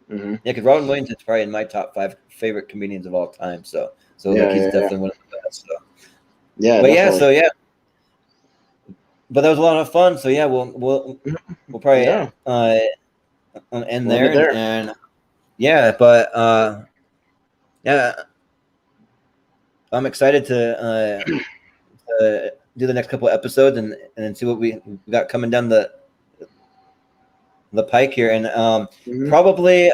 Mm-hmm. Yeah, because Robin Williams is probably in my top 5 favorite comedians of all time. So he's definitely one of the best. So. Yeah, but that was a lot of fun. So yeah, we'll probably end there. And I'm excited to do the next couple of episodes and see what we got coming down the pike here. And probably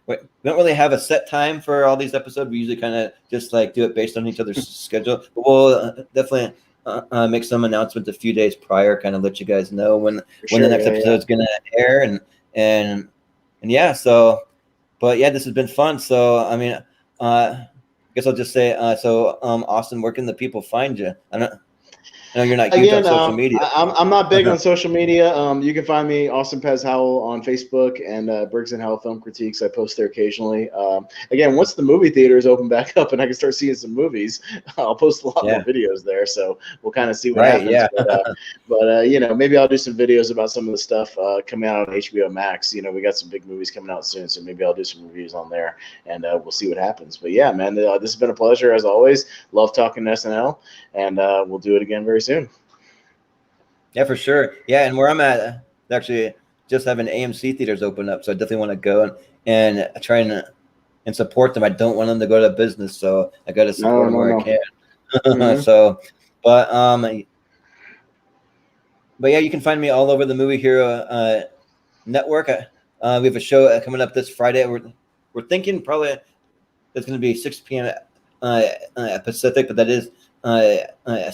we don't really have a set time for all these episodes. We usually kind of just like do it based on each other's schedule, but we'll definitely make some announcements a few days prior, kind of let you guys know when the next episode is going to air. And this has been fun. So I mean, I guess I'll just say, Austin, where can the people find you? I know you're not huge on social media. I'm not big on social media. You can find me, Austin Pez Howell, on Facebook, and Briggs and Howell Film Critiques. I post there occasionally. Again, once the movie theaters open back up and I can start seeing some movies, I'll post a lot more videos there. So we'll kind of see what happens. Yeah. But maybe I'll do some videos about some of the stuff coming out on HBO Max. We got some big movies coming out soon, so maybe I'll do some reviews on there, and we'll see what happens. But yeah, man, this has been a pleasure as always. Love talking to SNL, and we'll do it again very soon. Yeah, for sure. Yeah, and where I'm at, actually just having AMC theaters open up, so I definitely want to go and try and support them. I don't want them to go to business, so I got to support them where I can. Mm-hmm. So, but yeah, you can find me all over the Movie Hero network. We have a show coming up this Friday. We're thinking probably it's going to be 6 p.m. Pacific, but that is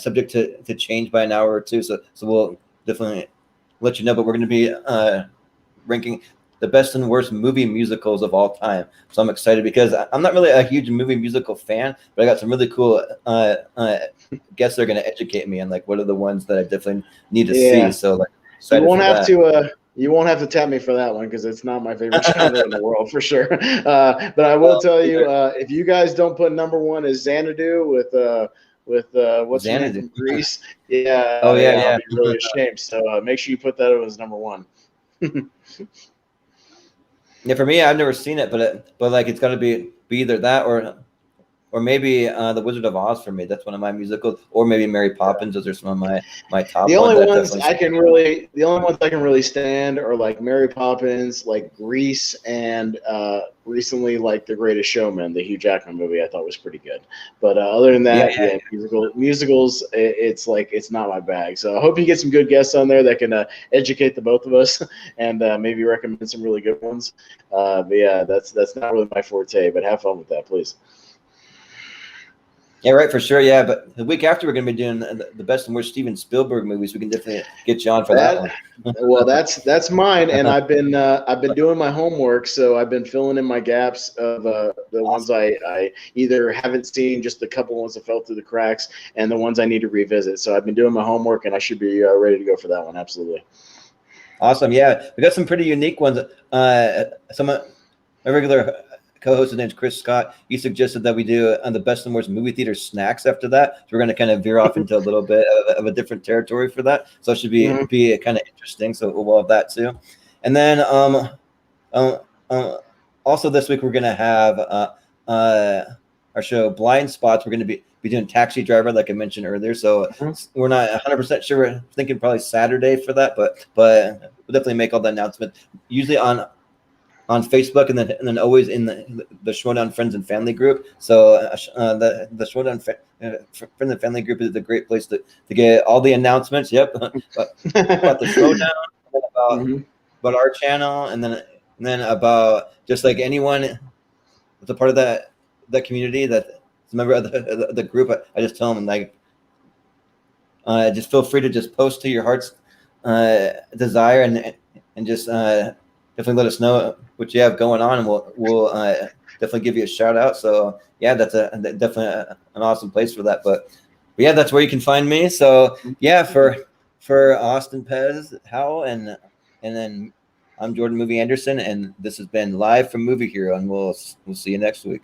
subject to change by an hour or two. So we'll definitely let you know. But we're going to be ranking the best and worst movie musicals of all time. So I'm excited because I'm not really a huge movie musical fan, but I got some really cool guests that are going to educate me on like what are the ones that I definitely need to see. So like you won't have to tap me for that one because it's not my favorite genre in the world for sure. But I will tell you, if you guys don't put number one as Xanadu with what's the name from Greece, I'll be really ashamed. So make sure you put that as number one. Yeah, for me, I've never seen it, but like it's got to be either that or or maybe The Wizard of Oz for me. That's one of my musicals, or maybe Mary Poppins. Those are some of my top. The only ones definitely... the only ones I can really stand are like Mary Poppins, like Grease, and recently like The Greatest Showman, the Hugh Jackman movie. I thought was pretty good. But other than that, musicals, it's not my bag. So I hope you get some good guests on there that can educate the both of us and maybe recommend some really good ones. But yeah, that's not really my forte. But have fun with that, please. Yeah, right, for sure. Yeah, but the week after we're going to be doing the best and worst Steven Spielberg movies. We can definitely get you on for that one. Well, that's mine, and I've been doing my homework, so I've been filling in my gaps of the ones I either haven't seen, just a couple ones that fell through the cracks, and the ones I need to revisit. So I've been doing my homework, and I should be ready to go for that one. Absolutely. Awesome. Yeah, we got some pretty unique ones. Some a regular co-host, his name's Chris Scott. He suggested that we do on the best and worst movie theater snacks after that. So we're going to kind of veer off into a little bit of a different territory for that. So it should be kind of interesting. So we'll have that too. And then also this week we're going to have our show Blind Spots. We're going to be doing Taxi Driver, like I mentioned earlier. So we're not 100% sure. We're thinking probably Saturday for that, but we'll definitely make all the announcements. Usually on Facebook, and then always in the Showdown Friends and Family group. So the Showdown Friends and Family group is a great place to get all the announcements. Yep, about the Showdown, about our channel, and then about just like anyone that's a part of that community that's a member of the group. I just tell them like, just feel free to just post to your heart's desire and just definitely let us know what you have going on, and we'll definitely give you a shout out. So yeah, that's definitely an awesome place for that. But yeah, that's where you can find me. So yeah, for Austin Pez Howell, and then I'm Jordan Movie Anderson, and this has been Live from Movie Hero, and we'll see you next week.